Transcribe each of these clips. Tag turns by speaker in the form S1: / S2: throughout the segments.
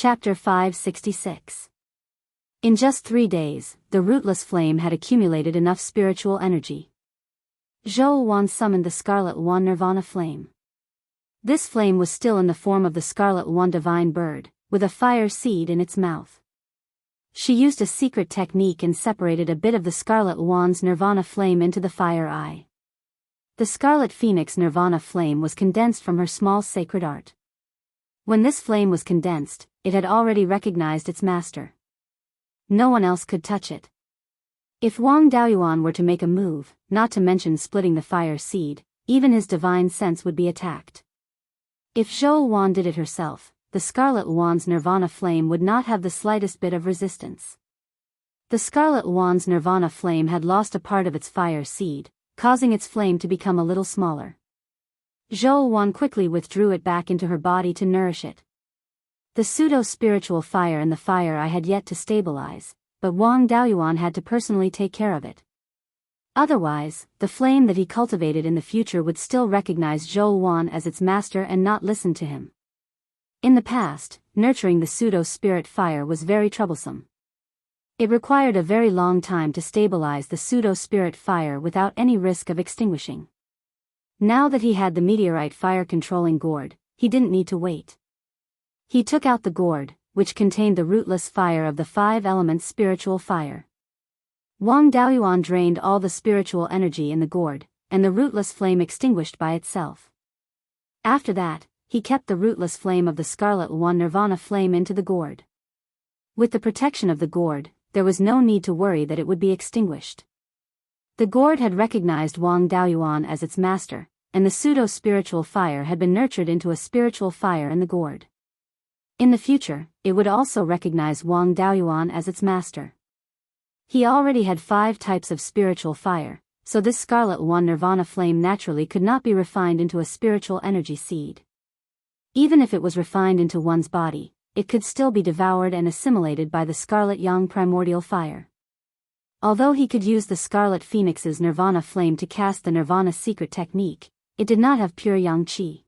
S1: Chapter 566. In just 3 days, the rootless flame had accumulated enough spiritual energy. Zhou Wan summoned the Scarlet Wan Nirvana flame. This flame was still in the form of the Scarlet Wan divine bird, with a fire seed in its mouth. She used a secret technique and separated a bit of the Scarlet Wan's Nirvana flame into the fire eye. The Scarlet Phoenix Nirvana flame was condensed from her small sacred art. When this flame was condensed, it had already recognized its master. No one else could touch it. If Wang Daoyuan were to make a move, not to mention splitting the fire seed, even his divine sense would be attacked. If Zhou Wan did it herself, the Scarlet Wan's Nirvana flame would not have the slightest bit of resistance. The Scarlet Wan's Nirvana flame had lost a part of its fire seed, causing its flame to become a little smaller. Zhou Wan quickly withdrew it back into her body to nourish it. The pseudo-spiritual fire in the fire eye had yet to stabilize, but Wang Daoyuan had to personally take care of it. Otherwise, the flame that he cultivated in the future would still recognize Zhou Wan as its master and not listen to him. In the past, nurturing the pseudo-spirit fire was very troublesome. It required a very long time to stabilize the pseudo-spirit fire without any risk of extinguishing. Now that he had the meteorite fire-controlling gourd, he didn't need to wait. He took out the gourd, which contained the rootless fire of the 5 elements spiritual fire. Wang Daoyuan drained all the spiritual energy in the gourd, and the rootless flame extinguished by itself. After that, he kept the rootless flame of the Scarlet Wan Nirvana flame into the gourd. With the protection of the gourd, there was no need to worry that it would be extinguished. The gourd had recognized Wang Daoyuan as its master, and the pseudo-spiritual fire had been nurtured into a spiritual fire in the gourd. In the future, it would also recognize Wang Daoyuan as its master. He already had 5 types of spiritual fire, so this Scarlet Wan Nirvana flame naturally could not be refined into a spiritual energy seed. Even if it was refined into one's body, it could still be devoured and assimilated by the Scarlet Yang primordial fire. Although he could use the Scarlet Phoenix's Nirvana flame to cast the Nirvana secret technique, it did not have pure Yang Qi.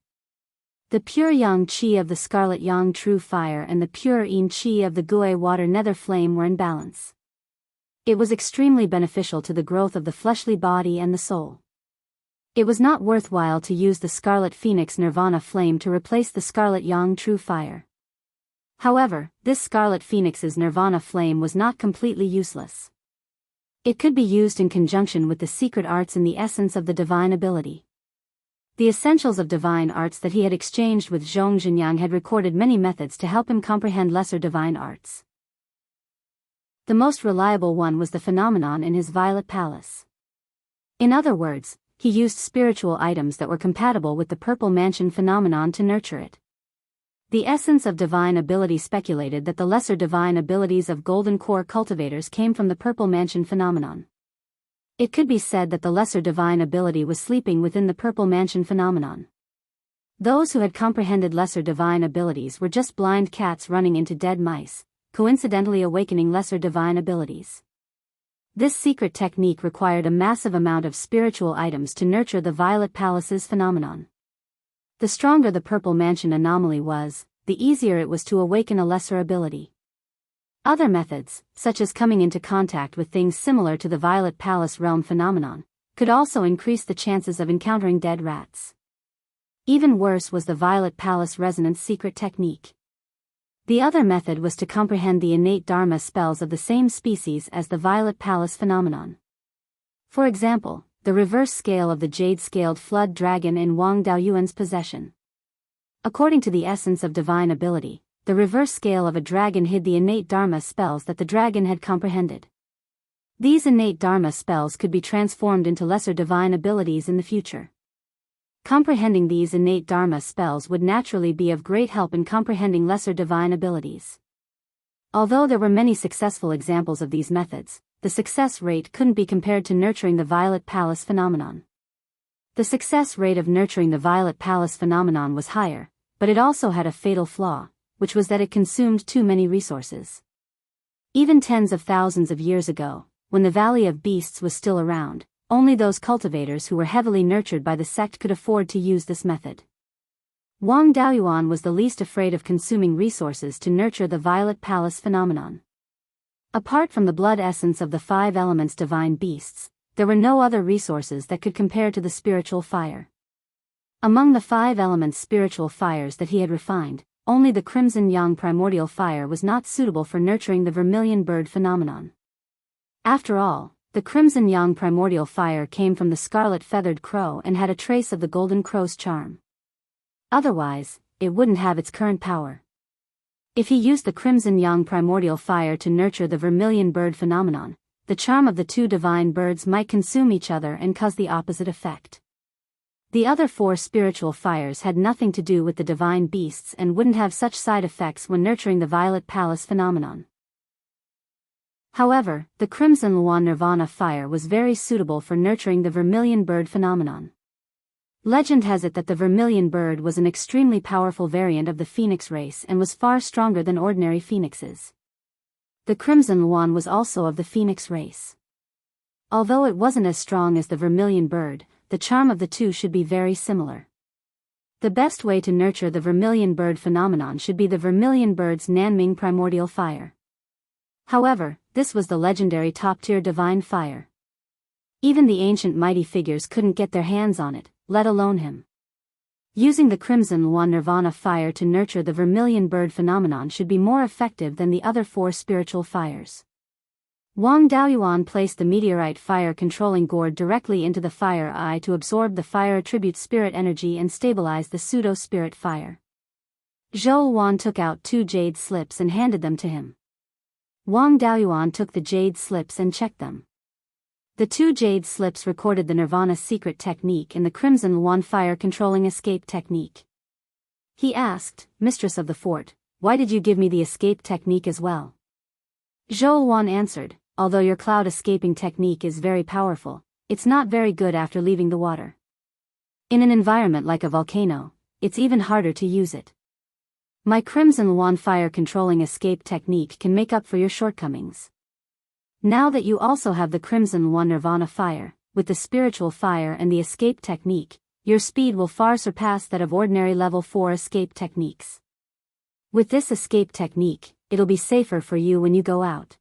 S1: The pure Yang Qi of the Scarlet Yang True Fire and the pure Yin Qi of the Gui Water Nether Flame were in balance. It was extremely beneficial to the growth of the fleshly body and the soul. It was not worthwhile to use the Scarlet Phoenix Nirvana Flame to replace the Scarlet Yang True Fire. However, this Scarlet Phoenix's Nirvana Flame was not completely useless. It could be used in conjunction with the secret arts in the essence of the divine ability. The essentials of divine arts that he had exchanged with Zhong Zhenyang had recorded many methods to help him comprehend lesser divine arts. The most reliable one was the phenomenon in his Violet Palace. In other words, he used spiritual items that were compatible with the Purple Mansion phenomenon to nurture it. The essence of divine ability speculated that the lesser divine abilities of Golden Core cultivators came from the Purple Mansion phenomenon. It could be said that the lesser divine ability was sleeping within the Purple Mansion phenomenon. Those who had comprehended lesser divine abilities were just blind cats running into dead mice, coincidentally awakening lesser divine abilities. This secret technique required a massive amount of spiritual items to nurture the Violet Palace's phenomenon. The stronger the Purple Mansion anomaly was, the easier it was to awaken a lesser ability. Other methods, such as coming into contact with things similar to the Violet Palace realm phenomenon, could also increase the chances of encountering dead rats. Even worse was the Violet Palace resonance secret technique. The other method was to comprehend the innate Dharma spells of the same species as the Violet Palace phenomenon. For example, the reverse scale of the jade-scaled flood dragon in Wang Daoyuan's possession. According to the essence of divine ability, the reverse scale of a dragon hid the innate Dharma spells that the dragon had comprehended. These innate Dharma spells could be transformed into lesser divine abilities in the future. Comprehending these innate Dharma spells would naturally be of great help in comprehending lesser divine abilities. Although there were many successful examples of these methods, the success rate couldn't be compared to nurturing the Violet Palace phenomenon. The success rate of nurturing the Violet Palace phenomenon was higher, but it also had a fatal flaw, which was that it consumed too many resources. Even tens of thousands of years ago, when the Valley of Beasts was still around, only those cultivators who were heavily nurtured by the sect could afford to use this method. Wang Daoyuan was the least afraid of consuming resources to nurture the Violet Palace phenomenon. Apart from the blood essence of the 5 elements divine beasts, there were no other resources that could compare to the spiritual fire. Among the 5 elements spiritual fires that he had refined, only the crimson yang primordial fire was not suitable for nurturing the vermilion bird phenomenon. After all, the crimson yang primordial fire came from the scarlet feathered crow and had a trace of the golden crow's charm. Otherwise, it wouldn't have its current power. If he used the crimson yang primordial fire to nurture the vermilion bird phenomenon, the charm of the 2 divine birds might consume each other and cause the opposite effect. The other 4 spiritual fires had nothing to do with the divine beasts and wouldn't have such side effects when nurturing the Violet Palace phenomenon. However, the crimson Luan Nirvana fire was very suitable for nurturing the vermilion bird phenomenon. Legend has it that the vermilion bird was an extremely powerful variant of the phoenix race and was far stronger than ordinary phoenixes. The crimson Luan was also of the phoenix race. Although it wasn't as strong as the vermilion bird, the charm of the 2 should be very similar. The best way to nurture the vermilion bird phenomenon should be the vermilion bird's Nanming primordial fire. However, this was the legendary top-tier divine fire. Even the ancient mighty figures couldn't get their hands on it, let alone him. Using the crimson Luan Nirvana fire to nurture the vermilion bird phenomenon should be more effective than the other 4 spiritual fires. Wang Daoyuan placed the meteorite fire controlling gourd directly into the fire eye to absorb the fire attribute spirit energy and stabilize the pseudo-spirit fire. Zhou Wan took out 2 jade slips and handed them to him. Wang Daoyuan took the jade slips and checked them. The 2 jade slips recorded the Nirvana secret technique and the crimson Luan fire controlling escape technique. He asked, "Mistress of the fort, why did you give me the escape technique as well?" Zhou Wan answered, "Although your cloud escaping technique is very powerful, it's not very good after leaving the water. In an environment like a volcano, it's even harder to use it. My crimson Luan fire controlling escape technique can make up for your shortcomings. Now that you also have the crimson Luan Nirvana fire, with the spiritual fire and the escape technique, your speed will far surpass that of ordinary level 4 escape techniques. With this escape technique, it'll be safer for you when you go out."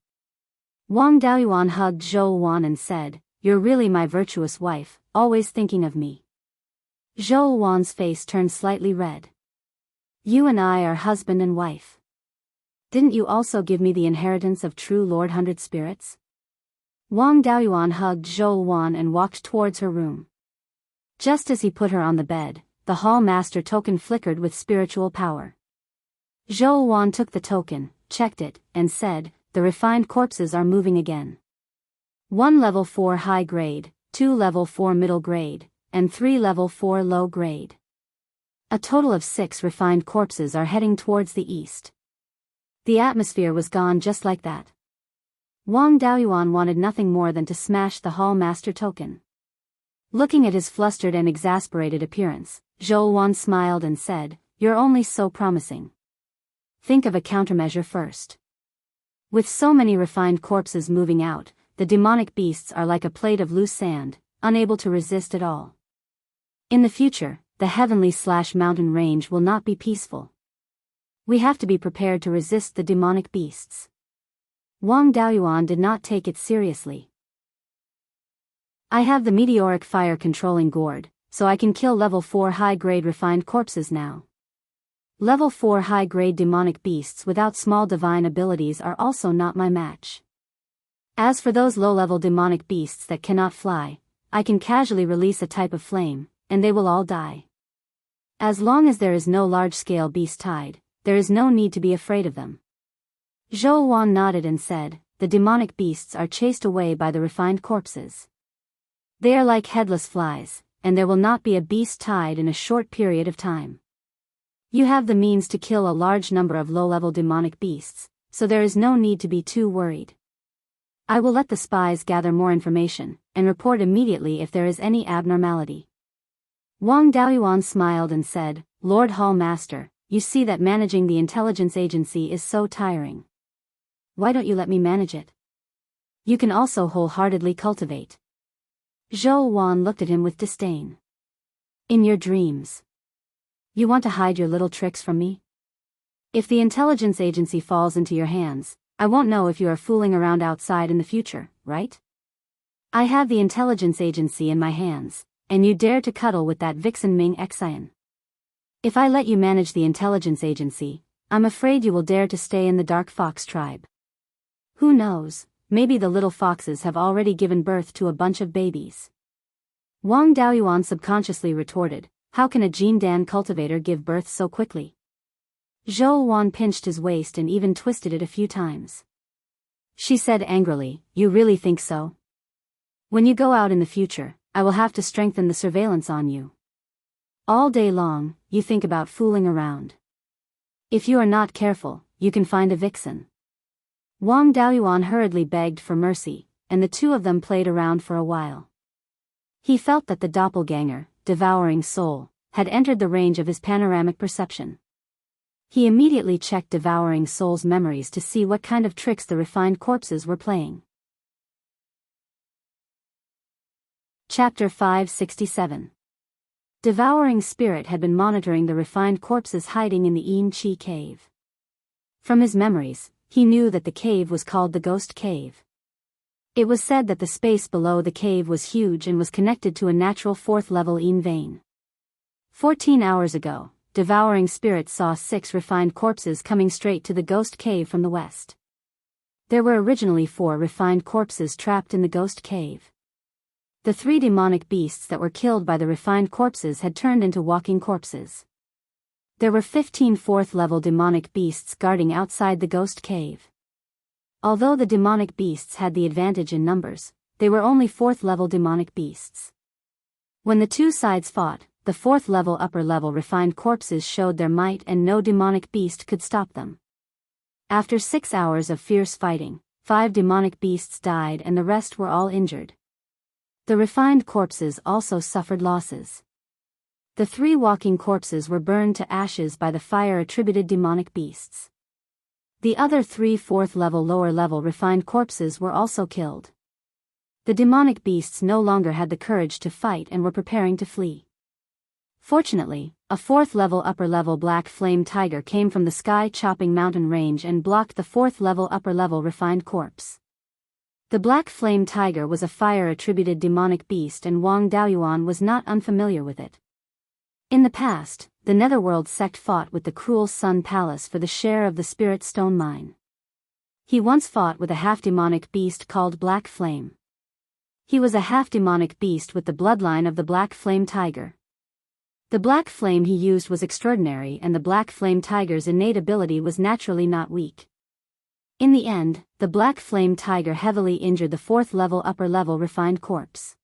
S1: Wang Daoyuan hugged Zhou Wan and said, "You're really my virtuous wife, always thinking of me." Zhou Wan's face turned slightly red. "You and I are husband and wife. Didn't you also give me the inheritance of true Lord 100 spirits?" Wang Daoyuan hugged Zhou Wan and walked towards her room. Just as he put her on the bed, the Hall Master token flickered with spiritual power. Zhou Wan took the token, checked it, and said, "The refined corpses are moving again. 1 level 4 high grade, 2 level 4 middle grade, and 3 level 4 low grade. A total of 6 refined corpses are heading towards the east." The atmosphere was gone just like that. Wang Daoyuan wanted nothing more than to smash the Hall Master token. Looking at his flustered and exasperated appearance, Zhou Wan smiled and said, "You're only so promising. Think of a countermeasure first. With so many refined corpses moving out, the demonic beasts are like a plate of loose sand, unable to resist at all. In the future, the heavenly/mountain range will not be peaceful. We have to be prepared to resist the demonic beasts." Wang Daoyuan did not take it seriously. "I have the meteoric fire controlling gourd, so I can kill level 4 high-grade refined corpses now. Level 4 high-grade demonic beasts without small divine abilities are also not my match. As for those low-level demonic beasts that cannot fly, I can casually release a type of flame, and they will all die. As long as there is no large-scale beast tide, there is no need to be afraid of them." Zhou Wan nodded and said, "The demonic beasts are chased away by the refined corpses. They are like headless flies, and there will not be a beast tide in a short period of time. You have the means to kill a large number of low-level demonic beasts, so there is no need to be too worried. I will let the spies gather more information, and report immediately if there is any abnormality." Wang Daoyuan smiled and said, "Lord Hall Master, you see that managing the intelligence agency is so tiring. Why don't you let me manage it? You can also wholeheartedly cultivate." Zhou Wan looked at him with disdain. "In your dreams. You want to hide your little tricks from me? If the intelligence agency falls into your hands, I won't know if you are fooling around outside in the future, right? I have the intelligence agency in my hands, and you dare to cuddle with that vixen Ming Xian. If I let you manage the intelligence agency, I'm afraid you will dare to stay in the Dark Fox tribe. Who knows, maybe the little foxes have already given birth to a bunch of babies. Wang Daoyuan subconsciously retorted, how can a Jindan cultivator give birth so quickly? Zhou Wan pinched his waist and even twisted it a few times. She said angrily, you really think so? When you go out in the future, I will have to strengthen the surveillance on you. All day long, you think about fooling around. If you are not careful, you can find a vixen. Wang Daoyuan hurriedly begged for mercy, and the two of them played around for a while. He felt that the doppelganger, devouring soul, had entered the range of his panoramic perception. He immediately checked devouring soul's memories to see what kind of tricks the refined corpses were playing. Chapter 567. Devouring Spirit had been monitoring the refined corpses hiding in the Yin Chi cave. From his memories, he knew that the cave was called the Ghost Cave. It was said that the space below the cave was huge and was connected to a natural fourth-level Yin vein. 14 hours ago, Devouring Spirit saw 6 refined corpses coming straight to the Ghost Cave from the west. There were originally 4 refined corpses trapped in the Ghost Cave. The 3 demonic beasts that were killed by the refined corpses had turned into walking corpses. There were 15 fourth-level demonic beasts guarding outside the Ghost Cave. Although the demonic beasts had the advantage in numbers, they were only 4th-level demonic beasts. When the two sides fought, the 4th-level upper-level refined corpses showed their might and no demonic beast could stop them. After 6 hours of fierce fighting, 5 demonic beasts died and the rest were all injured. The refined corpses also suffered losses. The 3 walking corpses were burned to ashes by the fire-attributed demonic beasts. The other 3 4th-level lower-level refined corpses were also killed. The demonic beasts no longer had the courage to fight and were preparing to flee. Fortunately, a 4th-level upper-level black flame tiger came from the sky-chopping mountain range and blocked the 4th-level upper-level refined corpse. The black flame tiger was a fire-attributed demonic beast and Wang Daoyuan was not unfamiliar with it. In the past, the Netherworld sect fought with the cruel Sun Palace for the share of the Spirit Stone mine. He once fought with a half-demonic beast called Black Flame. He was a half-demonic beast with the bloodline of the Black Flame Tiger. The Black Flame he used was extraordinary and the Black Flame Tiger's innate ability was naturally not weak. In the end, the Black Flame Tiger heavily injured the 4th-level upper-level refined corpse.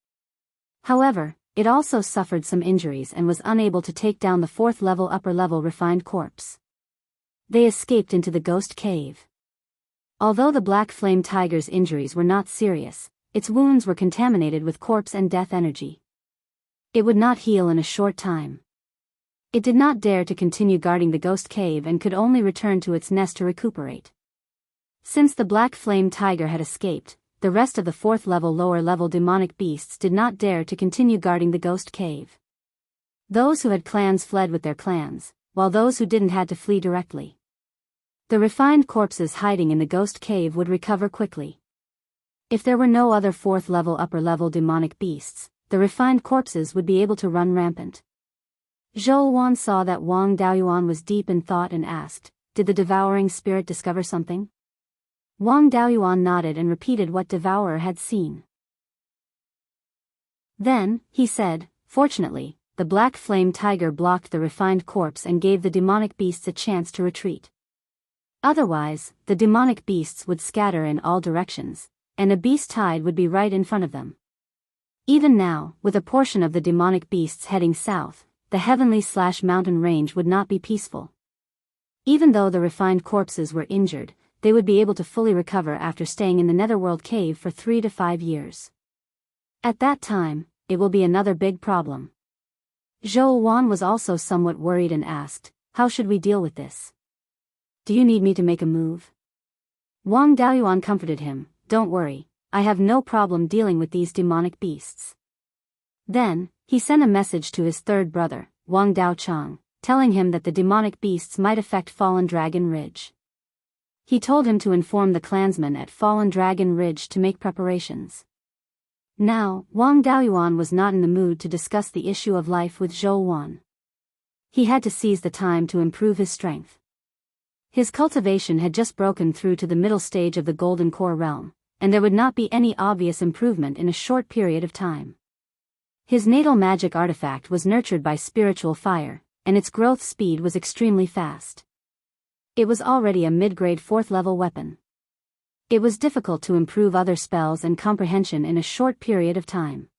S1: However, it also suffered some injuries and was unable to take down the 4th-level upper-level refined corpse. They escaped into the Ghost Cave. Although the Black Flame Tiger's injuries were not serious, its wounds were contaminated with corpse and death energy. It would not heal in a short time. It did not dare to continue guarding the Ghost Cave and could only return to its nest to recuperate. Since the Black Flame Tiger had escaped, the rest of the 4th-level lower-level demonic beasts did not dare to continue guarding the Ghost Cave. Those who had clans fled with their clans, while those who didn't had to flee directly. The refined corpses hiding in the Ghost Cave would recover quickly. If there were no other 4th-level upper-level demonic beasts, the refined corpses would be able to run rampant. Zhou Wan saw that Wang Daoyuan was deep in thought and asked, did the devouring spirit discover something? Wang Daoyuan nodded and repeated what Devourer had seen. Then, he said, fortunately, the Black Flame Tiger blocked the refined corpse and gave the demonic beasts a chance to retreat. Otherwise, the demonic beasts would scatter in all directions, and a beast tide would be right in front of them. Even now, with a portion of the demonic beasts heading south, the heavenly/mountain range would not be peaceful. Even though the refined corpses were injured, they would be able to fully recover after staying in the Netherworld cave for 3 to 5 years. At that time, it will be another big problem. Zhou Wan was also somewhat worried and asked, how should we deal with this? Do you need me to make a move? Wang Daoyuan comforted him, don't worry, I have no problem dealing with these demonic beasts. Then, he sent a message to his third brother, Wang Daochang, telling him that the demonic beasts might affect Fallen Dragon Ridge. He told him to inform the clansmen at Fallen Dragon Ridge to make preparations. Now, Wang Daoyuan was not in the mood to discuss the issue of life with Zhou Wan. He had to seize the time to improve his strength. His cultivation had just broken through to the middle stage of the Golden Core realm, and there would not be any obvious improvement in a short period of time. His natal magic artifact was nurtured by spiritual fire, and its growth speed was extremely fast. It was already a mid-grade 4th level weapon. It was difficult to improve other spells and comprehension in a short period of time.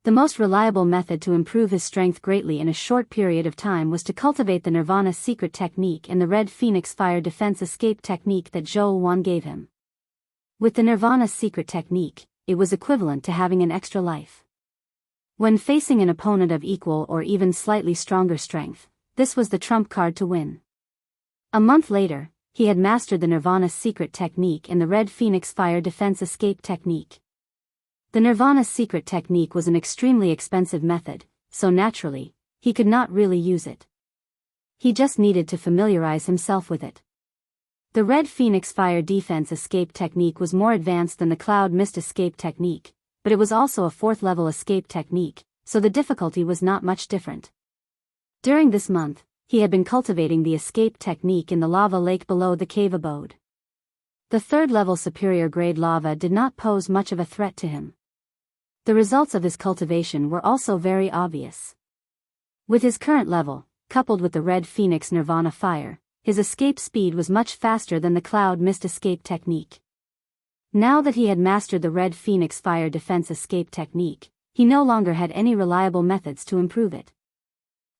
S1: The most reliable method to improve his strength greatly in a short period of time was to cultivate the Nirvana Secret Technique and the Red Phoenix Fire Defense Escape Technique that Zhou Wan gave him. With the Nirvana Secret Technique, it was equivalent to having an extra life. When facing an opponent of equal or even slightly stronger strength, this was the trump card to win. A month later, he had mastered the Nirvana Secret Technique and the Red Phoenix Fire Defense Escape Technique. The Nirvana Secret Technique was an extremely expensive method, so naturally, he could not really use it. He just needed to familiarize himself with it. The Red Phoenix Fire Defense Escape Technique was more advanced than the Cloud Mist Escape Technique, but it was also a 4th level escape technique, so the difficulty was not much different. During this month, he had been cultivating the escape technique in the lava lake below the cave abode. The 3rd level superior grade lava did not pose much of a threat to him. The results of his cultivation were also very obvious. With his current level, coupled with the Red Phoenix Nirvana Fire, his escape speed was much faster than the Cloud Mist escape technique. Now that he had mastered the Red Phoenix Fire Defense Escape Technique, he no longer had any reliable methods to improve it.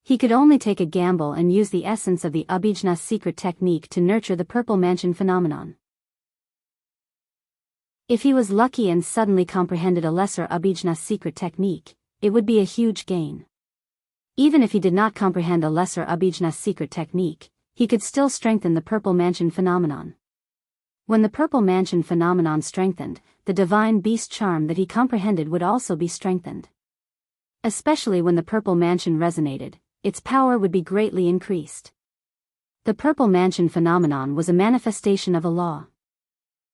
S1: He could only take a gamble and use the essence of the Abhijna Secret Technique to nurture the Purple Mansion phenomenon. If he was lucky and suddenly comprehended a lesser Abhijna Secret Technique, it would be a huge gain. Even if he did not comprehend a lesser Abhijna Secret Technique, he could still strengthen the Purple Mansion phenomenon. When the Purple Mansion phenomenon strengthened, the Divine Beast charm that he comprehended would also be strengthened. Especially when the Purple Mansion resonated, its power would be greatly increased. The Purple Mansion phenomenon was a manifestation of a law.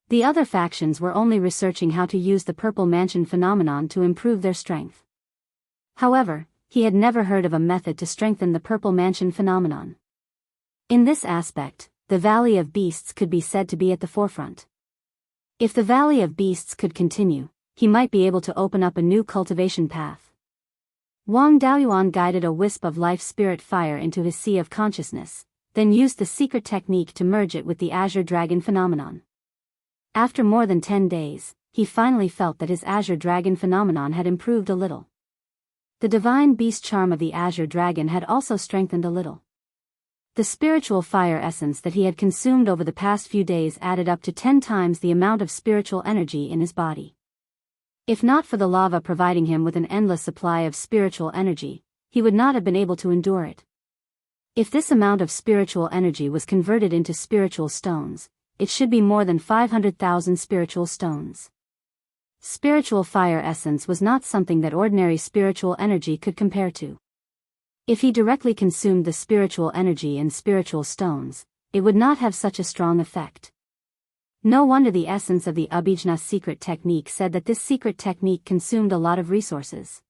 S1: The other factions were only researching how to use the Purple Mansion phenomenon to improve their strength. However, he had never heard of a method to strengthen the Purple Mansion phenomenon. In this aspect, the Valley of Beasts could be said to be at the forefront. If the Valley of Beasts could continue, he might be able to open up a new cultivation path. Wang Daoyuan guided a wisp of life spirit fire into his sea of consciousness, then used the secret technique to merge it with the Azure Dragon phenomenon. After more than 10 days, he finally felt that his Azure Dragon phenomenon had improved a little. The Divine Beast charm of the Azure Dragon had also strengthened a little. The spiritual fire essence that he had consumed over the past few days added up to 10 times the amount of spiritual energy in his body. If not for the lava providing him with an endless supply of spiritual energy, he would not have been able to endure it. If this amount of spiritual energy was converted into spiritual stones, it should be more than 500,000 spiritual stones. Spiritual fire essence was not something that ordinary spiritual energy could compare to. If he directly consumed the spiritual energy in spiritual stones, it would not have such a strong effect. No wonder the essence of the Abhijna secret technique said that this secret technique consumed a lot of resources.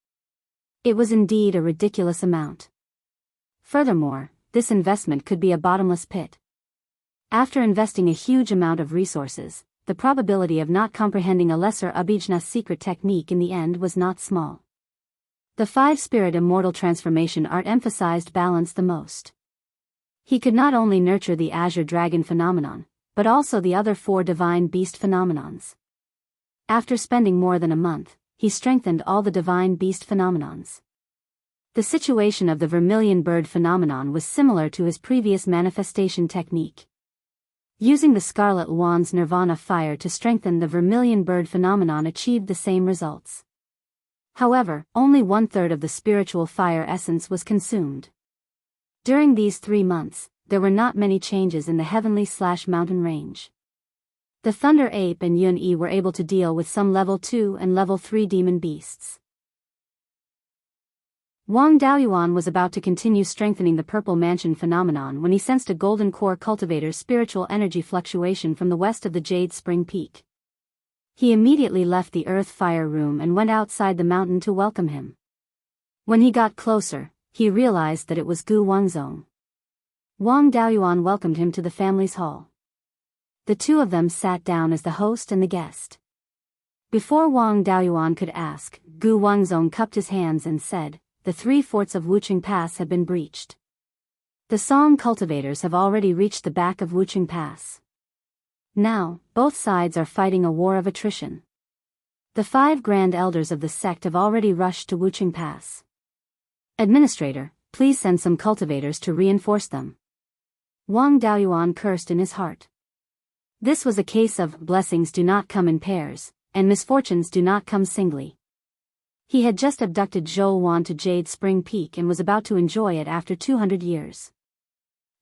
S1: It was indeed a ridiculous amount. Furthermore, this investment could be a bottomless pit. After investing a huge amount of resources, the probability of not comprehending a lesser Abhijna secret technique in the end was not small. The 5-spirit immortal transformation art emphasized balance the most. He could not only nurture the Azure Dragon phenomenon, but also the other 4 divine beast phenomenons. After spending more than a month, he strengthened all the divine beast phenomenons. The situation of the vermilion bird phenomenon was similar to his previous manifestation technique. Using the Scarlet Wand's Nirvana fire to strengthen the vermilion bird phenomenon achieved the same results. However, only 1/3 of the spiritual fire essence was consumed. During these 3 months, there were not many changes in the heavenly/mountain range. The Thunder Ape and Yun Yi were able to deal with some level 2 and level 3 demon beasts. Wang Daoyuan was about to continue strengthening the Purple Mansion phenomenon when he sensed a golden core cultivator's spiritual energy fluctuation from the west of the Jade Spring Peak. He immediately left the Earth Fire Room and went outside the mountain to welcome him. When he got closer, he realized that it was Gu Wangzong. Wang Daoyuan welcomed him to the family's hall. The two of them sat down as the host and the guest. Before Wang Daoyuan could ask, Gu Wangzong cupped his hands and said, "The 3 forts of Wuqing Pass have been breached. The Song cultivators have already reached the back of Wuqing Pass. Now, both sides are fighting a war of attrition. The 5 grand elders of the sect have already rushed to Wuqing Pass. Administrator, please send some cultivators to reinforce them." Wang Daoyuan cursed in his heart. This was a case of blessings do not come in pairs, and misfortunes do not come singly. He had just abducted Zhou Wan to Jade Spring Peak and was about to enjoy it after 200 years.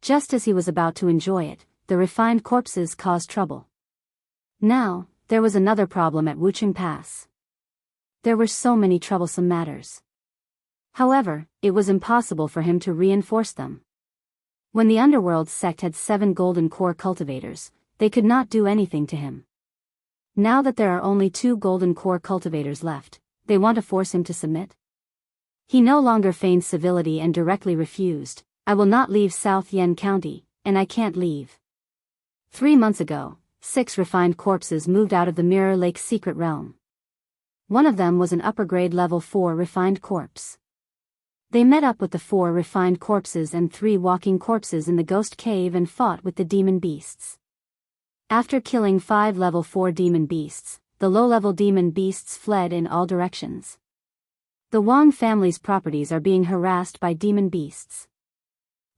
S1: Just as he was about to enjoy it, the refined corpses caused trouble. Now, there was another problem at Wuqing Pass. There were so many troublesome matters. However, it was impossible for him to reinforce them. When the underworld sect had 7 golden core cultivators, they could not do anything to him. Now that there are only 2 golden core cultivators left, they want to force him to submit? He no longer feigned civility and directly refused, "I will not leave South Yen County, and I can't leave." 3 months ago, 6 refined corpses moved out of the Mirror Lake secret realm. One of them was an upper-grade level 4 refined corpse. They met up with the 4 refined corpses and 3 walking corpses in the ghost cave and fought with the demon beasts. After killing 5 level 4 demon beasts, the low-level demon beasts fled in all directions. The Wang family's properties are being harassed by demon beasts.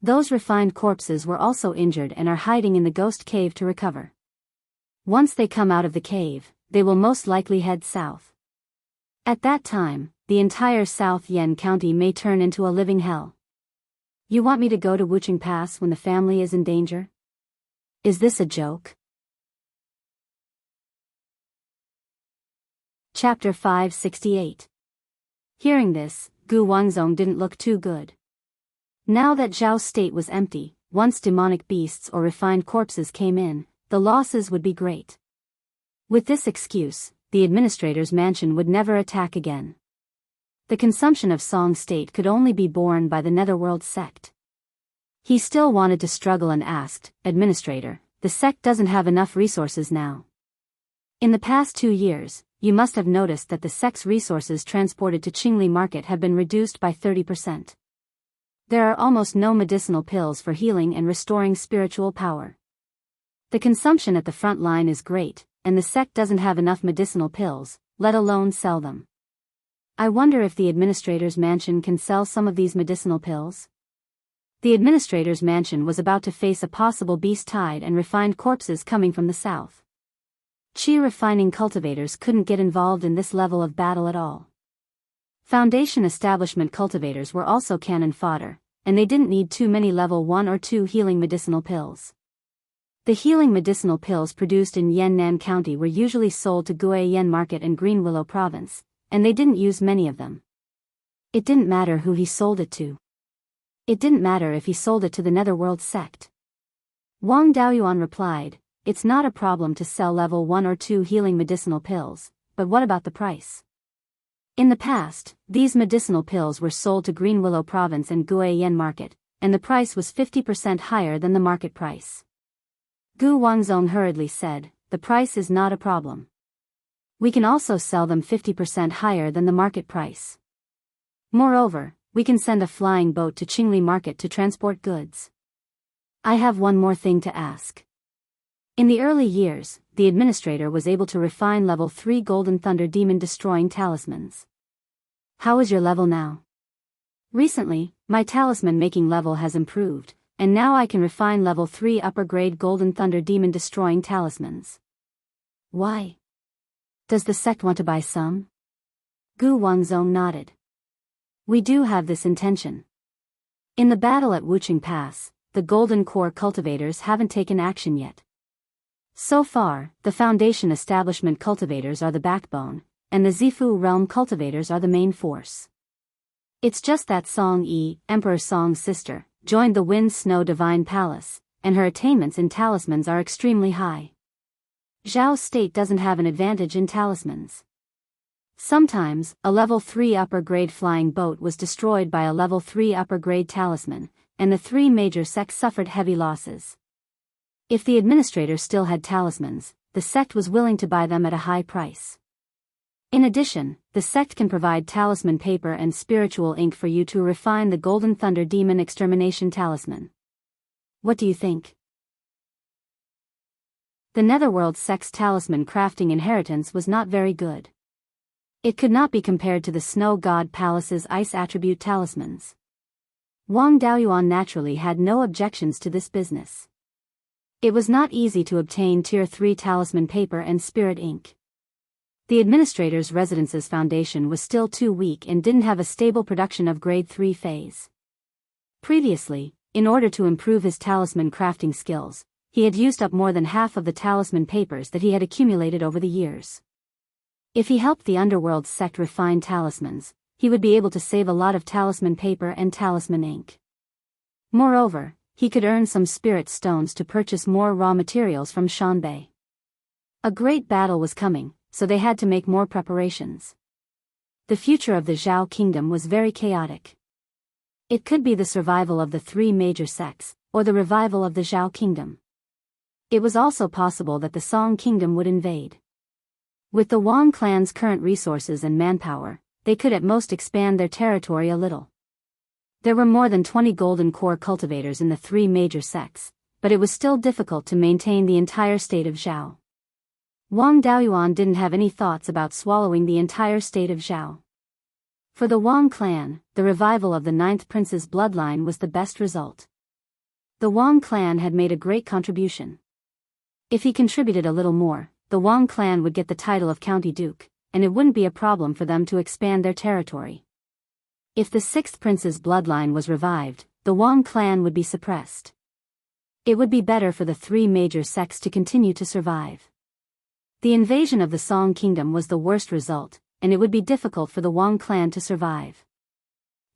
S1: Those refined corpses were also injured and are hiding in the ghost cave to recover. Once they come out of the cave, they will most likely head south. At that time, the entire South Yen County may turn into a living hell. You want me to go to Wuqing Pass when the family is in danger? Is this a joke? Chapter 568. Hearing this, Gu Wangzong didn't look too good. Now that Zhao's state was empty, once demonic beasts or refined corpses came in, the losses would be great. With this excuse, the administrator's mansion would never attack again. The consumption of Song state could only be borne by the Netherworld sect. He still wanted to struggle and asked, "Administrator, the sect doesn't have enough resources now. In the past 2 years, you must have noticed that the sect's resources transported to Qingli Market have been reduced by 30%. There are almost no medicinal pills for healing and restoring spiritual power. The consumption at the front line is great, and the sect doesn't have enough medicinal pills, let alone sell them. I wonder if the administrator's mansion can sell some of these medicinal pills?" The administrator's mansion was about to face a possible beast tide and refined corpses coming from the south. Qi refining cultivators couldn't get involved in this level of battle at all. Foundation establishment cultivators were also cannon fodder, and they didn't need too many level 1 or 2 healing medicinal pills. The healing medicinal pills produced in Yannan County were usually sold to Guiyan Market and Green Willow Province, and they didn't use many of them. It didn't matter who he sold it to. It didn't matter if he sold it to the Netherworld sect. Wang Daoyuan replied, "It's not a problem to sell level 1 or 2 healing medicinal pills, but what about the price?" In the past, these medicinal pills were sold to Green Willow Province and Guiyan Market, and the price was 50% higher than the market price. Gu Wangzong hurriedly said, "The price is not a problem. We can also sell them 50% higher than the market price. Moreover, we can send a flying boat to Qingli Market to transport goods. I have one more thing to ask." In the early years, the administrator was able to refine level 3 Golden Thunder Demon Destroying Talismans. "How is your level now?" "Recently, my talisman making level has improved, and now I can refine level 3 upper grade Golden Thunder Demon Destroying Talismans." "Why? Does the sect want to buy some?" Gu Wangzong nodded. "We do have this intention. In the battle at Wuqing Pass, the Golden Core cultivators haven't taken action yet. So far, the Foundation establishment cultivators are the backbone, and the Zifu realm cultivators are the main force. It's just that Song Yi, Emperor Song's sister, joined the Wind Snow Divine Palace, and her attainments in talismans are extremely high. Zhao's state doesn't have an advantage in talismans. Sometimes, a level 3 upper grade flying boat was destroyed by a level 3 upper grade talisman, and the three major sects suffered heavy losses. If the administrator still had talismans, the sect was willing to buy them at a high price. In addition, the sect can provide talisman paper and spiritual ink for you to refine the Golden Thunder Demon Extermination Talisman. What do you think? The Netherworld sect's talisman crafting inheritance was not very good. It could not be compared to the Snow God Palace's ice attribute talismans. Wang Daoyuan naturally had no objections to this business. It was not easy to obtain Tier 3 talisman paper and spirit ink. The administrator's residence's foundation was still too weak and didn't have a stable production of Grade 3 phase. Previously, in order to improve his talisman crafting skills, he had used up more than half of the talisman papers that he had accumulated over the years. If he helped the Underworld sect refine talismans, he would be able to save a lot of talisman paper and talisman ink. Moreover, he could earn some spirit stones to purchase more raw materials from Shanbei. A great battle was coming, so they had to make more preparations. The future of the Zhao kingdom was very chaotic. It could be the survival of the three major sects, or the revival of the Zhao kingdom. It was also possible that the Song kingdom would invade. With the Wang clan's current resources and manpower, they could at most expand their territory a little. There were more than 20 golden core cultivators in the three major sects, but it was still difficult to maintain the entire state of Zhao. Wang Daoyuan didn't have any thoughts about swallowing the entire state of Zhao. For the Wang clan, the revival of the 9th prince's bloodline was the best result. The Wang clan had made a great contribution. If he contributed a little more, the Wang clan would get the title of County Duke, and it wouldn't be a problem for them to expand their territory. If the 6th prince's bloodline was revived, the Wang clan would be suppressed. It would be better for the three major sects to continue to survive. The invasion of the Song kingdom was the worst result, and it would be difficult for the Wang clan to survive.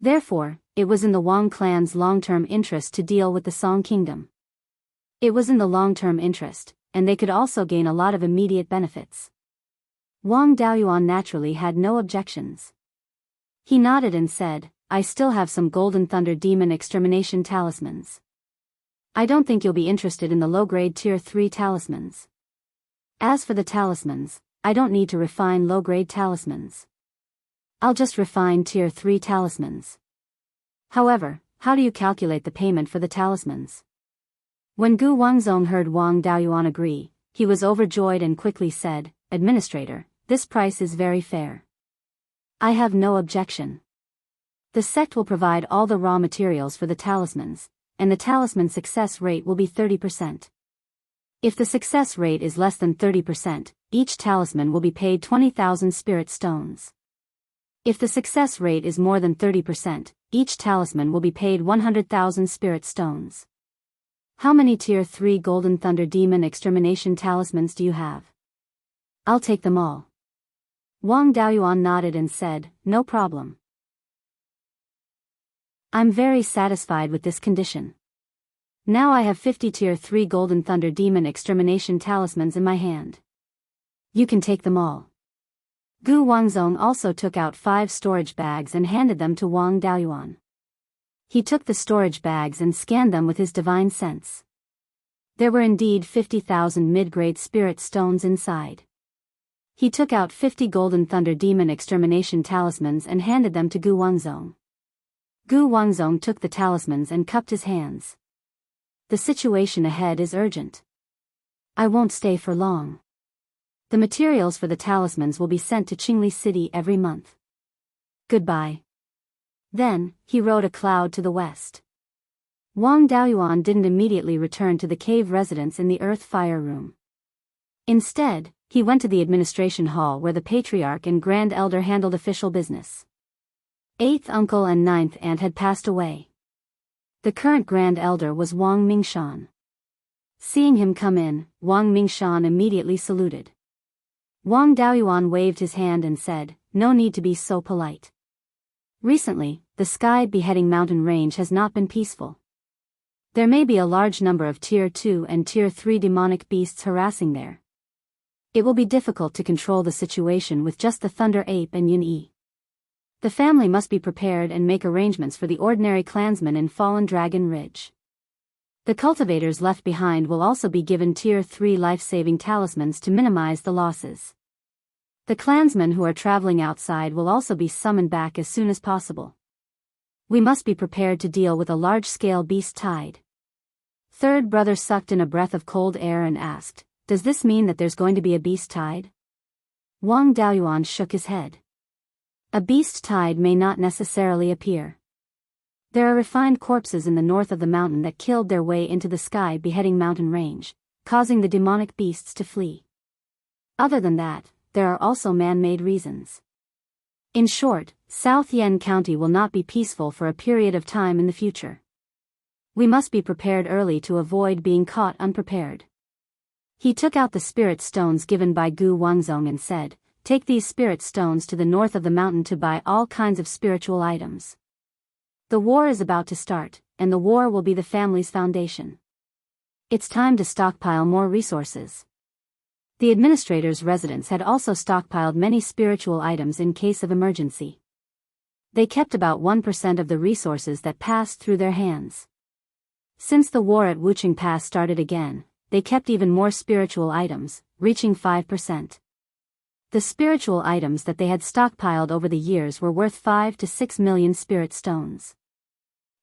S1: Therefore, it was in the Wang clan's long-term interest to deal with the Song kingdom. It was in the long-term interest, and they could also gain a lot of immediate benefits. Wang Daoyuan naturally had no objections. He nodded and said, "I still have some Golden Thunder Demon Extermination talismans. I don't think you'll be interested in the low-grade Tier 3 talismans. As for the talismans, I don't need to refine low-grade talismans. I'll just refine Tier 3 talismans. However, how do you calculate the payment for the talismans?" When Gu Wangzong heard Wang Daoyuan agree, he was overjoyed and quickly said, "Administrator, this price is very fair. I have no objection. The sect will provide all the raw materials for the talismans, and the talisman success rate will be 30%. If the success rate is less than 30%, each talisman will be paid 20,000 spirit stones. If the success rate is more than 30%, each talisman will be paid 100,000 spirit stones. How many Tier 3 Golden Thunder Demon Extermination talismans do you have?" "I'll take them all." Wang Daoyuan nodded and said, "No problem. I'm very satisfied with this condition. Now I have 50 Tier 3 Golden Thunder Demon Extermination talismans in my hand. You can take them all." Gu Wangzong also took out 5 storage bags and handed them to Wang Daoyuan. He took the storage bags and scanned them with his divine sense. There were indeed 50,000 mid-grade spirit stones inside. He took out 50 Golden Thunder Demon Extermination talismans and handed them to Gu Wangzong. Gu Wangzong took the talismans and cupped his hands. "The situation ahead is urgent. I won't stay for long. The materials for the talismans will be sent to Qingli City every month. Goodbye." Then, he rode a cloud to the west. Wang Daoyuan didn't immediately return to the cave residence in the Earth Fire Room. Instead, he went to the administration hall where the Patriarch and Grand Elder handled official business. 8th uncle and 9th aunt had passed away. The current Grand Elder was Wang Mingshan. Seeing him come in, Wang Mingshan immediately saluted. Wang Daoyuan waved his hand and said, "No need to be so polite. Recently, the the Sky Beheading Mountain Range has not been peaceful. There may be a large number of Tier 2 and Tier 3 demonic beasts harassing there. It will be difficult to control the situation with just the Thunder Ape and Yin-Yi. The family must be prepared and make arrangements for the ordinary clansmen in Fallen Dragon Ridge. The cultivators left behind will also be given Tier 3 life-saving talismans to minimize the losses. The clansmen who are traveling outside will also be summoned back as soon as possible. We must be prepared to deal with a large-scale beast tide. Third brother sucked in a breath of cold air and asked, "Does this mean that there's going to be a beast tide?" Wang Daoyuan shook his head. A beast tide may not necessarily appear. There are refined corpses in the north of the mountain that killed their way into the Sky Beheading Mountain Range, causing the demonic beasts to flee. Other than that, there are also man-made reasons. In short, South Yen County will not be peaceful for a period of time in the future. We must be prepared early to avoid being caught unprepared. He took out the spirit stones given by Gu Wangzong and said, "Take these spirit stones to the north of the mountain to buy all kinds of spiritual items. The war is about to start, and the war will be the family's foundation. It's time to stockpile more resources." The administrator's residence had also stockpiled many spiritual items in case of emergency. They kept about 1% of the resources that passed through their hands. Since the war at Wuching Pass started again, they kept even more spiritual items, reaching 5%. The spiritual items that they had stockpiled over the years were worth 5 to 6 million spirit stones.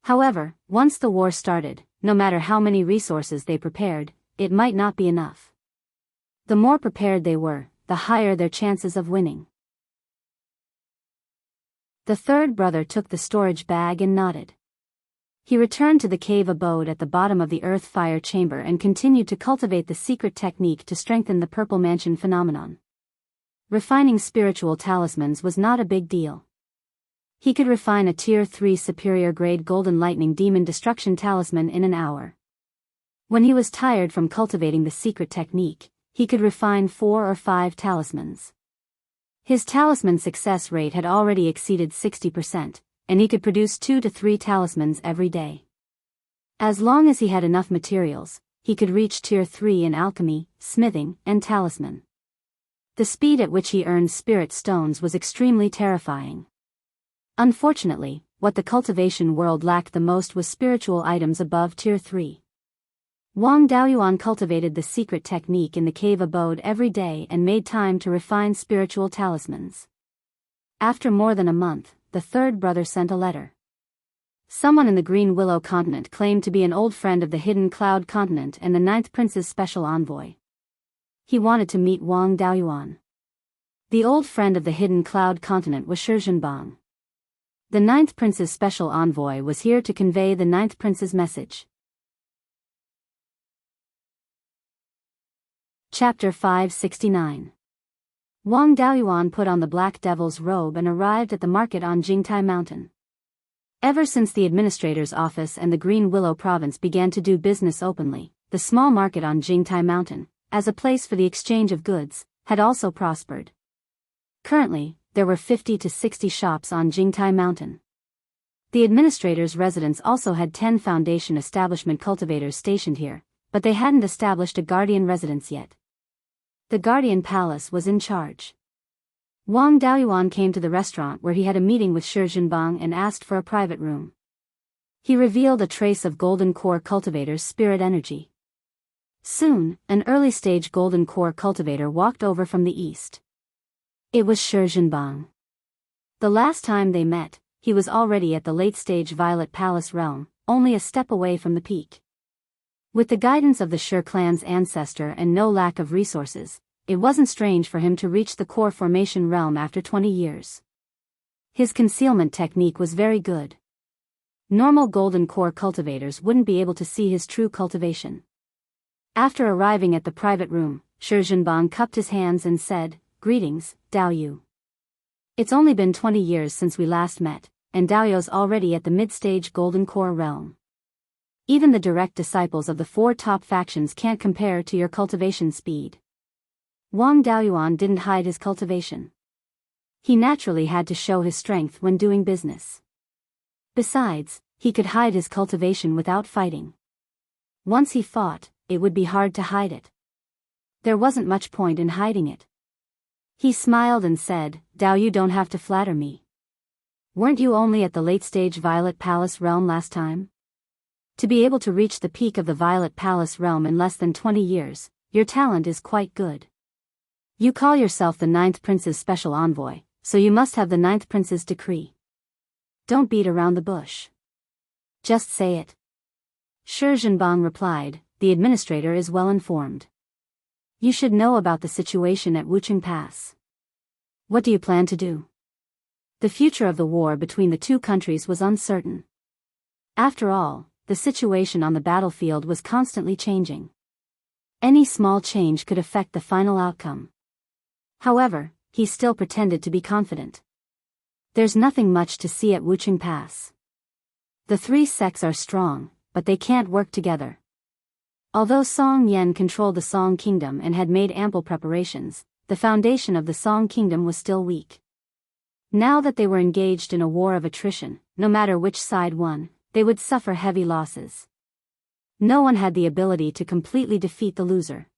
S1: However, once the war started, no matter how many resources they prepared, it might not be enough. The more prepared they were, the higher their chances of winning. The third brother took the storage bag and nodded. He returned to the cave abode at the bottom of the earth fire chamber and continued to cultivate the secret technique to strengthen the Purple Mansion phenomenon. Refining spiritual talismans was not a big deal. He could refine a Tier 3 superior grade Golden Lightning Demon Destruction Talisman in an hour. When he was tired from cultivating the secret technique, he could refine 4 or 5 talismans. His talisman success rate had already exceeded 60%, and he could produce 2 to 3 talismans every day. As long as he had enough materials, he could reach Tier 3 in alchemy, smithing, and talisman. The speed at which he earned spirit stones was extremely terrifying. Unfortunately, what the cultivation world lacked the most was spiritual items above Tier 3. Wang Daoyuan cultivated the secret technique in the cave abode every day and made time to refine spiritual talismans. After more than a month, the third brother sent a letter. Someone in the Green Willow continent claimed to be an old friend of the Hidden Cloud continent and the Ninth Prince's special envoy. He wanted to meet Wang Daoyuan. The old friend of the Hidden Cloud continent was Shizhenbang. The Ninth Prince's special envoy was here to convey the Ninth Prince's message. Chapter 569. Wang Daoyuan put on the Black Devil's robe and arrived at the market on Jingtai Mountain. Ever since the administrator's office and the Green Willow province began to do business openly, the small market on Jingtai Mountain, as a place for the exchange of goods, had also prospered. Currently, there were 50 to 60 shops on Jingtai Mountain. The administrator's residence also had 10 foundation establishment cultivators stationed here, but they hadn't established a guardian residence yet. The Guardian Palace was in charge. Wang Daoyuan came to the restaurant where he had a meeting with Shizhenbang and asked for a private room. He revealed a trace of Golden Core Cultivator's spirit energy. Soon, an early-stage Golden Core Cultivator walked over from the east. It was Shizhenbang. The last time they met, he was already at the late-stage Violet Palace realm, only a step away from the peak. With the guidance of the Shi clan's ancestor and no lack of resources, it wasn't strange for him to reach the core formation realm after 20 years. His concealment technique was very good. Normal Golden Core cultivators wouldn't be able to see his true cultivation. After arriving at the private room, Shizhenbang cupped his hands and said, "Greetings, Daoyu. It's only been 20 years since we last met, and Daoyu's already at the mid-stage Golden Core realm. Even the direct disciples of the 4 top factions can't compare to your cultivation speed." Wang Daoyuan didn't hide his cultivation. He naturally had to show his strength when doing business. Besides, he could hide his cultivation without fighting. Once he fought, it would be hard to hide it. There wasn't much point in hiding it. He smiled and said, "Dao, you don't have to flatter me. Weren't you only at the late-stage Violet Palace realm last time? To be able to reach the peak of the Violet Palace realm in less than 20 years, your talent is quite good. You call yourself the 9th Prince's special envoy, so you must have the 9th Prince's decree. Don't beat around the bush. Just say it." Shi Zhenbang replied, "The administrator is well informed. You should know about the situation at Wucheng Pass. What do you plan to do?" The future of the war between the two countries was uncertain. After all, the situation on the battlefield was constantly changing. Any small change could affect the final outcome. However, he still pretended to be confident. There's nothing much to see at Wucheng Pass. The three sects are strong, but they can't work together. Although Song Yan controlled the Song Kingdom and had made ample preparations, the foundation of the Song Kingdom was still weak. Now that they were engaged in a war of attrition, no matter which side won, they would suffer heavy losses. No one had the ability to completely defeat the loser.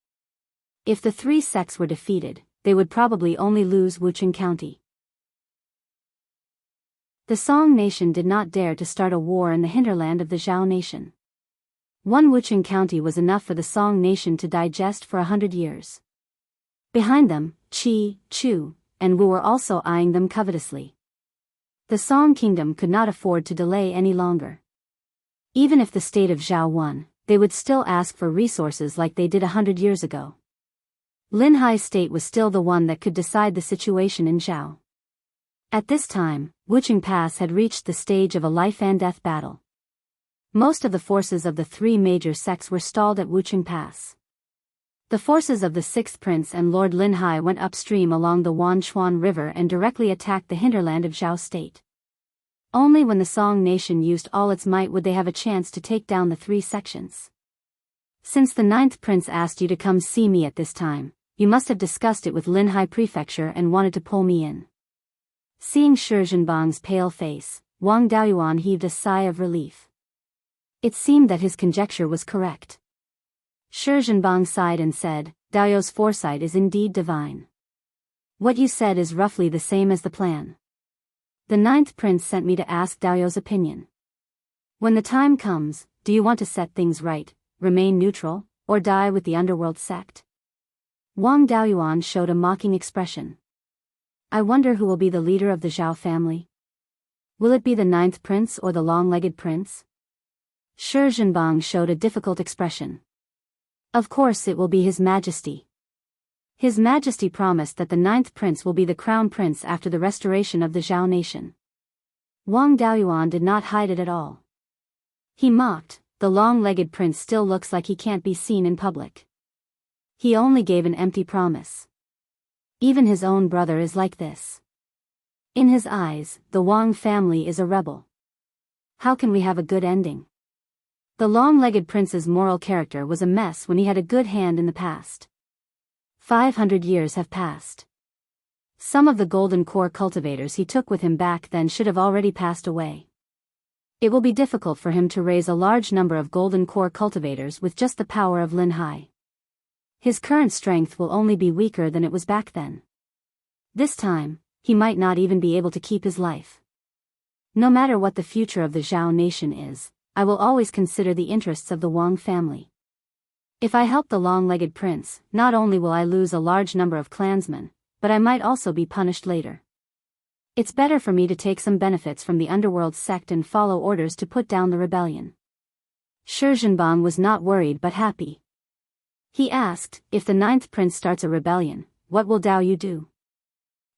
S1: If the three sects were defeated, they would probably only lose Wucheng County. The Song nation did not dare to start a war in the hinterland of the Zhao nation. One Wucheng County was enough for the Song nation to digest for 100 years. Behind them, Qi, Chu, and Wu were also eyeing them covetously. The Song kingdom could not afford to delay any longer. Even if the state of Zhao won, they would still ask for resources like they did 100 years ago. Linhai's state was still the one that could decide the situation in Zhao. At this time, Wucheng Pass had reached the stage of a life-and-death battle. Most of the forces of the three major sects were stalled at Wucheng Pass. The forces of the 6th Prince and Lord Linhai went upstream along the Wanchuan River and directly attacked the hinterland of Zhao State. Only when the Song nation used all its might would they have a chance to take down the three sections. "Since the 9th Prince asked you to come see me at this time, you must have discussed it with Linhai Prefecture and wanted to pull me in." Seeing Shi Zhenbang's pale face, Wang Daoyuan heaved a sigh of relief. It seemed that his conjecture was correct. Shi Zhenbang sighed and said, "Daoyu's foresight is indeed divine. What you said is roughly the same as the plan. The 9th Prince sent me to ask Daoyu's opinion. When the time comes, do you want to set things right, remain neutral, or die with the underworld sect?" Wang Daoyuan showed a mocking expression. "I wonder who will be the leader of the Zhao family. Will it be the 9th Prince or the long-legged prince?" Shi Zhenbang showed a difficult expression. "Of course it will be His Majesty. His Majesty promised that the 9th Prince will be the crown prince after the restoration of the Zhao nation." Wang Daoyuan did not hide it at all. He mocked, "The long-legged prince still looks like he can't be seen in public. He only gave an empty promise. Even his own brother is like this. In his eyes, the Wang family is a rebel. How can we have a good ending? The long-legged prince's moral character was a mess when he had a good hand in the past. 500 years have passed. Some of the golden core cultivators he took with him back then should have already passed away. It will be difficult for him to raise a large number of golden core cultivators with just the power of Linhai. His current strength will only be weaker than it was back then. This time, he might not even be able to keep his life. No matter what the future of the Zhao nation is, I will always consider the interests of the Wang family. If I help the long-legged prince, not only will I lose a large number of clansmen, but I might also be punished later. It's better for me to take some benefits from the underworld sect and follow orders to put down the rebellion." Shi Zhenbang was not worried but happy. He asked, "If the 9th Prince starts a rebellion, what will Dao Yu do?"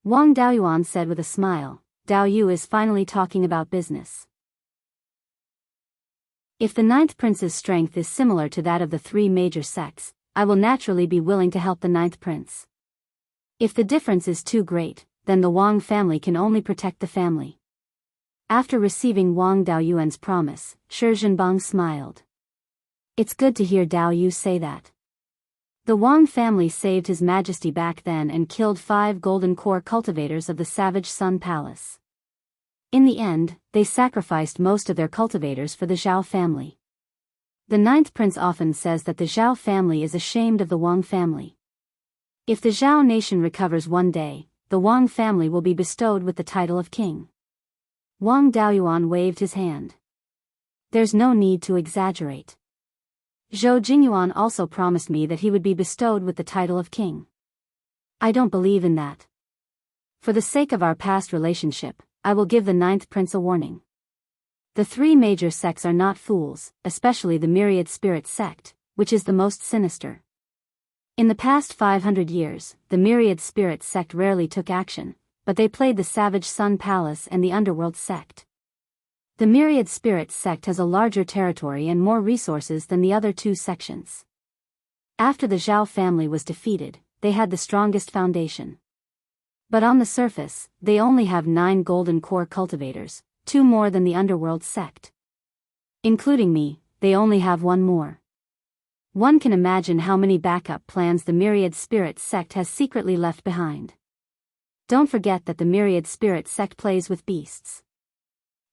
S1: Wang Daoyuan said with a smile, "Dao Yu is finally talking about business. If the 9th Prince's strength is similar to that of the three major sects, I will naturally be willing to help the 9th Prince. If the difference is too great, then the Wang family can only protect the family." After receiving Wang Daoyuan's promise, Shi Zhenbang smiled. "It's good to hear Dao Yu say that. The Wang family saved His Majesty back then and killed 5 golden core cultivators of the Savage Sun Palace. In the end, they sacrificed most of their cultivators for the Zhao family. The ninth prince often says that the Zhao family is ashamed of the Wang family. If the Zhao nation recovers one day, the Wang family will be bestowed with the title of king. Wang Daoyuan waved his hand. There's no need to exaggerate. Zhou Jingyuan also promised me that he would be bestowed with the title of king. I don't believe in that. For the sake of our past relationship, I will give the ninth prince a warning. The three major sects are not fools, especially the myriad spirit sect, which is the most sinister. In the past 500 years, the myriad spirit sect rarely took action, but they played the Savage Sun Palace and the Underworld sect. The myriad spirit sect has a larger territory and more resources than the other two sections. After the Zhao family was defeated, they had the strongest foundation. But on the surface, they only have 9 golden core cultivators, 2 more than the Underworld sect. Including me, they only have 1 more. One can imagine how many backup plans the myriad spirit sect has secretly left behind. Don't forget that the myriad spirit sect plays with beasts.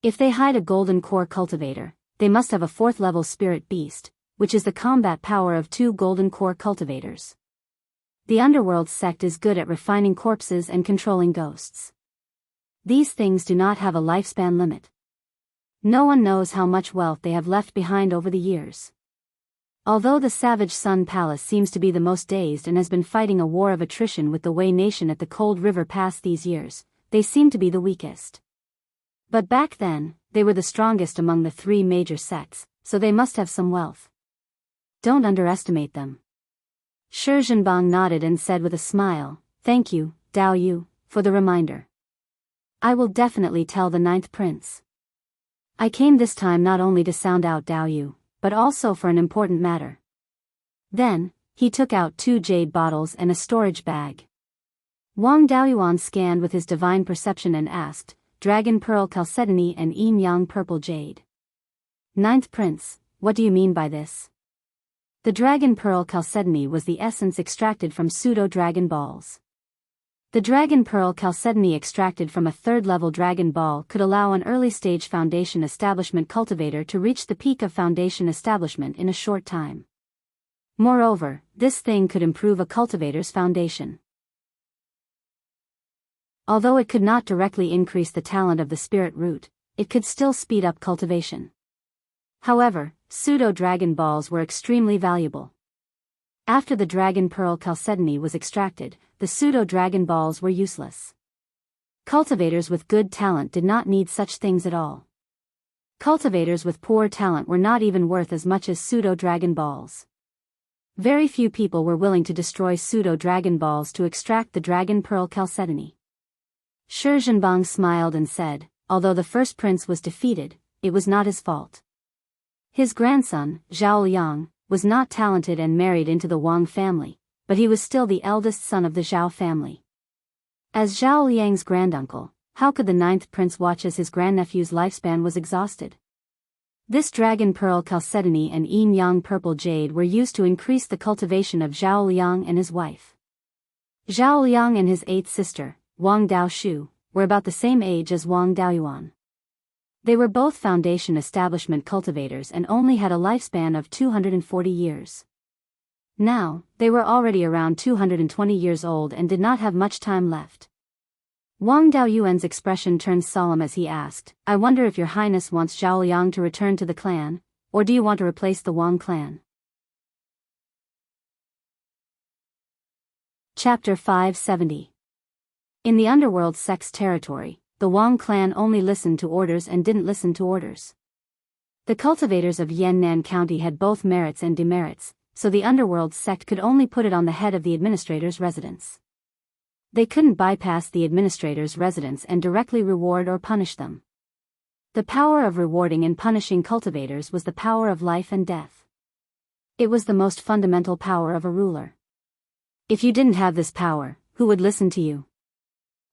S1: If they hide a golden core cultivator, they must have a 4th level spirit beast, which is the combat power of 2 golden core cultivators. The Underworld sect is good at refining corpses and controlling ghosts. These things do not have a lifespan limit. No one knows how much wealth they have left behind over the years. Although the Savage Sun Palace seems to be the most dazed and has been fighting a war of attrition with the Wei nation at the Cold River Pass these years, they seem to be the weakest. But back then, they were the strongest among the 3 major sects, so they must have some wealth. Don't underestimate them. Shi Zhenbang nodded and said with a smile, "Thank you, Dao Yu, for the reminder. I will definitely tell the ninth prince. I came this time not only to sound out Dao Yu, but also for an important matter." Then, he took out 2 jade bottles and a storage bag. Wang Daoyuan scanned with his divine perception and asked, "Dragon Pearl Chalcedony and Yin Yang Purple Jade. Ninth Prince, what do you mean by this?" The Dragon Pearl Chalcedony was the essence extracted from pseudo-dragon balls. The Dragon Pearl Chalcedony extracted from a 3rd-level Dragon Ball could allow an early-stage Foundation Establishment cultivator to reach the peak of Foundation Establishment in a short time. Moreover, this thing could improve a cultivator's foundation. Although it could not directly increase the talent of the spirit root, it could still speed up cultivation. However, pseudo-Dragon Balls were extremely valuable. After the Dragon Pearl Chalcedony was extracted, the pseudo-Dragon Balls were useless. Cultivators with good talent did not need such things at all. Cultivators with poor talent were not even worth as much as pseudo-Dragon Balls. Very few people were willing to destroy pseudo-Dragon Balls to extract the Dragon Pearl Chalcedony. Shi Zhenbang smiled and said, although the first prince was defeated, it was not his fault. His grandson, Zhao Liang, was not talented and married into the Wang family, but he was still the eldest son of the Zhao family. As Zhao Liang's granduncle, how could the ninth prince watch as his grandnephew's lifespan was exhausted? This Dragon Pearl Chalcedony and Yin Yang Purple Jade were used to increase the cultivation of Zhao Liang and his wife. Zhao Liang and his 8th sister, Wang Daoshu, were about the same age as Wang Daoyuan. They were both Foundation Establishment cultivators and only had a lifespan of 240 years. Now, they were already around 220 years old and did not have much time left. Wang Daoyuan's expression turned solemn as he asked, "I wonder if your highness wants Zhao Liang to return to the clan, or do you want to replace the Wang clan?" Chapter 570. In the Underworld sect's territory, the Wang clan only listened to orders and didn't listen to orders. The cultivators of Yannan County had both merits and demerits, so the Underworld sect could only put it on the head of the administrator's residence. They couldn't bypass the administrator's residence and directly reward or punish them. The power of rewarding and punishing cultivators was the power of life and death. It was the most fundamental power of a ruler. If you didn't have this power, who would listen to you?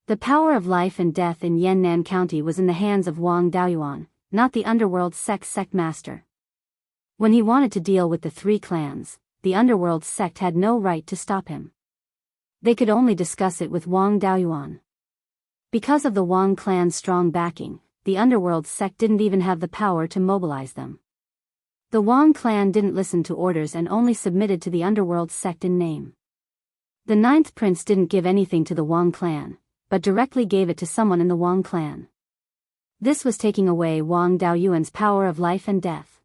S1: The power of life and death in Yannan County was in the hands of Wang Daoyuan, not the Underworld sect's sect master. When he wanted to deal with the 3 clans, the Underworld sect had no right to stop him. They could only discuss it with Wang Daoyuan. Because of the Wang clan's strong backing, the underworld sect didn't even have the power to mobilize them. The Wang clan didn't listen to orders and only submitted to the underworld sect in name. The ninth prince didn't give anything to the Wang clan, but directly gave it to someone in the Wang clan. This was taking away Wang Daoyuan's power of life and death.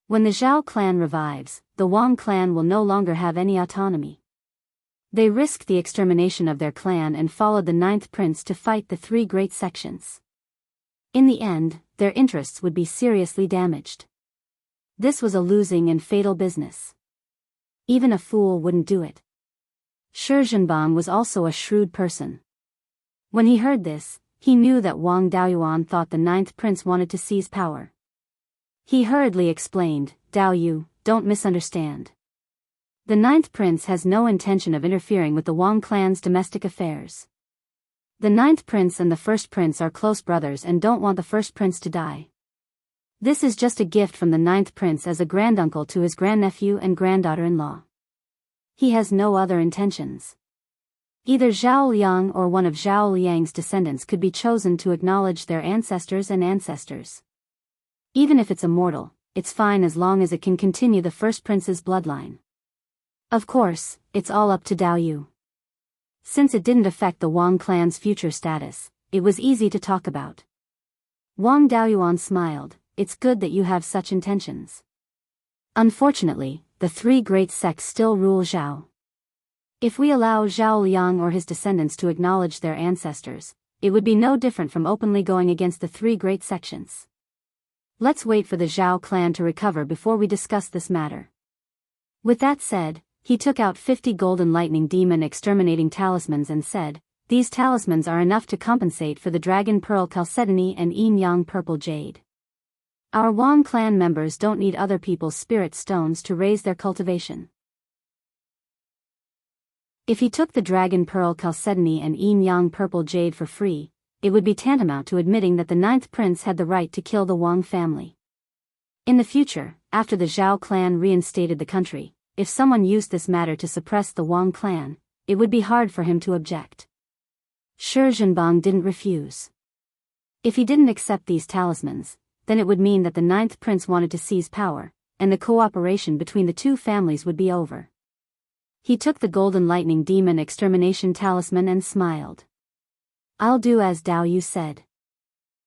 S1: When the Zhao clan revives, the Wang clan will no longer have any autonomy. They risked the extermination of their clan and followed the ninth prince to fight the three great sections. In the end, their interests would be seriously damaged. This was a losing and fatal business. Even a fool wouldn't do it. Shi Zhenbang was also a shrewd person. When he heard this, he knew that Wang Daoyuan thought the ninth prince wanted to seize power. He hurriedly explained, "Daoyu, don't misunderstand. The ninth prince has no intention of interfering with the Wang clan's domestic affairs. The ninth prince and the first prince are close brothers and don't want the first prince to die. This is just a gift from the ninth prince as a granduncle to his grandnephew and granddaughter-in-law. He has no other intentions. Either Zhao Liang or one of Zhao Liang's descendants could be chosen to acknowledge their ancestors and ancestors. Even if it's immortal, it's fine as long as it can continue the first prince's bloodline. Of course, it's all up to Daoyu. Since it didn't affect the Wang clan's future status, it was easy to talk about." Wang Daoyuan smiled, "It's good that you have such intentions. Unfortunately, the three great sects still rule Zhao. If we allow Zhao Liang or his descendants to acknowledge their ancestors, it would be no different from openly going against the three great sections. Let's wait for the Zhao clan to recover before we discuss this matter." With that said, he took out 50 golden lightning demon exterminating talismans and said, "These talismans are enough to compensate for the dragon pearl chalcedony and yin-yang purple jade. Our Wang clan members don't need other people's spirit stones to raise their cultivation." If he took the dragon pearl chalcedony and yin-yang purple jade for free, it would be tantamount to admitting that the ninth prince had the right to kill the Wang family. In the future, after the Zhao clan reinstated the country, if someone used this matter to suppress the Wang clan, it would be hard for him to object. Shi Zhenbang didn't refuse. If he didn't accept these talismans, then it would mean that the ninth prince wanted to seize power, and the cooperation between the two families would be over. He took the golden lightning demon extermination talisman and smiled. "I'll do as Daoyu said.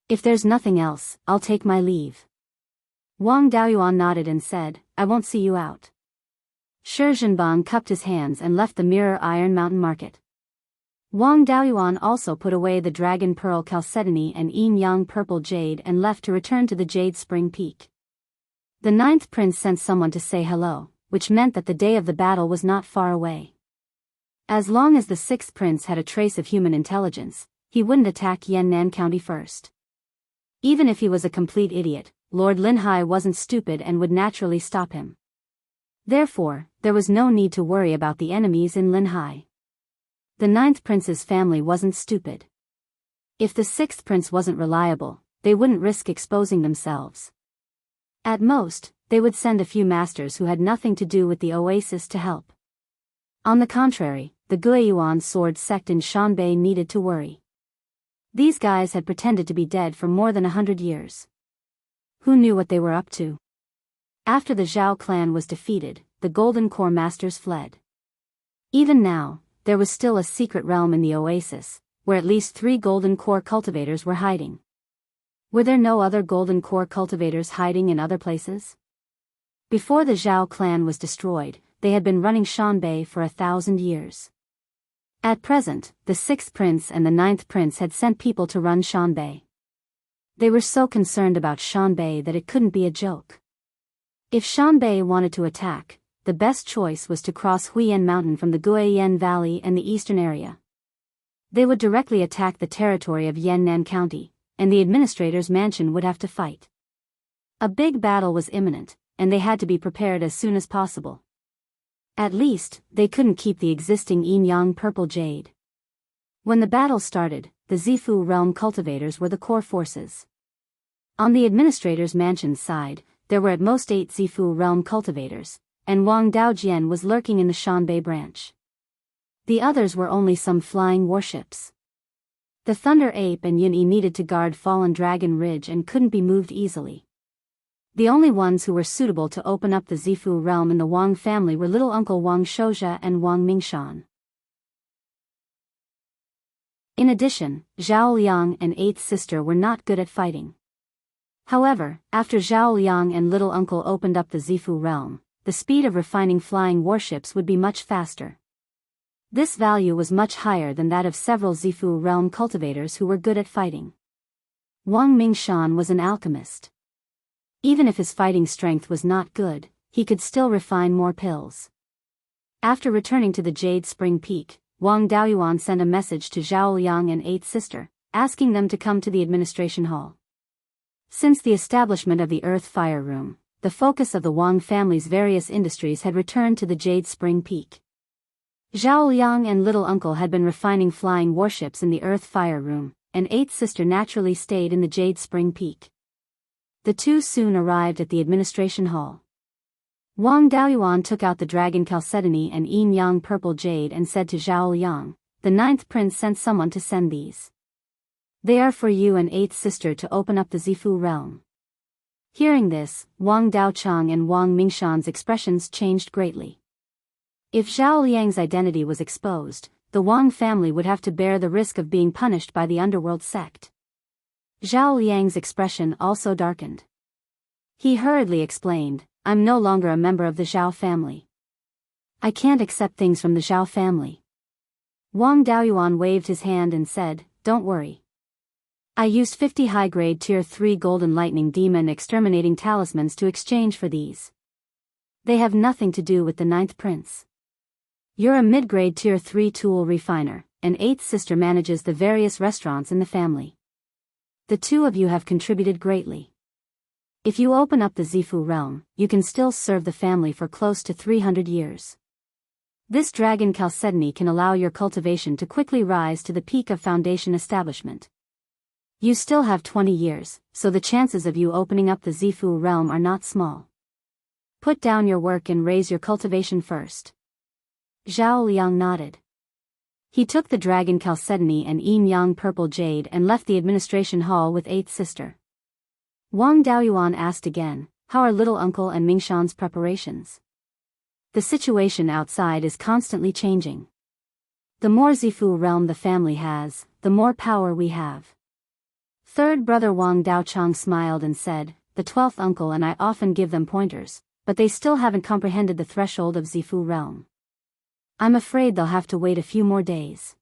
S1: If there's nothing else, I'll take my leave." Wang Daoyuan nodded and said, "I won't see you out." Shi Zhenbang cupped his hands and left the Mirror Iron Mountain Market. Wang Daoyuan also put away the dragon pearl chalcedony and yin-yang purple jade and left to return to the Jade Spring Peak. The ninth prince sent someone to say hello, which meant that the day of the battle was not far away. As long as the sixth prince had a trace of human intelligence, he wouldn't attack Yannan County first. Even if he was a complete idiot, Lord Linhai wasn't stupid and would naturally stop him. Therefore, there was no need to worry about the enemies in Linhai. The ninth prince's family wasn't stupid. If the sixth prince wasn't reliable, they wouldn't risk exposing themselves. At most, they would send a few masters who had nothing to do with the oasis to help. On the contrary, the Beiyuan sword sect in Shanbei needed to worry. These guys had pretended to be dead for more than 100 years. Who knew what they were up to? After the Zhao clan was defeated, the Golden Core Masters fled. Even now, there was still a secret realm in the oasis, where at least 3 Golden Core cultivators were hiding. Were there no other Golden Core cultivators hiding in other places? Before the Zhao clan was destroyed, they had been running Shanbei for 1,000 years. At present, the 6th prince and the 9th prince had sent people to run Shanbei. They were so concerned about Shanbei that it couldn't be a joke. If Shanbei wanted to attack, the best choice was to cross Huiyan Mountain from the Guiyan Valley and the eastern area. They would directly attack the territory of Yannan County, and the administrator's mansion would have to fight. A big battle was imminent, and they had to be prepared as soon as possible. At least, they couldn't keep the existing yin-yang purple jade. When the battle started, the Zifu realm cultivators were the core forces. On the administrator's mansion's side, there were at most 8 Zifu realm cultivators, and Wang Daojian was lurking in the Shanbei branch. The others were only some flying warships. The Thunder Ape and Yin needed to guard Fallen Dragon Ridge and couldn't be moved easily. The only ones who were suitable to open up the Zifu realm in the Wang family were little uncle Wang Shouzhe and Wang Mingshan. In addition, Zhao Liang and eighth sister were not good at fighting. However, after Zhao Liang and little uncle opened up the Zifu realm, the speed of refining flying warships would be much faster. This value was much higher than that of several Zifu realm cultivators who were good at fighting. Wang Mingshan was an alchemist. Even if his fighting strength was not good, he could still refine more pills. After returning to the Jade Spring Peak, Wang Daoyuan sent a message to Zhao Liang and eighth sister, asking them to come to the administration hall. Since the establishment of the Earth Fire Room, the focus of the Wang family's various industries had returned to the Jade Spring Peak. Zhao Liang and little uncle had been refining flying warships in the Earth Fire Room, and eighth sister naturally stayed in the Jade Spring Peak. The two soon arrived at the administration hall. Wang Daoyuan took out the Dragon Chalcedony and Yin Yang Purple Jade and said to Zhao Liang, "The ninth prince sent someone to send these. They are for you and eighth sister to open up the Zifu realm." Hearing this, Wang Daochang and Wang Mingshan's expressions changed greatly. If Zhao Liang's identity was exposed, the Wang family would have to bear the risk of being punished by the underworld sect. Zhao Liang's expression also darkened. He hurriedly explained, "I'm no longer a member of the Zhao family. I can't accept things from the Zhao family." Wang Daoyuan waved his hand and said, "Don't worry. I used 50 high-grade Tier 3 Golden Lightning Demon exterminating talismans to exchange for these. They have nothing to do with the ninth prince. You're a mid-grade Tier 3 tool refiner, and eighth sister manages the various restaurants in the family. The two of you have contributed greatly. If you open up the Zifu realm, you can still serve the family for close to 300 years. This Dragon Chalcedony can allow your cultivation to quickly rise to the peak of foundation establishment. You still have 20 years, so the chances of you opening up the Zifu realm are not small. Put down your work and raise your cultivation first." Zhao Liang nodded. He took the Dragon Chalcedony and Yin Yang Purple Jade and left the administration hall with eighth sister. Wang Daoyuan asked again, "How are little uncle and Mingshan's preparations?" "The situation outside is constantly changing. The more Zifu realm the family has, the more power we have." Third brother Wang Daochang smiled and said, "The 12th uncle and I often give them pointers, but they still haven't comprehended the threshold of Zifu realm. I'm afraid they'll have to wait a few more days."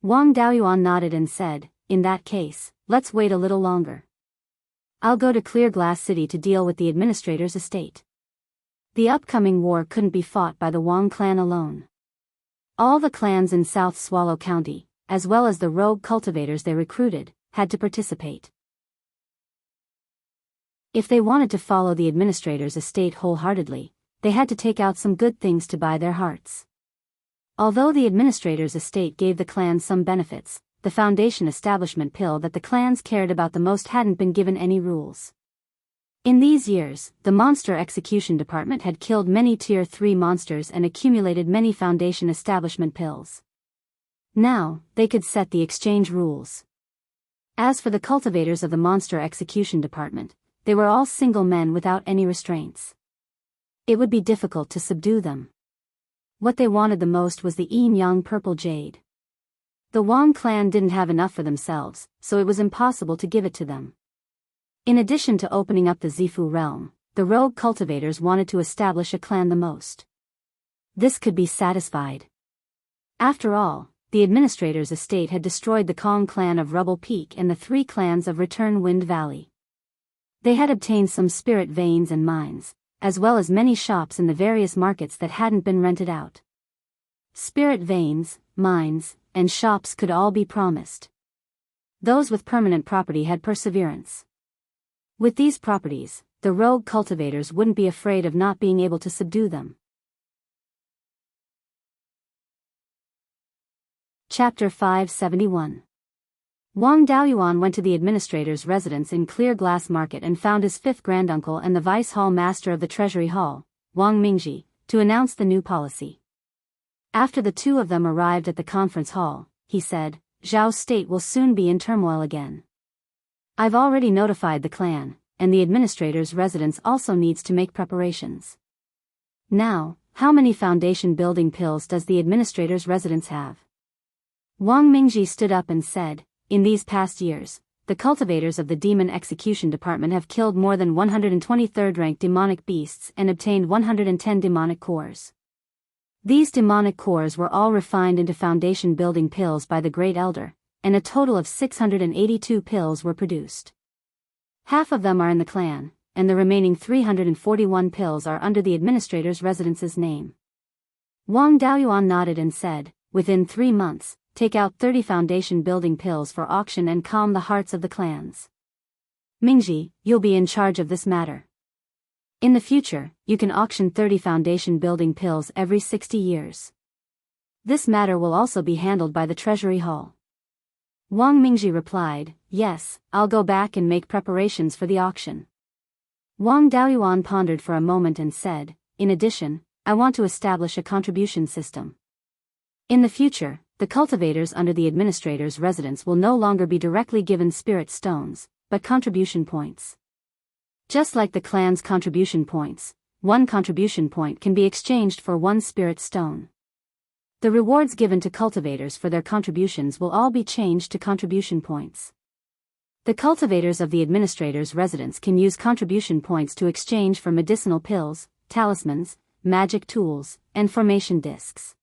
S1: Wang Daoyuan nodded and said, "In that case, let's wait a little longer. I'll go to Clear Glass City to deal with the administrator's estate." The upcoming war couldn't be fought by the Wang clan alone. All the clans in South Swallow County, as well as the rogue cultivators they recruited, had to participate. If they wanted to follow the administrator's estate wholeheartedly, they had to take out some good things to buy their hearts. Although the administrator's estate gave the clans some benefits, the foundation establishment pill that the clans cared about the most hadn't been given any rules. In these years, the Monster Execution Department had killed many Tier 3 monsters and accumulated many foundation establishment pills. Now, they could set the exchange rules. As for the cultivators of the Monster Execution Department, they were all single men without any restraints. It would be difficult to subdue them. What they wanted the most was the Yin Yang Purple Jade. The Wang clan didn't have enough for themselves, so it was impossible to give it to them. In addition to opening up the Zifu realm, the rogue cultivators wanted to establish a clan the most. This could be satisfied. After all, the administrator's estate had destroyed the Kong clan of Rubble Peak and the 3 clans of Return Wind Valley. They had obtained some spirit veins and mines, as well as many shops in the various markets that hadn't been rented out. Spirit veins, mines, and shops could all be promised. Those with permanent property had perseverance. With these properties, the rogue cultivators wouldn't be afraid of not being able to subdue them. Chapter 571. Wang Daoyuan went to the administrator's residence in Clear Glass Market and found his 5th granduncle and the vice hall master of the Treasury Hall, Wang Mingji, to announce the new policy. After the two of them arrived at the conference hall, he said, Zhao's state will soon be in turmoil again. I've already notified the clan, and the administrator's residence also needs to make preparations. Now, how many foundation building pills does the administrator's residence have? Wang Mingji stood up and said, in these past years, the cultivators of the Demon Execution Department have killed more than 123rd-ranked demonic beasts and obtained 110 demonic cores. These demonic cores were all refined into foundation building pills by the Great Elder, and a total of 682 pills were produced. Half of them are in the clan, and the remaining 341 pills are under the administrator's residence's name. Wang Daoyuan nodded and said, within 3 months, take out 30 foundation building pills for auction and calm the hearts of the clans. Mingji, you'll be in charge of this matter. In the future, you can auction 30 foundation building pills every 60 years. This matter will also be handled by the Treasury Hall. Wang Mingji replied, yes, I'll go back and make preparations for the auction. Wang Daoyuan pondered for a moment and said, in addition, I want to establish a contribution system. In the future, the cultivators under the administrator's residence will no longer be directly given spirit stones, but contribution points. Just like the clan's contribution points, 1 contribution point can be exchanged for 1 spirit stone. The rewards given to cultivators for their contributions will all be changed to contribution points. The cultivators of the administrator's residence can use contribution points to exchange for medicinal pills, talismans, magic tools, and formation discs.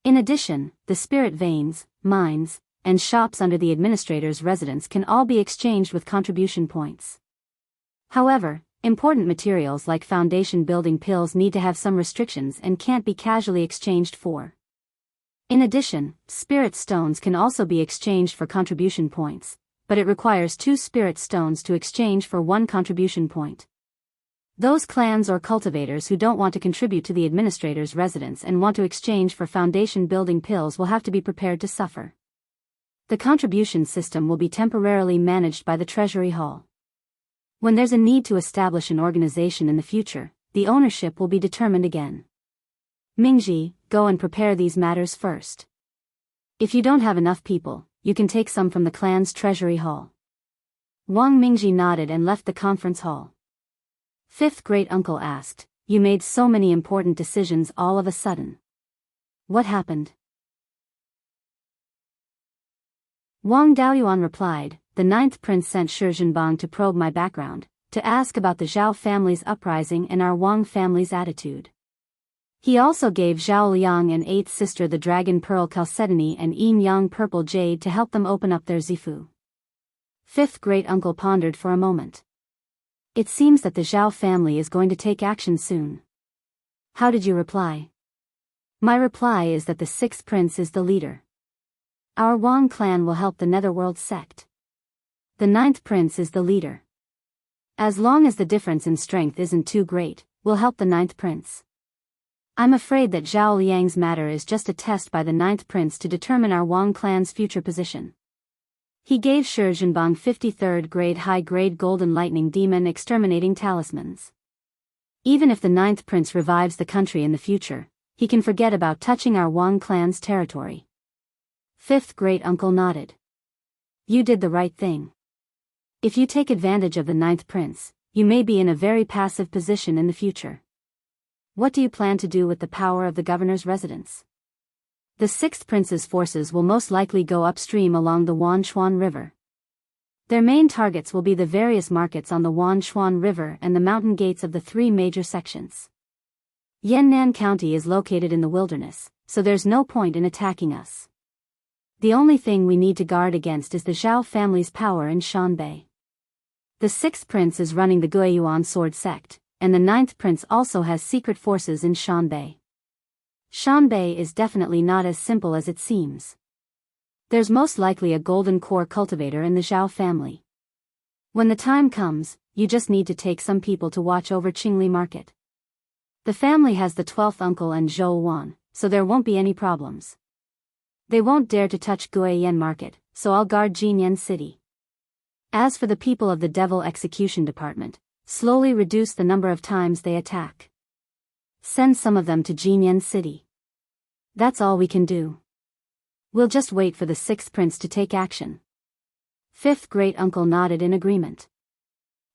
S1: In addition, the spirit veins, mines, and shops under the administrator's residence can all be exchanged with contribution points. However, important materials like foundation building pills need to have some restrictions and can't be casually exchanged for. In addition, spirit stones can also be exchanged for contribution points, but it requires 2 spirit stones to exchange for 1 contribution point. Those clans or cultivators who don't want to contribute to the administrator's residence and want to exchange for foundation building pills will have to be prepared to suffer. The contribution system will be temporarily managed by the Treasury Hall. When there's a need to establish an organization in the future, the ownership will be determined again. Mingji, go and prepare these matters first. If you don't have enough people, you can take some from the clan's treasury hall. Wang Mingji nodded and left the conference hall. Fifth great uncle asked, you made so many important decisions all of a sudden. What happened? Wang Daoyuan replied, the 9th prince sent Shi Zhenbang to probe my background, to ask about the Zhao family's uprising and our Wang family's attitude. He also gave Zhao Liang and 8th sister the dragon pearl chalcedony and Yin Yang purple jade to help them open up their zifu. Fifth great uncle pondered for a moment. It seems that the Zhao family is going to take action soon. How did you reply? My reply is that the 6th prince is the leader. Our Wang clan will help the Netherworld sect. The 9th prince is the leader. As long as the difference in strength isn't too great, we'll help the 9th prince. I'm afraid that Zhao Liang's matter is just a test by the 9th prince to determine our Wang clan's future position. He gave Shi Zhenbang 53rd grade high-grade golden lightning demon exterminating talismans. Even if the 9th prince revives the country in the future, he can forget about touching our Wang clan's territory. Fifth great uncle nodded. You did the right thing. If you take advantage of the 9th prince, you may be in a very passive position in the future. What do you plan to do with the power of the governor's residence? The 6th prince's forces will most likely go upstream along the Wanchuan River. Their main targets will be the various markets on the Wanchuan River and the mountain gates of the 3 major sections. Yannan County is located in the wilderness, so there's no point in attacking us. The only thing we need to guard against is the Zhao family's power in Shanbei. The 6th prince is running the Beiyuan sword sect, and the 9th prince also has secret forces in Shanbei. Shanbei is definitely not as simple as it seems. There's most likely a golden core cultivator in the Zhao family. When the time comes, you just need to take some people to watch over Qingli Market. The family has the 12th uncle and Zhou Wan, so there won't be any problems. They won't dare to touch Guiyan Market, so I'll guard Jinyan City. As for the people of the Devil Execution Department, slowly reduce the number of times they attack. Send some of them to Jinyan City. That's all we can do. We'll just wait for the sixth prince to take action. Fifth great-uncle nodded in agreement.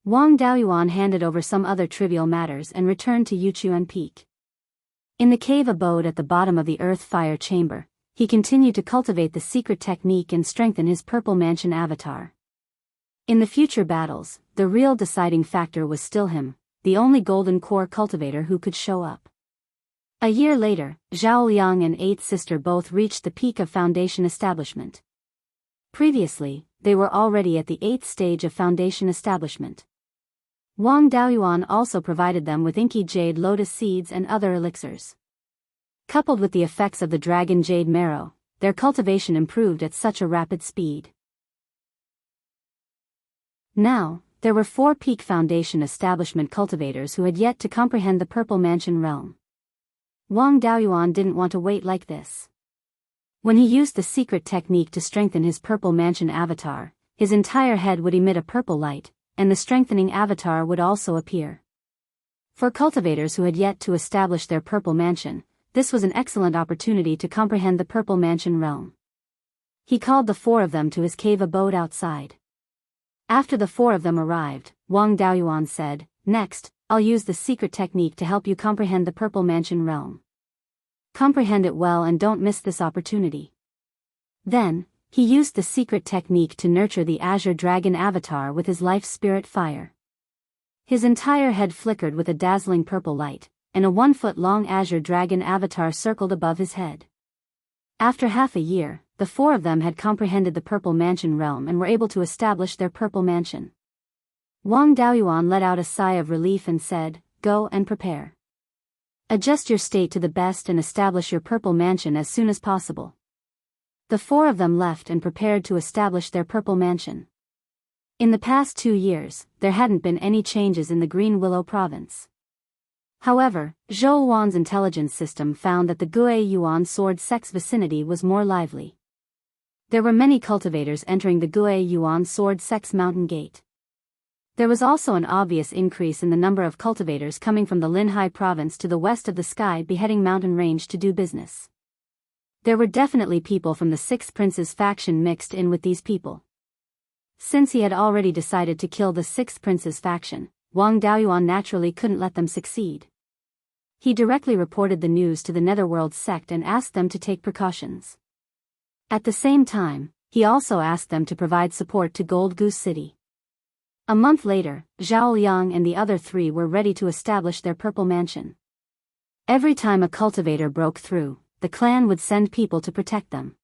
S1: Wang Daoyuan handed over some other trivial matters and returned to Yuchuan Peak. In the cave abode at the bottom of the earth fire chamber, he continued to cultivate the secret technique and strengthen his purple mansion avatar. In the future battles, the real deciding factor was still him, the only golden core cultivator who could show up. A year later, Zhao Liang and Eighth Sister both reached the peak of foundation establishment. Previously, they were already at the 8th stage of foundation establishment. Wang Daoyuan also provided them with inky jade lotus seeds and other elixirs. Coupled with the effects of the dragon jade marrow, their cultivation improved at such a rapid speed. Now, there were 4 peak foundation establishment cultivators who had yet to comprehend the Purple Mansion realm. Wang Daoyuan didn't want to wait like this. When he used the secret technique to strengthen his Purple Mansion avatar, his entire head would emit a purple light, and the strengthening avatar would also appear. For cultivators who had yet to establish their Purple Mansion, this was an excellent opportunity to comprehend the Purple Mansion realm. He called the 4 of them to his cave abode outside. After the 4 of them arrived, Wang Daoyuan said, "Next, I'll use the secret technique to help you comprehend the Purple Mansion realm. Comprehend it well and don't miss this opportunity." Then, he used the secret technique to nurture the Azure Dragon avatar with his life spirit fire. His entire head flickered with a dazzling purple light, and a 1-foot-long Azure Dragon avatar circled above his head. After half a year, the 4 of them had comprehended the Purple Mansion realm and were able to establish their Purple Mansion. Wang Daoyuan let out a sigh of relief and said, "Go and prepare. Adjust your state to the best and establish your Purple Mansion as soon as possible." The 4 of them left and prepared to establish their Purple Mansion. In the past 2 years, there hadn't been any changes in the Green Willow province. However, Zhou Wan's intelligence system found that the Gui Yuan sword sect's vicinity was more lively. There were many cultivators entering the Gui Yuan sword sect's mountain gate. There was also an obvious increase in the number of cultivators coming from the Linhai province to the west of the Sky Beheading mountain range to do business. There were definitely people from the 6th Prince's faction mixed in with these people. Since he had already decided to kill the 6th Prince's faction, Wang Daoyuan naturally couldn't let them succeed. He directly reported the news to the Netherworld sect and asked them to take precautions. At the same time, he also asked them to provide support to Gold Goose City. A month later, Zhao Liang and the other 3 were ready to establish their Purple Mansion. Every time a cultivator broke through, the clan would send people to protect them.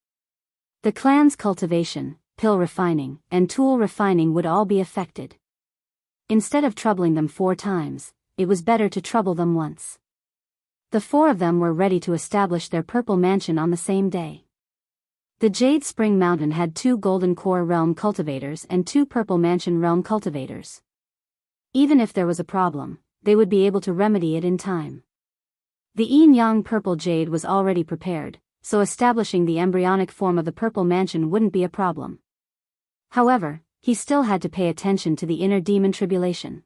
S1: The clan's cultivation, pill refining, and tool refining would all be affected. Instead of troubling them 4 times, it was better to trouble them once. The 4 of them were ready to establish their Purple Mansion on the same day. The Jade Spring Mountain had 2 Golden Core Realm cultivators and 2 Purple Mansion Realm cultivators. Even if there was a problem, they would be able to remedy it in time. The Yin-Yang Purple Jade was already prepared, so establishing the embryonic form of the Purple Mansion wouldn't be a problem. However, he still had to pay attention to the inner demon tribulation.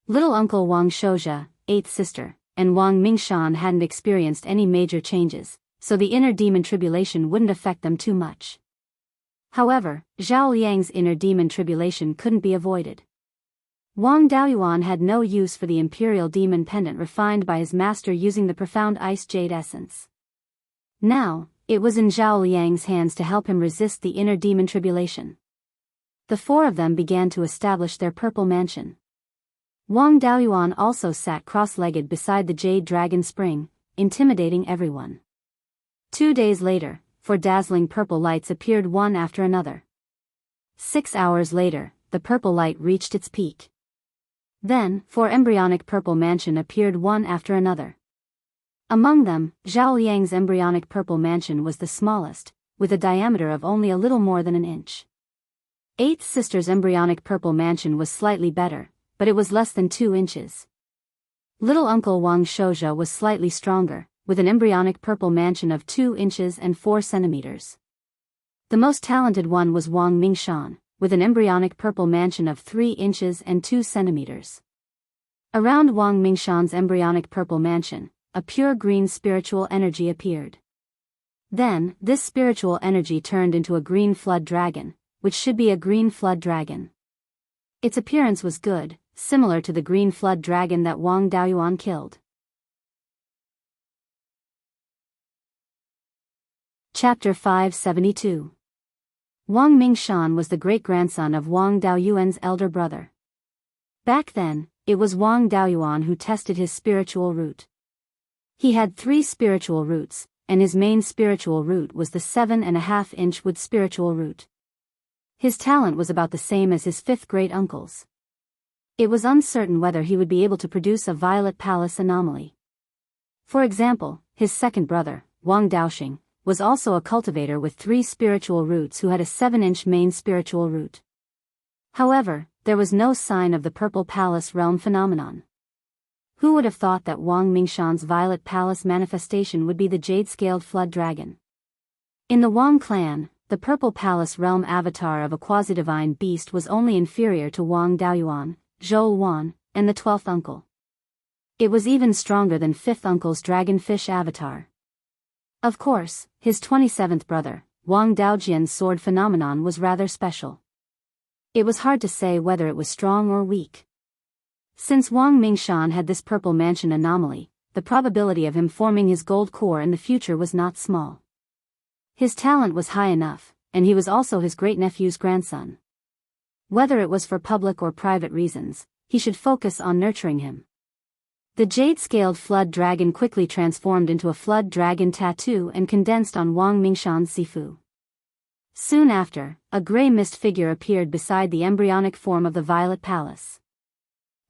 S1: Little Uncle Wang Shoujia, 8th sister, and Wang Mingshan hadn't experienced any major changes, so the inner demon tribulation wouldn't affect them too much. However, Zhao Liang's inner demon tribulation couldn't be avoided. Wang Daoyuan had no use for the imperial demon pendant refined by his master using the profound ice jade essence. Now, it was in Zhao Liang's hands to help him resist the inner demon tribulation. The 4 of them began to establish their Purple Mansion. Wang Daoyuan also sat cross-legged beside the Jade Dragon Spring, intimidating everyone. 2 days later, 4 dazzling purple lights appeared one after another. 6 hours later, the purple light reached its peak. Then, 4 embryonic Purple Mansion appeared one after another. Among them, Zhao Liang's embryonic Purple Mansion was the smallest, with a diameter of only a little more than an inch. 8th sister's embryonic Purple Mansion was slightly better, but it was less than 2 inches. Little Uncle Wang Shoujia was slightly stronger, with an embryonic Purple Mansion of 2 inches and 4 centimeters. The most talented one was Wang Mingshan, with an embryonic Purple Mansion of 3 inches and 2 centimeters. Around Wang Mingshan's embryonic Purple Mansion, a pure green spiritual energy appeared. Then, this spiritual energy turned into a green flood dragon, which should be a green flood dragon. Its appearance was good, similar to the green flood dragon that Wang Daoyuan killed. Chapter 572. Wang Mingshan was the great-grandson of Wang Daoyuan's elder brother. Back then, it was Wang Daoyuan who tested his spiritual root. He had 3 spiritual roots, and his main spiritual root was the 7.5-inch wood spiritual root. His talent was about the same as his 5th great-uncle's. It was uncertain whether he would be able to produce a Violet Palace anomaly. For example, his second brother, Wang Daoxing, was also a cultivator with 3 spiritual roots who had a 7-inch main spiritual root. However, there was no sign of the Purple Palace realm phenomenon. Who would have thought that Wang Mingshan's Violet Palace manifestation would be the jade-scaled flood dragon? In the Wang clan, the Purple Palace realm avatar of a quasi-divine beast was only inferior to Wang Daoyuan, Zhou Wan, and the 12th uncle. It was even stronger than 5th uncle's dragonfish avatar. Of course, his 27th brother, Wang Daojian's sword phenomenon was rather special. It was hard to say whether it was strong or weak. Since Wang Mingshan had this purple mansion anomaly, the probability of him forming his gold core in the future was not small. His talent was high enough, and he was also his great-nephew's grandson. Whether it was for public or private reasons, he should focus on nurturing him. The jade-scaled flood dragon quickly transformed into a flood dragon tattoo and condensed on Wang Mingshan's sifu. Soon after, a gray mist figure appeared beside the embryonic form of the Violet Palace.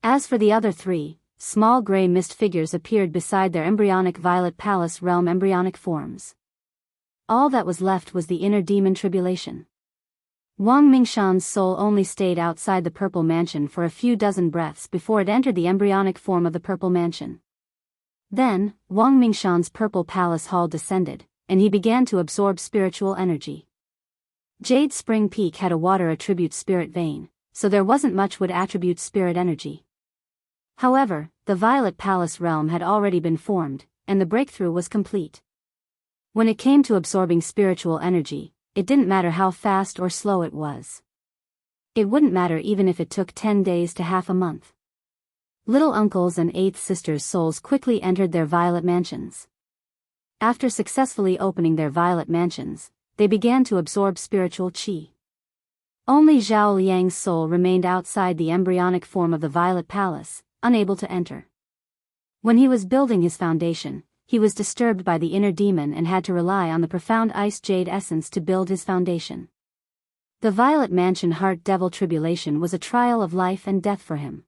S1: As for the other 3, small gray mist figures appeared beside their embryonic Violet Palace realm embryonic forms. All that was left was the inner demon tribulation. Wang Mingshan's soul only stayed outside the Purple Mansion for a few dozen breaths before it entered the embryonic form of the Purple Mansion. Then, Wang Mingshan's Purple Palace Hall descended, and he began to absorb spiritual energy. Jade Spring Peak had a water attribute spirit vein, so there wasn't much wood attribute spirit energy. However, the Violet Palace realm had already been formed, and the breakthrough was complete. When it came to absorbing spiritual energy, it didn't matter how fast or slow it was. It wouldn't matter even if it took 10 days to half a month. Little uncles and 8th sisters' souls quickly entered their violet mansions. After successfully opening their violet mansions, they began to absorb spiritual qi. Only Zhao Liang's soul remained outside the embryonic form of the Violet Palace, unable to enter. When he was building his foundation, he was disturbed by the inner demon and had to rely on the profound ice jade essence to build his foundation. The Violet Mansion Heart Devil Tribulation was a trial of life and death for him.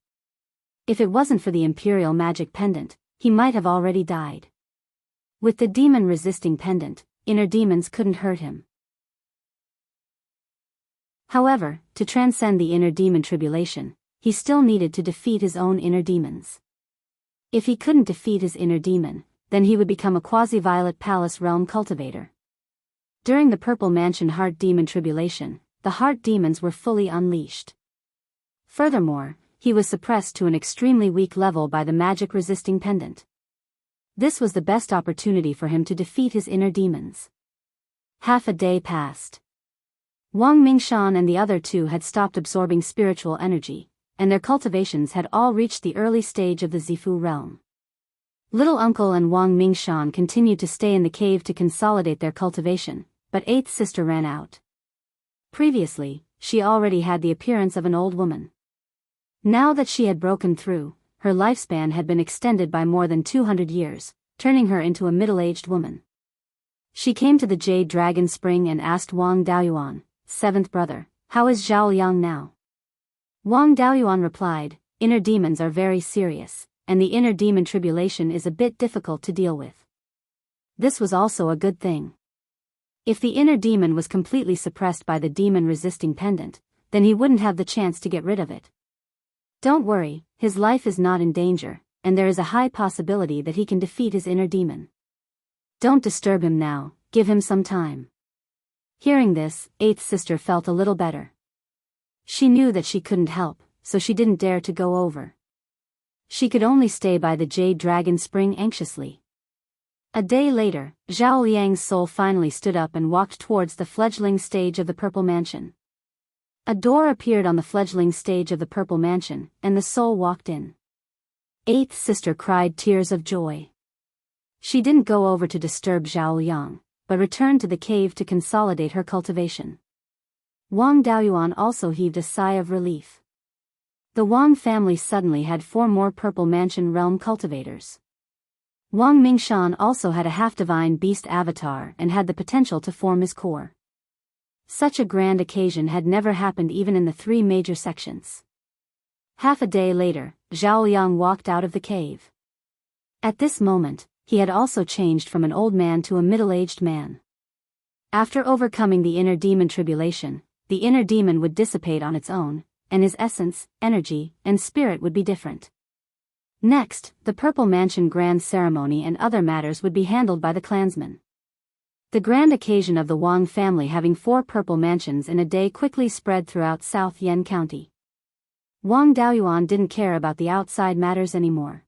S1: If it wasn't for the Imperial Magic Pendant, he might have already died. With the demon-resisting pendant, inner demons couldn't hurt him. However, to transcend the inner demon tribulation, he still needed to defeat his own inner demons. If he couldn't defeat his inner demon, then he would become a quasi-Violet Palace realm cultivator. During the Purple Mansion Heart Demon Tribulation, the heart demons were fully unleashed. Furthermore, he was suppressed to an extremely weak level by the magic-resisting pendant. This was the best opportunity for him to defeat his inner demons. Half a day passed. Wang Mingshan and the other 2 had stopped absorbing spiritual energy, and their cultivations had all reached the early stage of the Zifu realm. Little Uncle and Wang Mingshan continued to stay in the cave to consolidate their cultivation, but 8th sister ran out. Previously, she already had the appearance of an old woman. Now that she had broken through, her lifespan had been extended by more than 200 years, turning her into a middle-aged woman. She came to the Jade Dragon Spring and asked Wang Daoyuan, 7th brother, "How is Zhao Liang now?" Wang Daoyuan replied, "Inner demons are very serious, and the inner demon tribulation is a bit difficult to deal with." This was also a good thing. If the inner demon was completely suppressed by the demon-resisting pendant, then he wouldn't have the chance to get rid of it. Don't worry, his life is not in danger, and there is a high possibility that he can defeat his inner demon. Don't disturb him now, give him some time. Hearing this, 8th sister felt a little better. She knew that she couldn't help, so she didn't dare to go over. She could only stay by the Jade Dragon Spring anxiously. A day later, Zhao Liang's soul finally stood up and walked towards the fledgling stage of the Purple Mansion. A door appeared on the fledgling stage of the Purple Mansion, and the soul walked in. Eighth sister cried tears of joy. She didn't go over to disturb Zhao Liang, but returned to the cave to consolidate her cultivation. Wang Daoyuan also heaved a sigh of relief. The Wang family suddenly had 4 more Purple Mansion realm cultivators. Wang Mingshan also had a half-divine beast avatar and had the potential to form his core. Such a grand occasion had never happened even in the 3 major sections. Half a day later, Zhao Liang walked out of the cave. At this moment, he had also changed from an old man to a middle-aged man. After overcoming the inner demon tribulation, the inner demon would dissipate on its own, and his essence, energy, and spirit would be different. Next, the Purple Mansion grand ceremony and other matters would be handled by the clansmen. The grand occasion of the Wang family having 4 Purple Mansions in a day quickly spread throughout South Yen County. Wang Daoyuan didn't care about the outside matters anymore.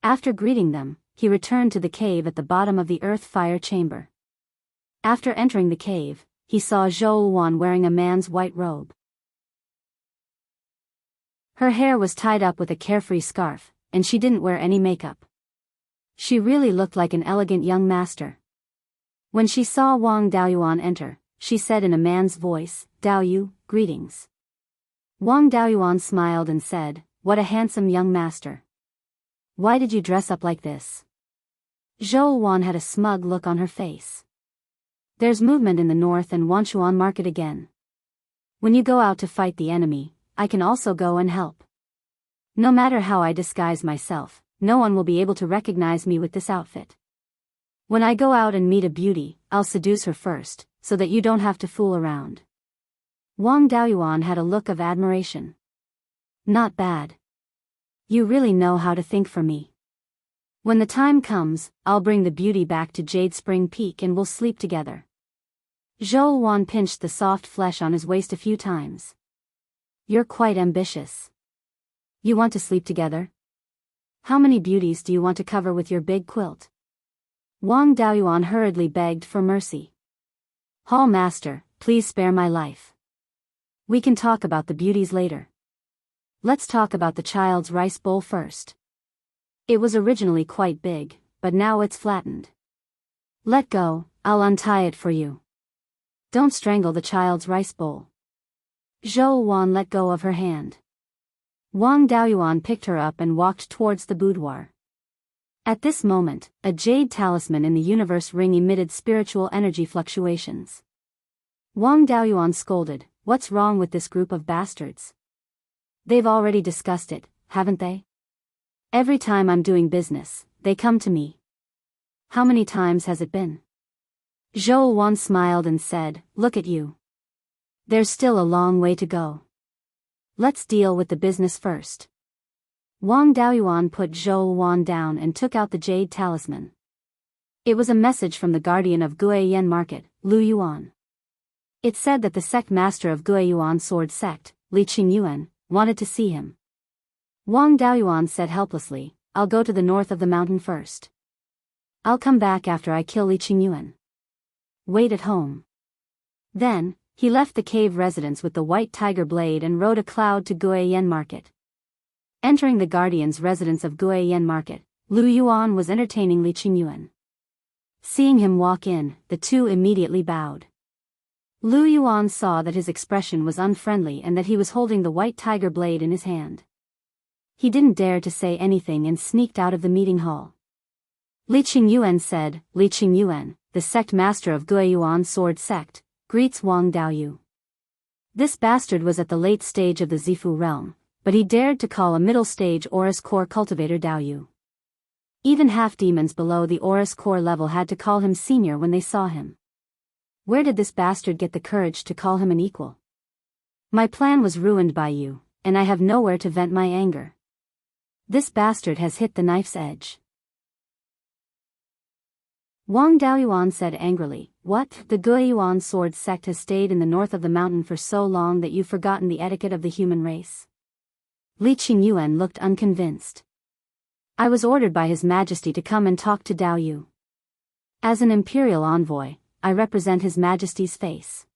S1: After greeting them, he returned to the cave at the bottom of the earth fire chamber. After entering the cave, he saw Zhou Wan wearing a man's white robe. Her hair was tied up with a carefree scarf, and she didn't wear any makeup. She really looked like an elegant young master. When she saw Wang Daoyuan enter, she said in a man's voice, "Daoyu, greetings." Wang Daoyuan smiled and said, "What a handsome young master. Why did you dress up like this?" Zhou Wan had a smug look on her face. "There's movement in the north and Wanchuan market again. When you go out to fight the enemy, I can also go and help. No matter how I disguise myself, no one will be able to recognize me with this outfit. When I go out and meet a beauty, I'll seduce her first, so that you don't have to fool around." Wang Daoyuan had a look of admiration. "Not bad. You really know how to think for me. When the time comes, I'll bring the beauty back to Jade Spring Peak and we'll sleep together." Zhou Wan pinched the soft flesh on his waist a few times. "You're quite ambitious. You want to sleep together? How many beauties do you want to cover with your big quilt?" Wang Daoyuan hurriedly begged for mercy. "Hall Master, please spare my life. We can talk about the beauties later. Let's talk about the child's rice bowl first. It was originally quite big, but now it's flattened. Let go, I'll untie it for you. Don't strangle the child's rice bowl." Zhou Wan let go of her hand. Wang Daoyuan picked her up and walked towards the boudoir. At this moment, a jade talisman in the universe ring emitted spiritual energy fluctuations. Wang Daoyuan scolded, "What's wrong with this group of bastards? They've already discussed it, haven't they? Every time I'm doing business, they come to me. How many times has it been?" Zhou Wan smiled and said, "Look at you. There's still a long way to go. Let's deal with the business first." Wang Daoyuan put Zhou Wan down and took out the jade talisman. It was a message from the guardian of Guiyuan Market, Lu Yuan. It said that the sect master of Guiyuan Sword Sect, Li Qingyuan, wanted to see him. Wang Daoyuan said helplessly, "I'll go to the north of the mountain first. I'll come back after I kill Li Qingyuan. Wait at home." Then, he left the cave residence with the white tiger blade and rode a cloud to Guiyuan Market. Entering the guardian's residence of Guiyuan Market, Lu Yuan was entertaining Li Qingyuan. Seeing him walk in, the two immediately bowed. Lu Yuan saw that his expression was unfriendly and that he was holding the white tiger blade in his hand. He didn't dare to say anything and sneaked out of the meeting hall. Li Qingyuan said, "Li Qingyuan, the sect master of Guiyuan Sword Sect, greets Wang Daoyu." This bastard was at the late stage of the Zifu realm, but he dared to call a middle stage Aurus Core cultivator Daoyu. Even half-demons below the Aurus Core level had to call him senior when they saw him. Where did this bastard get the courage to call him an equal? My plan was ruined by you, and I have nowhere to vent my anger. This bastard has hit the knife's edge. Wang Daoyuan said angrily, "What? The Guiyuan Sword Sect has stayed in the north of the mountain for so long that you've forgotten the etiquette of the human race?" Li Qingyuan looked unconvinced. "I was ordered by His Majesty to come and talk to Daoyu. As an imperial envoy, I represent His Majesty's face.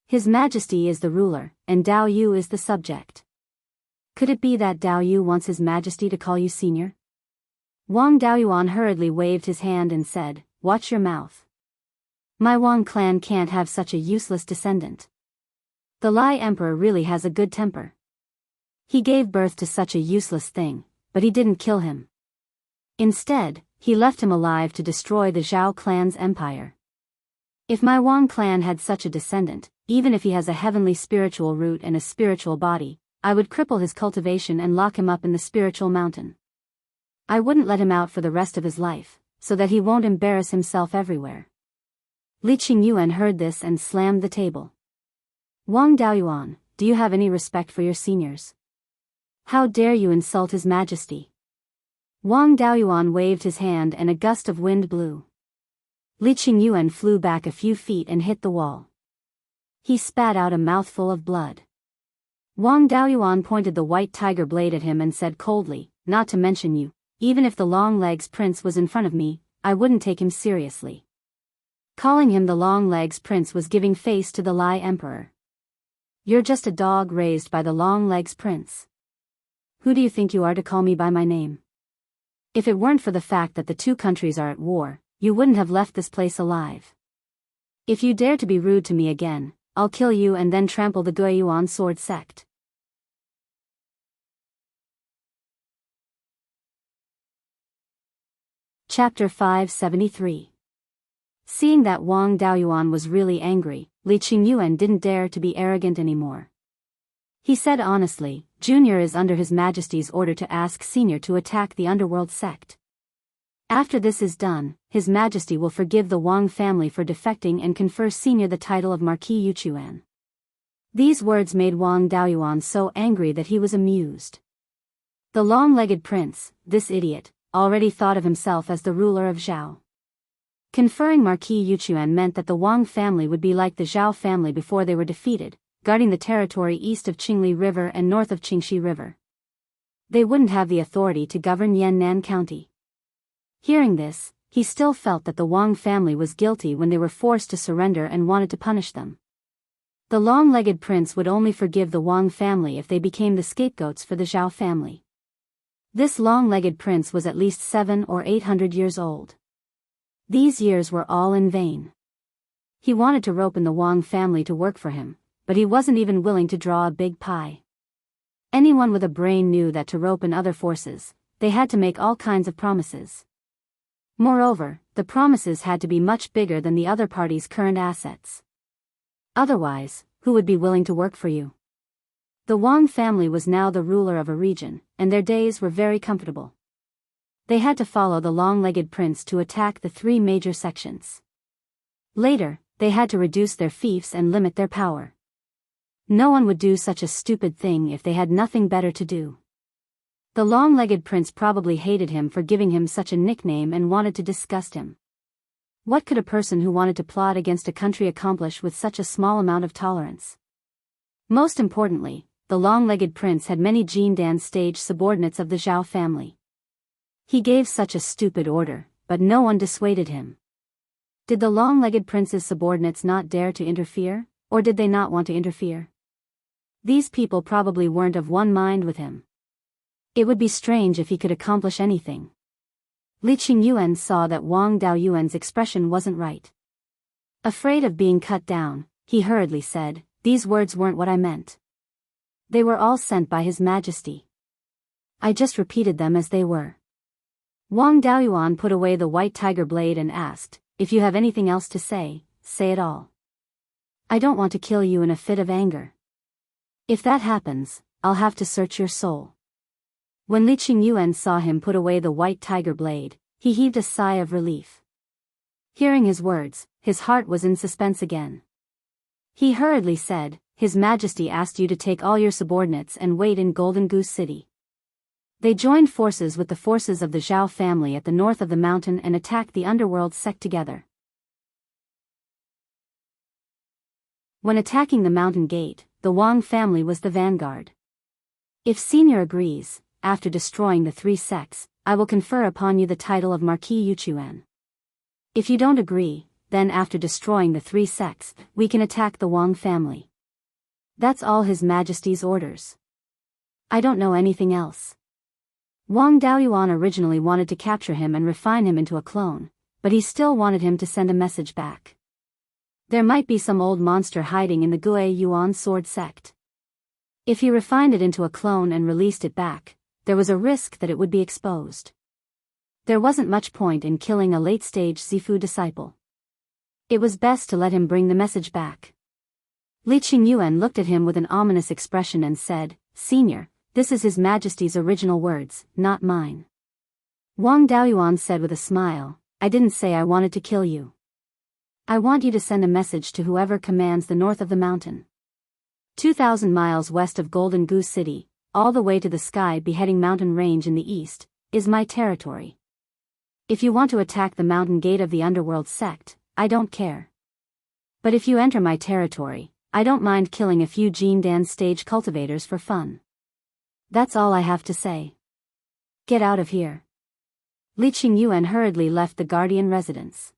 S1: His Majesty is the ruler, and Dao Yu is the subject. Could it be that Dao Yu wants His Majesty to call you senior? Wang Daoyuan hurriedly waved his hand and said, "Watch your mouth. My Wang clan can't have such a useless descendant. The Lai Emperor really has a good temper. He gave birth to such a useless thing, but he didn't kill him. Instead, he left him alive to destroy the Zhao clan's empire. If my Wang clan had such a descendant, even if he has a heavenly spiritual root and a spiritual body, I would cripple his cultivation and lock him up in the spiritual mountain. I wouldn't let him out for the rest of his life, so that he won't embarrass himself everywhere." Li Qingyuan heard this and slammed the table. "Wang Daoyuan, do you have any respect for your seniors? How dare you insult His Majesty?" Wang Daoyuan waved his hand and a gust of wind blew. Li Qingyuan flew back a few feet and hit the wall. He spat out a mouthful of blood. Wang Daoyuan pointed the white tiger blade at him and said coldly, "Not to mention you, even if the Long Legs Prince was in front of me, I wouldn't take him seriously." Calling him the Long Legs Prince was giving face to the Lai Emperor. "You're just a dog raised by the Long Legs Prince. Who do you think you are to call me by my name? If it weren't for the fact that the two countries are at war, you wouldn't have left this place alive. If you dare to be rude to me again, I'll kill you and then trample the Beiyuan sword sect." Chapter 573. Seeing that Wang Daoyuan was really angry, Li Qingyuan didn't dare to be arrogant anymore. He said honestly, "Junior is under His Majesty's order to ask Senior to attack the underworld sect. After this is done, His Majesty will forgive the Wang family for defecting and confer Senior the title of Marquis Yuchuan." These words made Wang Daoyuan so angry that he was amused. The long-legged prince, this idiot, already thought of himself as the ruler of Zhao. Conferring Marquis Yuchuan meant that the Wang family would be like the Zhao family before they were defeated, guarding the territory east of Qingli River and north of Qingxi River. They wouldn't have the authority to govern Yannan County. Hearing this, he still felt that the Wang family was guilty when they were forced to surrender and wanted to punish them. The long-legged prince would only forgive the Wang family if they became the scapegoats for the Zhao family. This long-legged prince was at least 700 or 800 years old. These years were all in vain. He wanted to rope in the Wang family to work for him, but he wasn't even willing to draw a big pie. Anyone with a brain knew that to rope in other forces, they had to make all kinds of promises. Moreover, the promises had to be much bigger than the other party's current assets. Otherwise, who would be willing to work for you? The Wang family was now the ruler of a region, and their days were very comfortable. They had to follow the long-legged prince to attack the three major sections. Later, they had to reduce their fiefs and limit their power. No one would do such a stupid thing if they had nothing better to do. The long-legged prince probably hated him for giving him such a nickname and wanted to disgust him. What could a person who wanted to plot against a country accomplish with such a small amount of tolerance? Most importantly, the long-legged prince had many Jindan stage subordinates of the Zhao family. He gave such a stupid order, but no one dissuaded him. Did the long-legged prince's subordinates not dare to interfere, or did they not want to interfere? These people probably weren't of one mind with him. It would be strange if he could accomplish anything. Li Qingyuan saw that Wang Daoyuan's expression wasn't right. Afraid of being cut down, he hurriedly said, "These words weren't what I meant. They were all sent by His Majesty. I just repeated them as they were." Wang Daoyuan put away the white tiger blade and asked, "If you have anything else to say, say it all. I don't want to kill you in a fit of anger. If that happens, I'll have to search your soul." When Li Qingyuan saw him put away the white tiger blade, he heaved a sigh of relief. Hearing his words, his heart was in suspense again. He hurriedly said, "His Majesty asked you to take all your subordinates and wait in Golden Goose City." They joined forces with the forces of the Zhao family at the north of the mountain and attacked the underworld sect together. When attacking the mountain gate, the Wang family was the vanguard. "If Senior agrees, after destroying the three sects, I will confer upon you the title of Marquis Yuchuan." If you don't agree, then after destroying the 3 sects, we can attack the Wang family. That's all His Majesty's orders. I don't know anything else. Wang Daoyuan originally wanted to capture him and refine him into a clone, but he still wanted him to send a message back. There might be some old monster hiding in the Gui Yuan sword sect. If he refined it into a clone and released it back, there was a risk that it would be exposed. There wasn't much point in killing a late-stage Zifu disciple. It was best to let him bring the message back. Li Qingyuan looked at him with an ominous expression and said, "Senior, this is His Majesty's original words, not mine." Wang Daoyuan said with a smile, "I didn't say I wanted to kill you. I want you to send a message to whoever commands the north of the mountain. 2,000 miles west of Golden Goose City, all the way to the Sky Beheading Mountain Range in the east, is my territory. If you want to attack the mountain gate of the underworld sect, I don't care. But if you enter my territory, I don't mind killing a few Jindan stage cultivators for fun. That's all I have to say. Get out of here." Li Qingyuan hurriedly left the Guardian residence.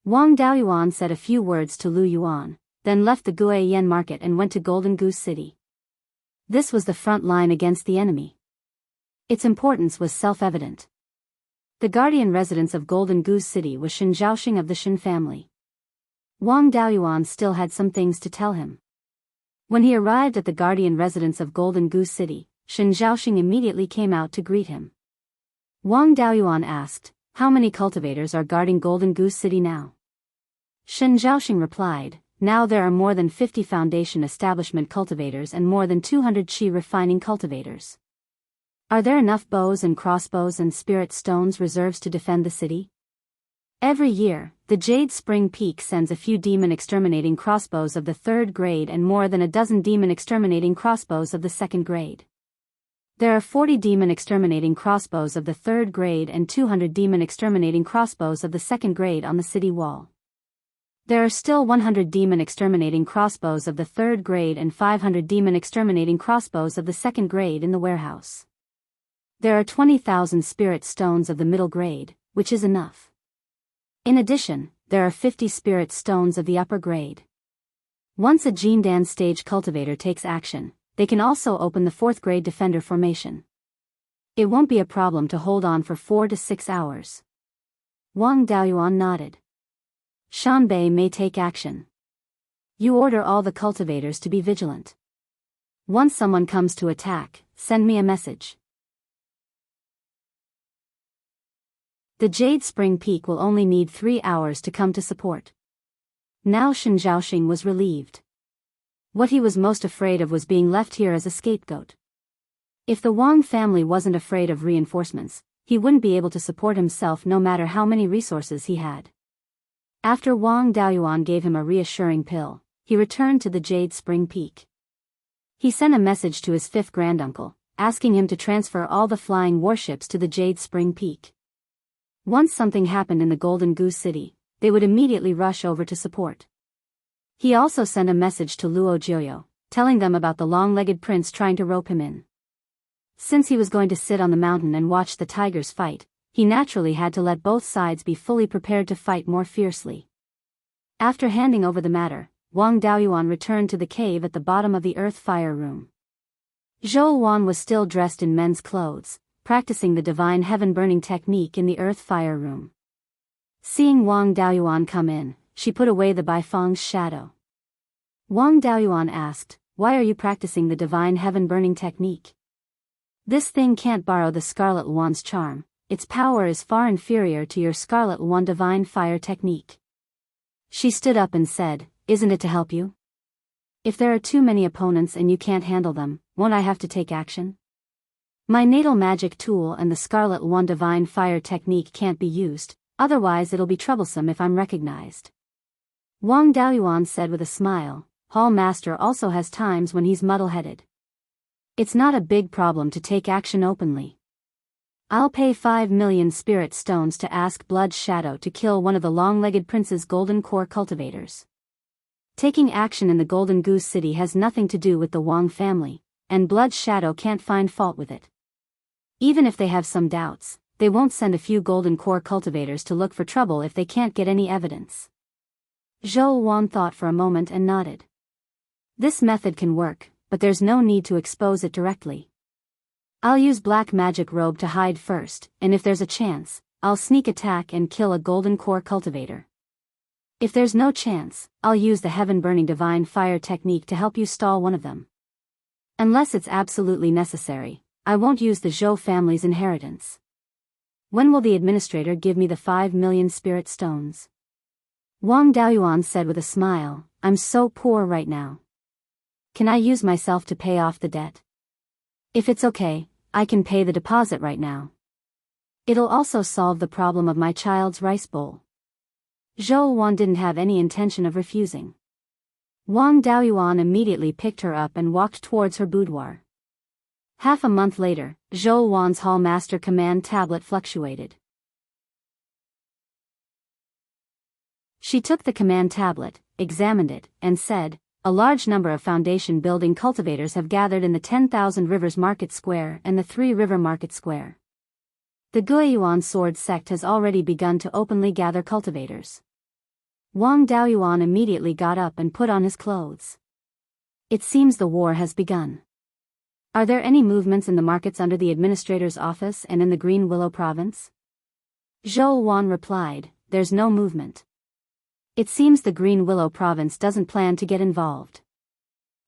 S1: Wang Daoyuan said a few words to Lu Yuan, then left the Guiyan market and went to Golden Goose City. This was the front line against the enemy. Its importance was self-evident. The Guardian residence of Golden Goose City was Shen Zhaoxing of the Shen family. Wang Daoyuan still had some things to tell him. When he arrived at the Guardian residence of Golden Goose City, Shen Zhaoxing immediately came out to greet him. Wang Daoyuan asked, "How many cultivators are guarding Golden Goose City now?" Shen Zhaoxing replied, "Now there are more than 50 foundation establishment cultivators and more than 200 qi refining cultivators. Are there enough bows and crossbows and spirit stones reserves to defend the city?" Every year, the Jade Spring Peak sends a few demon exterminating crossbows of the 3rd grade and more than a dozen demon exterminating crossbows of the 2nd grade. There are 40 demon exterminating crossbows of the 3rd grade and 200 demon exterminating crossbows of the 2nd grade on the city wall. There are still 100 demon exterminating crossbows of the 3rd grade and 500 demon exterminating crossbows of the 2nd grade in the warehouse. There are 20,000 spirit stones of the middle grade, which is enough. In addition, there are 50 spirit stones of the upper grade. Once a Jindan stage cultivator takes action, they can also open the 4th grade defender formation. It won't be a problem to hold on for 4 to 6 hours. Wang Daoyuan nodded. Shanbei may take action. You order all the cultivators to be vigilant. Once someone comes to attack, send me a message. The Jade Spring Peak will only need 3 hours to come to support. Now Shen Zhaoxing was relieved. What he was most afraid of was being left here as a scapegoat. If the Wang family wasn't afraid of reinforcements, he wouldn't be able to support himself no matter how many resources he had. After Wang Daoyuan gave him a reassuring pill, he returned to the Jade Spring Peak. He sent a message to his 5th granduncle, asking him to transfer all the flying warships to the Jade Spring Peak. Once something happened in the Golden Goose City, they would immediately rush over to support. He also sent a message to Luo Jiuyo, telling them about the long-legged prince trying to rope him in. Since he was going to sit on the mountain and watch the tigers fight, he naturally had to let both sides be fully prepared to fight more fiercely. After handing over the matter, Wang Daoyuan returned to the cave at the bottom of the earth fire room. Zhou Wan was still dressed in men's clothes, practicing the divine heaven-burning technique in the earth fire room. Seeing Wang Daoyuan come in, she put away the Baifeng's shadow. Wang Daoyuan asked, "Why are you practicing the divine heaven-burning technique?" "This thing can't borrow the Scarlet Wand's charm. Its power is far inferior to your Scarlet Wand divine fire technique." She stood up and said, "Isn't it to help you? If there are too many opponents and you can't handle them, won't I have to take action? My natal magic tool and the Scarlet Wand divine fire technique can't be used, otherwise it'll be troublesome if I'm recognized." Wang Daoyuan said with a smile, "Hall Master also has times when he's muddle-headed. It's not a big problem to take action openly. I'll pay 5 million spirit stones to ask Blood Shadow to kill one of the long-legged prince's golden core cultivators. Taking action in the Golden Goose City has nothing to do with the Wang family, and Blood Shadow can't find fault with it. Even if they have some doubts, they won't send a few golden core cultivators to look for trouble if they can't get any evidence. Zhou Wan thought for a moment and nodded. This method can work, but there's no need to expose it directly. I'll use black magic robe to hide first, and if there's a chance, I'll sneak attack and kill a golden core cultivator. If there's no chance, I'll use the heaven-burning divine fire technique to help you stall one of them. Unless it's absolutely necessary, I won't use the Zhou family's inheritance. When will the administrator give me the 5 million spirit stones? Wang Daoyuan said with a smile, I'm so poor right now. Can I use myself to pay off the debt? If it's okay, I can pay the deposit right now. It'll also solve the problem of my child's rice bowl. Zhou Wan didn't have any intention of refusing. Wang Daoyuan immediately picked her up and walked towards her boudoir. Half a month later, Zhou Wan's Hallmaster command tablet fluctuated. She took the command tablet, examined it, and said, a large number of foundation building cultivators have gathered in the 10,000 Rivers Market Square and the 3 River Market Square. The Beiyuan sword sect has already begun to openly gather cultivators. Wang Daoyuan immediately got up and put on his clothes. It seems the war has begun. Are there any movements in the markets under the administrator's office and in the Green Willow province? Zhou Wan replied, there's no movement. It seems the Green Willow province doesn't plan to get involved.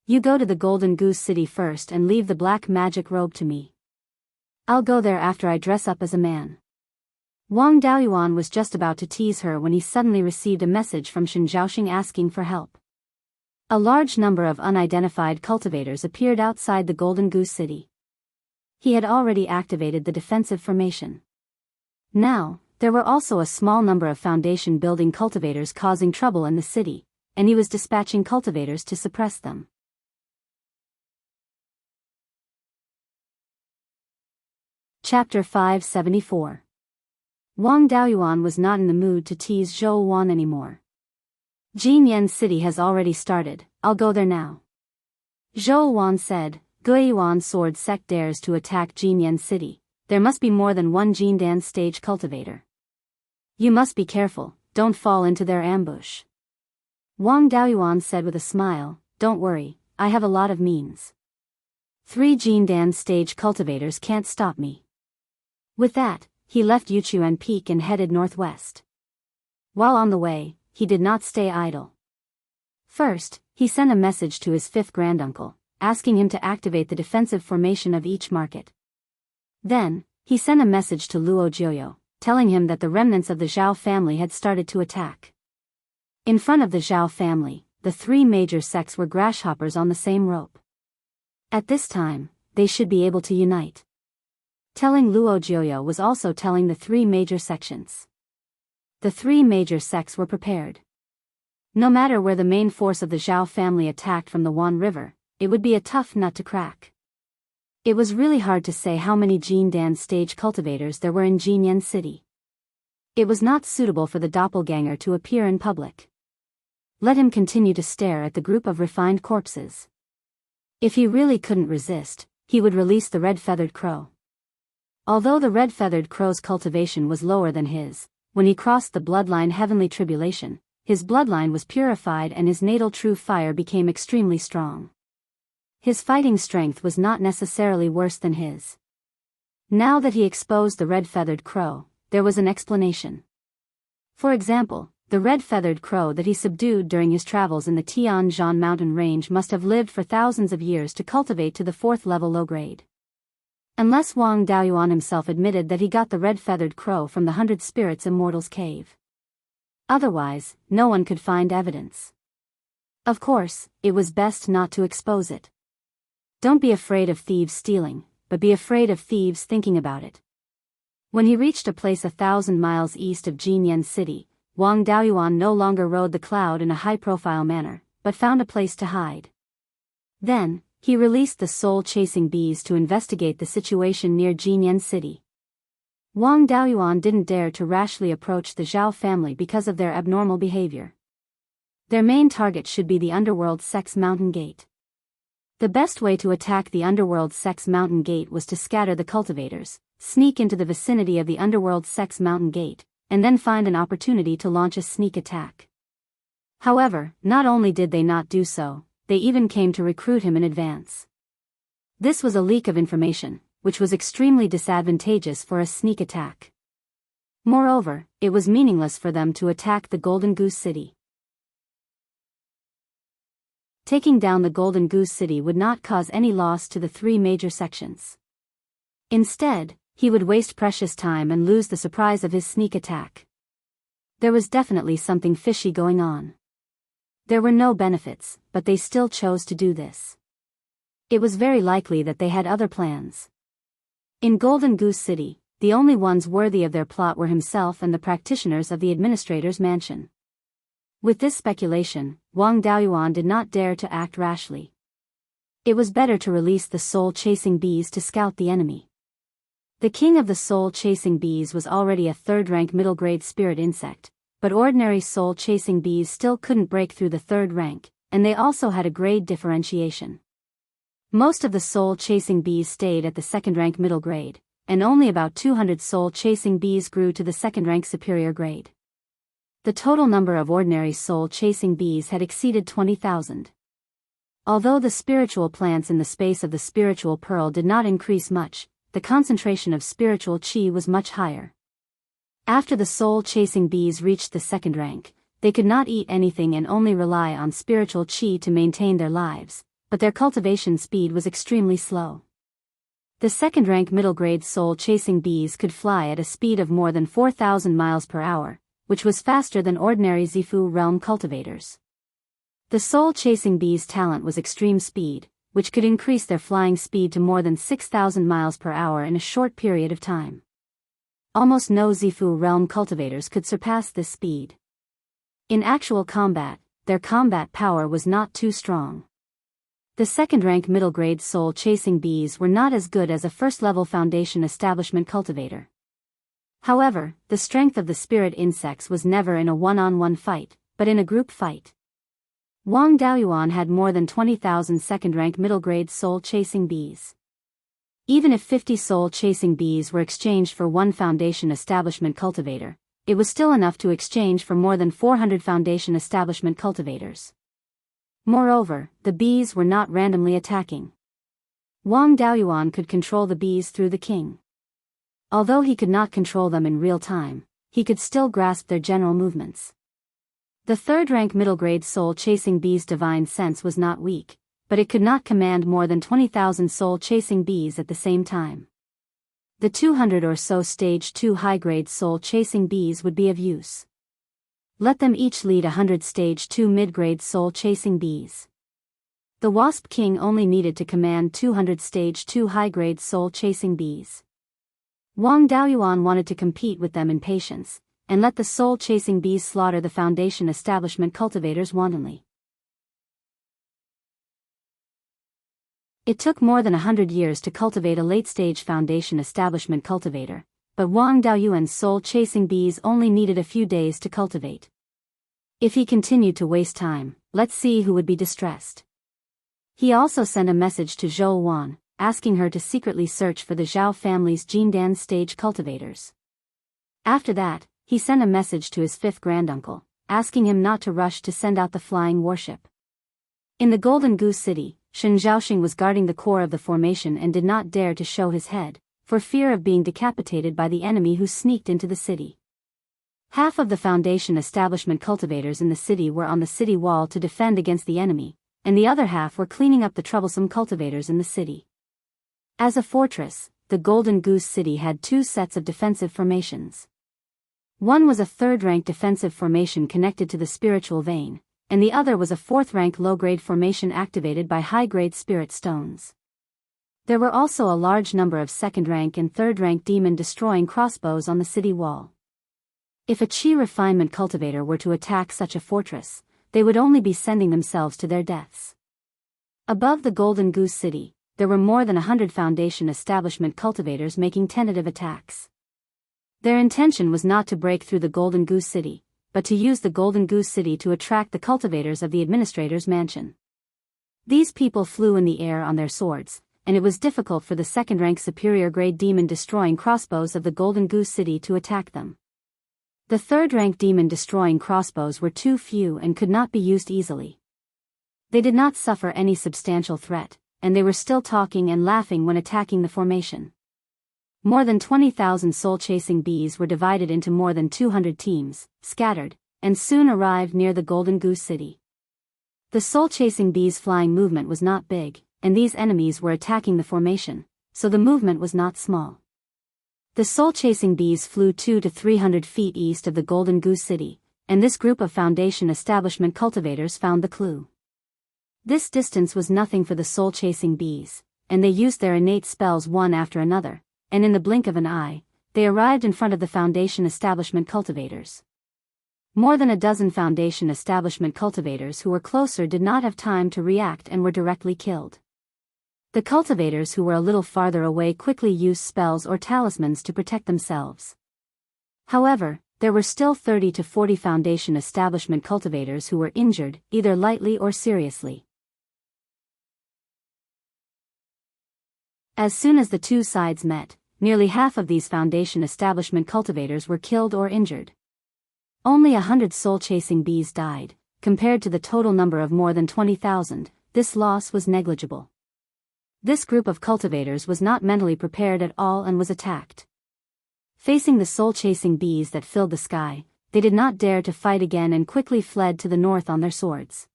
S1: You go to the Golden Goose City first and leave the black magic robe to me. I'll go there after I dress up as a man. Wang Daoyuan was just about to tease her when he suddenly received a message from Shen Zhaoxing asking for help. A large number of unidentified cultivators appeared outside the Golden Goose City. He had already activated the defensive formation. Now, there were also a small number of foundation building cultivators causing trouble in the city, and he was dispatching cultivators to suppress them. Chapter 574. Wang Daoyuan was not in the mood to tease Zhou Wan anymore. Jinyan City has already started, I'll go there now. Zhou Wan said, Beiyuan sword sect dares to attack Jinyan City. There must be more than one Jindan stage cultivator. You must be careful, don't fall into their ambush. Wang Daoyuan said with a smile, don't worry, I have a lot of means. 3 Jindan stage cultivators can't stop me. With that, he left Yuchuan Peak and headed northwest. While on the way, he did not stay idle. First, he sent a message to his 5th granduncle, asking him to activate the defensive formation of each market. Then, he sent a message to Luo Jiuyo, telling him that the remnants of the Zhao family had started to attack. In front of the Zhao family, the 3 major sects were grasshoppers on the same rope. At this time, they should be able to unite. Telling Luo Jiuyo was also telling the 3 major sections. The 3 major sects were prepared. No matter where the main force of the Zhao family attacked from the Wan River, it would be a tough nut to crack. It was really hard to say how many Jindan stage cultivators there were in Jinyan City. It was not suitable for the doppelganger to appear in public. Let him continue to stare at the group of refined corpses. If he really couldn't resist, he would release the red-feathered crow. Although the red-feathered crow's cultivation was lower than his, when he crossed the bloodline heavenly tribulation, his bloodline was purified and his natal true fire became extremely strong. His fighting strength was not necessarily worse than his. Now that he exposed the red-feathered crow, there was an explanation. For example, the red-feathered crow that he subdued during his travels in the Tianzhan mountain range must have lived for thousands of years to cultivate to the 4th level low grade. Unless Wang Daoyuan himself admitted that he got the red-feathered crow from the 100 Spirits Immortals cave. Otherwise, no one could find evidence. Of course, it was best not to expose it. Don't be afraid of thieves stealing, but be afraid of thieves thinking about it. When he reached a place 1,000 miles east of Jinyan City, Wang Daoyuan no longer rode the cloud in a high-profile manner, but found a place to hide. Then, he released the soul-chasing bees to investigate the situation near Jinyan City. Wang Daoyuan didn't dare to rashly approach the Zhao family because of their abnormal behavior. Their main target should be the Underworld Sect's Mountain Gate. The best way to attack the Underworld Sect's Mountain Gate was to scatter the cultivators, sneak into the vicinity of the underworld Sex Mountain Gate, and then find an opportunity to launch a sneak attack. However, not only did they not do so, they even came to recruit him in advance. This was a leak of information, which was extremely disadvantageous for a sneak attack. Moreover, it was meaningless for them to attack the Golden Goose City. Taking down the Golden Goose City would not cause any loss to the three major sections. Instead, he would waste precious time and lose the surprise of his sneak attack. There was definitely something fishy going on. There were no benefits, but they still chose to do this. It was very likely that they had other plans. In Golden Goose City, the only ones worthy of their plot were himself and the practitioners of the administrator's mansion. With this speculation, Wang Daoyuan did not dare to act rashly. It was better to release the soul-chasing bees to scout the enemy. The king of the soul-chasing bees was already a third-rank middle-grade spirit insect, but ordinary soul-chasing bees still couldn't break through the third rank, and they also had a grade differentiation. Most of the soul-chasing bees stayed at the second-rank middle grade, and only about 200 soul-chasing bees grew to the second-rank superior grade. The total number of ordinary soul-chasing bees had exceeded 20,000. Although the spiritual plants in the space of the spiritual pearl did not increase much, the concentration of spiritual qi was much higher. After the soul-chasing bees reached the second rank, they could not eat anything and only rely on spiritual qi to maintain their lives, but their cultivation speed was extremely slow. The second-rank middle-grade soul-chasing bees could fly at a speed of more than 4,000 miles per hour, which was faster than ordinary Zifu realm cultivators. The soul-chasing bees' talent was extreme speed, which could increase their flying speed to more than 6,000 miles per hour in a short period of time. Almost no Zifu realm cultivators could surpass this speed. In actual combat, their combat power was not too strong. The second-rank middle-grade soul-chasing bees were not as good as a first-level foundation establishment cultivator. However, the strength of the spirit insects was never in a one-on-one fight, but in a group fight. Wang Daoyuan had more than 20,000 second-rank middle-grade soul-chasing bees. Even if 50 soul-chasing bees were exchanged for one foundation establishment cultivator, it was still enough to exchange for more than 400 foundation establishment cultivators. Moreover, the bees were not randomly attacking. Wang Daoyuan could control the bees through the king. Although he could not control them in real time, he could still grasp their general movements. The third-rank middle-grade soul-chasing bees' divine sense was not weak, but it could not command more than 20,000 soul-chasing bees at the same time. The 200 or so stage 2 high-grade soul-chasing bees would be of use. Let them each lead 100 stage 2 mid-grade soul-chasing bees. The Wasp King only needed to command 200 stage 2 high-grade soul-chasing bees. Wang Daoyuan wanted to compete with them in patience, and let the soul-chasing bees slaughter the foundation establishment cultivators wantonly. It took more than 100 years to cultivate a late-stage foundation establishment cultivator, but Wang Daoyuan's soul-chasing bees only needed a few days to cultivate. If he continued to waste time, let's see who would be distressed. He also sent a message to Zhou Wan, asking her to secretly search for the Zhao family's Jindan stage cultivators. After that, he sent a message to his fifth granduncle, asking him not to rush to send out the flying warship. In the Golden Goose City, Shen Zhaoxing was guarding the core of the formation and did not dare to show his head, for fear of being decapitated by the enemy who sneaked into the city. Half of the foundation establishment cultivators in the city were on the city wall to defend against the enemy, and the other half were cleaning up the troublesome cultivators in the city. As a fortress, the Golden Goose City had two sets of defensive formations. One was a third-rank defensive formation connected to the spiritual vein, and the other was a fourth-rank low-grade formation activated by high-grade spirit stones. There were also a large number of second-rank and third-rank demon-destroying crossbows on the city wall. If a Qi refinement cultivator were to attack such a fortress, they would only be sending themselves to their deaths. Above the Golden Goose City, there were more than 100 foundation establishment cultivators making tentative attacks. Their intention was not to break through the Golden Goose City, but to use the Golden Goose City to attract the cultivators of the administrator's mansion. These people flew in the air on their swords, and it was difficult for the second-rank superior-grade demon-destroying crossbows of the Golden Goose City to attack them. The third-rank demon-destroying crossbows were too few and could not be used easily. They did not suffer any substantial threat, and they were still talking and laughing when attacking the formation. More than 20,000 soul-chasing bees were divided into more than 200 teams, scattered, and soon arrived near the Golden Goose City. The soul-chasing bees' flying movement was not big, and these enemies were attacking the formation, so the movement was not small. The soul-chasing bees flew 200 to 300 feet east of the Golden Goose City, and this group of Foundation establishment cultivators found the clue. This distance was nothing for the soul-chasing bees, and they used their innate spells one after another, and in the blink of an eye, they arrived in front of the Foundation establishment cultivators. More than a dozen Foundation establishment cultivators who were closer did not have time to react and were directly killed. The cultivators who were a little farther away quickly used spells or talismans to protect themselves. However, there were still 30 to 40 Foundation establishment cultivators who were injured, either lightly or seriously. As soon as the two sides met, nearly half of these Foundation establishment cultivators were killed or injured. Only 100 soul-chasing bees died, compared to the total number of more than 20,000, this loss was negligible. This group of cultivators was not mentally prepared at all and was attacked. Facing the soul-chasing bees that filled the sky, they did not dare to fight again and quickly fled to the north on their swords.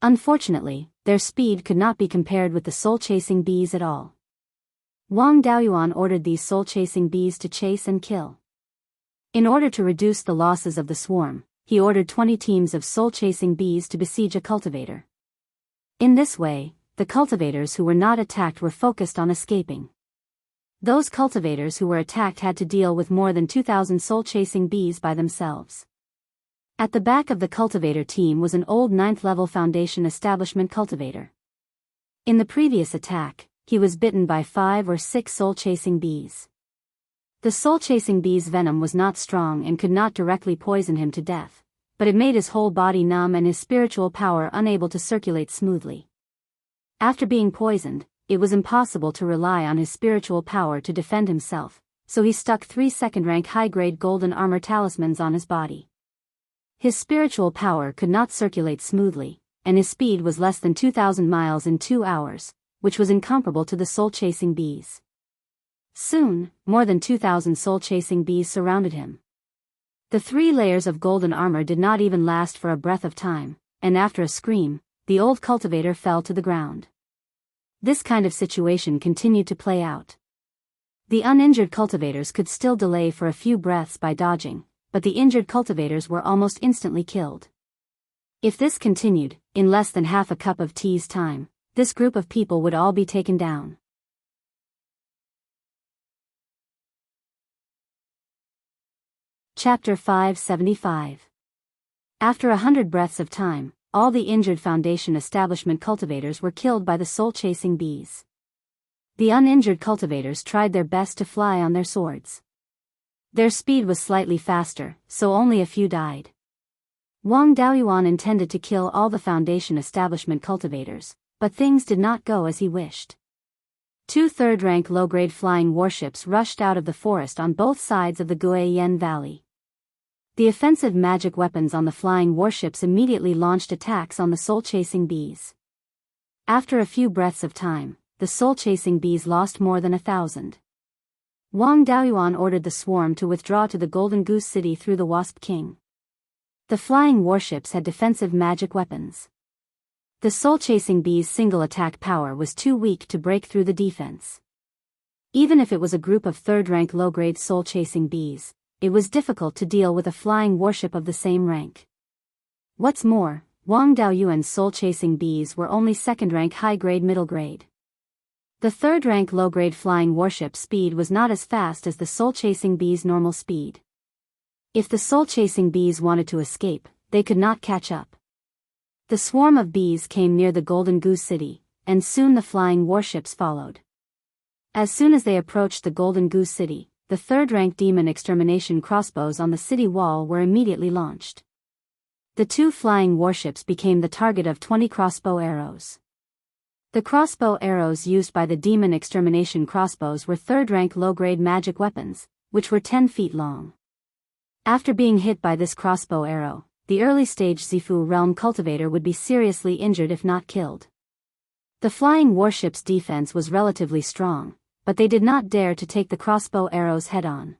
S1: Unfortunately, their speed could not be compared with the soul-chasing bees at all. Wang Daoyuan ordered these soul-chasing bees to chase and kill. In order to reduce the losses of the swarm, he ordered 20 teams of soul-chasing bees to besiege a cultivator. In this way, the cultivators who were not attacked were focused on escaping. Those cultivators who were attacked had to deal with more than 2,000 soul-chasing bees by themselves. At the back of the cultivator team was an old 9th-level Foundation establishment cultivator. In the previous attack, he was bitten by 5 or 6 soul-chasing bees. The soul-chasing bee's venom was not strong and could not directly poison him to death, but it made his whole body numb and his spiritual power unable to circulate smoothly. After being poisoned, it was impossible to rely on his spiritual power to defend himself, so he stuck 3 second-rank high-grade golden armor talismans on his body. His spiritual power could not circulate smoothly, and his speed was less than 2,000 miles in 2 hours, which was incomparable to the soul-chasing bees. Soon, more than 2,000 soul-chasing bees surrounded him. The 3 layers of golden armor did not even last for a breath of time, and after a scream, the old cultivator fell to the ground. This kind of situation continued to play out. The uninjured cultivators could still delay for a few breaths by dodging, but the injured cultivators were almost instantly killed. If this continued, in less than half a cup of tea's time, this group of people would all be taken down. Chapter 575. After 100 breaths of time, all the injured Foundation establishment cultivators were killed by the soul-chasing bees. The uninjured cultivators tried their best to fly on their swords. Their speed was slightly faster, so only a few died. Wang Daoyuan intended to kill all the Foundation establishment cultivators, but things did not go as he wished. 2 third-rank low-grade flying warships rushed out of the forest on both sides of the Guiyan Valley. The offensive magic weapons on the flying warships immediately launched attacks on the soul-chasing bees. After a few breaths of time, the soul-chasing bees lost more than 1,000. Wang Daoyuan ordered the swarm to withdraw to the Golden Goose City through the Wasp King. The flying warships had defensive magic weapons. The soul-chasing bees' single attack power was too weak to break through the defense. Even if it was a group of third-rank low-grade soul-chasing bees, it was difficult to deal with a flying warship of the same rank. What's more, Wang Daoyuan's soul-chasing bees were only second-rank high-grade middle-grade. The third-rank low-grade flying warship speed was not as fast as the soul-chasing bees' normal speed. If the soul-chasing bees wanted to escape, they could not catch up. The swarm of bees came near the Golden Goose City, and soon the flying warships followed. As soon as they approached the Golden Goose City, the third-rank demon extermination crossbows on the city wall were immediately launched. The 2 flying warships became the target of 20 crossbow arrows. The crossbow arrows used by the demon extermination crossbows were third-rank low-grade magic weapons, which were 10 feet long. After being hit by this crossbow arrow, the early-stage Zifu realm cultivator would be seriously injured if not killed. The flying warship's defense was relatively strong, but they did not dare to take the crossbow arrows head-on.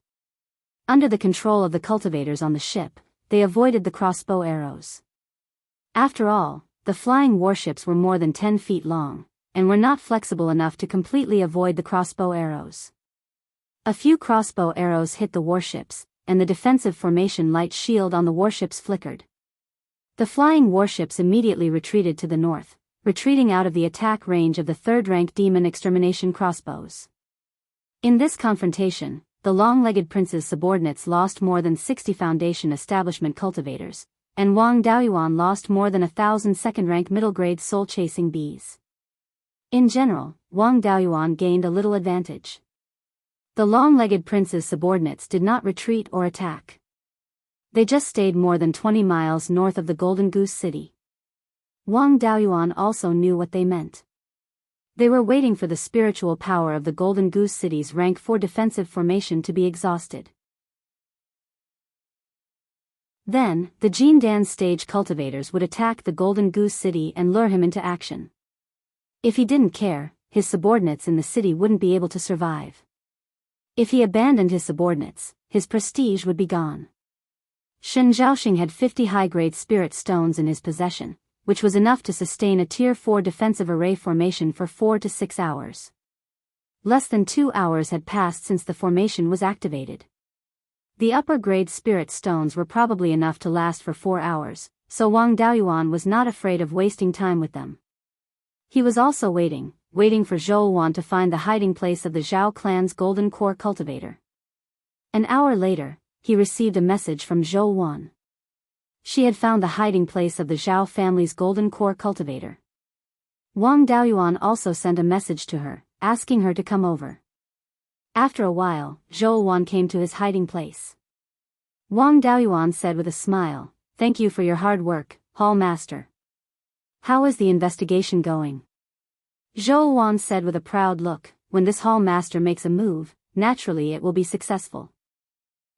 S1: Under the control of the cultivators on the ship, they avoided the crossbow arrows. After all, the flying warships were more than 10 feet long, and were not flexible enough to completely avoid the crossbow arrows. A few crossbow arrows hit the warships, and the defensive formation light shield on the warships flickered. The flying warships immediately retreated to the north, retreating out of the attack range of the third-rank demon extermination crossbows. In this confrontation, the long-legged prince's subordinates lost more than 60 Foundation establishment cultivators, and Wang Daoyuan lost more than 1,000 second-rank middle-grade soul-chasing bees. In general, Wang Daoyuan gained a little advantage. The long-legged prince's subordinates did not retreat or attack. They just stayed more than 20 miles north of the Golden Goose City. Wang Daoyuan also knew what they meant. They were waiting for the spiritual power of the Golden Goose City's rank 4 defensive formation to be exhausted. Then, the Jindan stage cultivators would attack the Golden Goose City and lure him into action. If he didn't care, his subordinates in the city wouldn't be able to survive. If he abandoned his subordinates, his prestige would be gone. Shen Zhaoxing had 50 high-grade spirit stones in his possession, which was enough to sustain a Tier 4 defensive array formation for 4 to 6 hours. Less than 2 hours had passed since the formation was activated. The upper-grade spirit stones were probably enough to last for 4 hours, so Wang Daoyuan was not afraid of wasting time with them. He was also waiting for Zhou Wan to find the hiding place of the Zhao clan's golden core cultivator. An hour later, he received a message from Zhou Wan. She had found the hiding place of the Zhao family's golden core cultivator. Wang Daoyuan also sent a message to her, asking her to come over. After a while, Zhou Wan came to his hiding place. Wang Daoyuan said with a smile, "Thank you for your hard work, Hall Master. How is the investigation going?" Zhou Wan said with a proud look, "When this Hall Master makes a move, naturally it will be successful.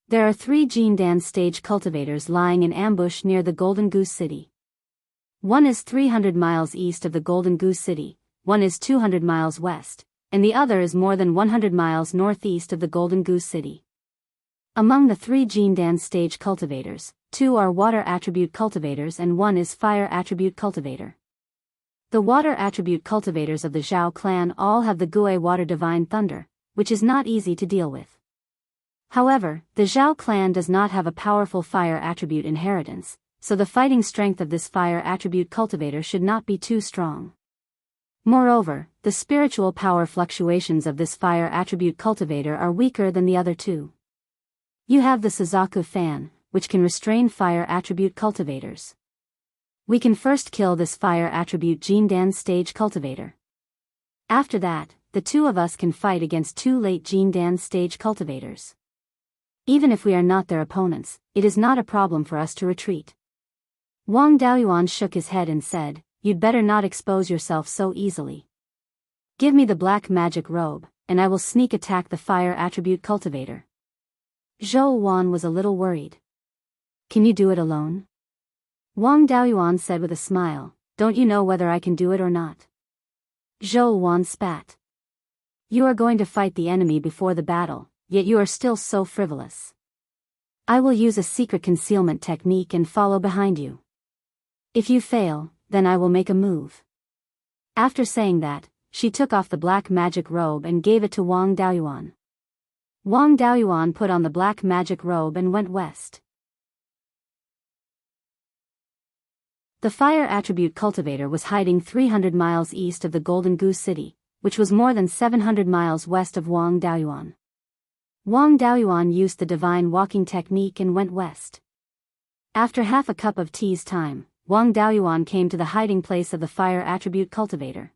S1: There are 3 Jindan stage cultivators lying in ambush near the Golden Goose City. One is 300 miles east of the Golden Goose City, one is 200 miles west, and the other is more than 100 miles northeast of the Golden Goose City. Among the 3 Jindan stage cultivators, 2 are water attribute cultivators and 1 is fire attribute cultivator. The water attribute cultivators of the Zhao clan all have the Gue Water Divine Thunder, which is not easy to deal with. However, the Zhao clan does not have a powerful fire attribute inheritance, so the fighting strength of this fire attribute cultivator should not be too strong. Moreover, the spiritual power fluctuations of this fire attribute cultivator are weaker than the other 2. You have the Suzaku fan, which can restrain fire attribute cultivators. We can first kill this fire attribute Jindan stage cultivator. After that, the 2 of us can fight against 2 late Jindan stage cultivators. Even if we are not their opponents, it is not a problem for us to retreat." Wang Daoyuan shook his head and said, "You'd better not expose yourself so easily. Give me the black magic robe, and I will sneak attack the fire attribute cultivator." Zhou Wan was a little worried. "Can you do it alone?" Wang Daoyuan said with a smile, "Don't you know whether I can do it or not?" Zhou Wan spat. "You are going to fight the enemy before the battle, yet you are still so frivolous. I will use a secret concealment technique and follow behind you. If you fail, then I will make a move." After saying that, she took off the black magic robe and gave it to Wang Daoyuan. Wang Daoyuan put on the black magic robe and went west. The fire attribute cultivator was hiding 300 miles east of the Golden Goose City, which was more than 700 miles west of Wang Daoyuan. Wang Daoyuan used the divine walking technique and went west. After half a cup of tea's time, Wang Daoyuan came to the hiding place of the fire attribute cultivator.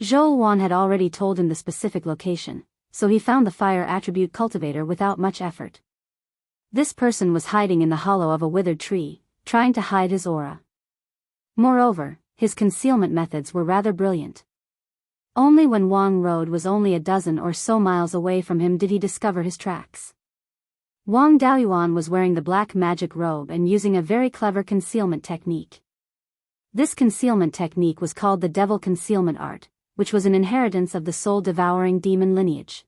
S1: Zhou Wan had already told him the specific location, so he found the fire attribute cultivator without much effort. This person was hiding in the hollow of a withered tree, trying to hide his aura. Moreover, his concealment methods were rather brilliant. Only when Wang Road was only a dozen or so miles away from him did he discover his tracks. Wang Daoyuan was wearing the black magic robe and using a very clever concealment technique. This concealment technique was called the devil concealment art, which was an inheritance of the soul-devouring demon lineage.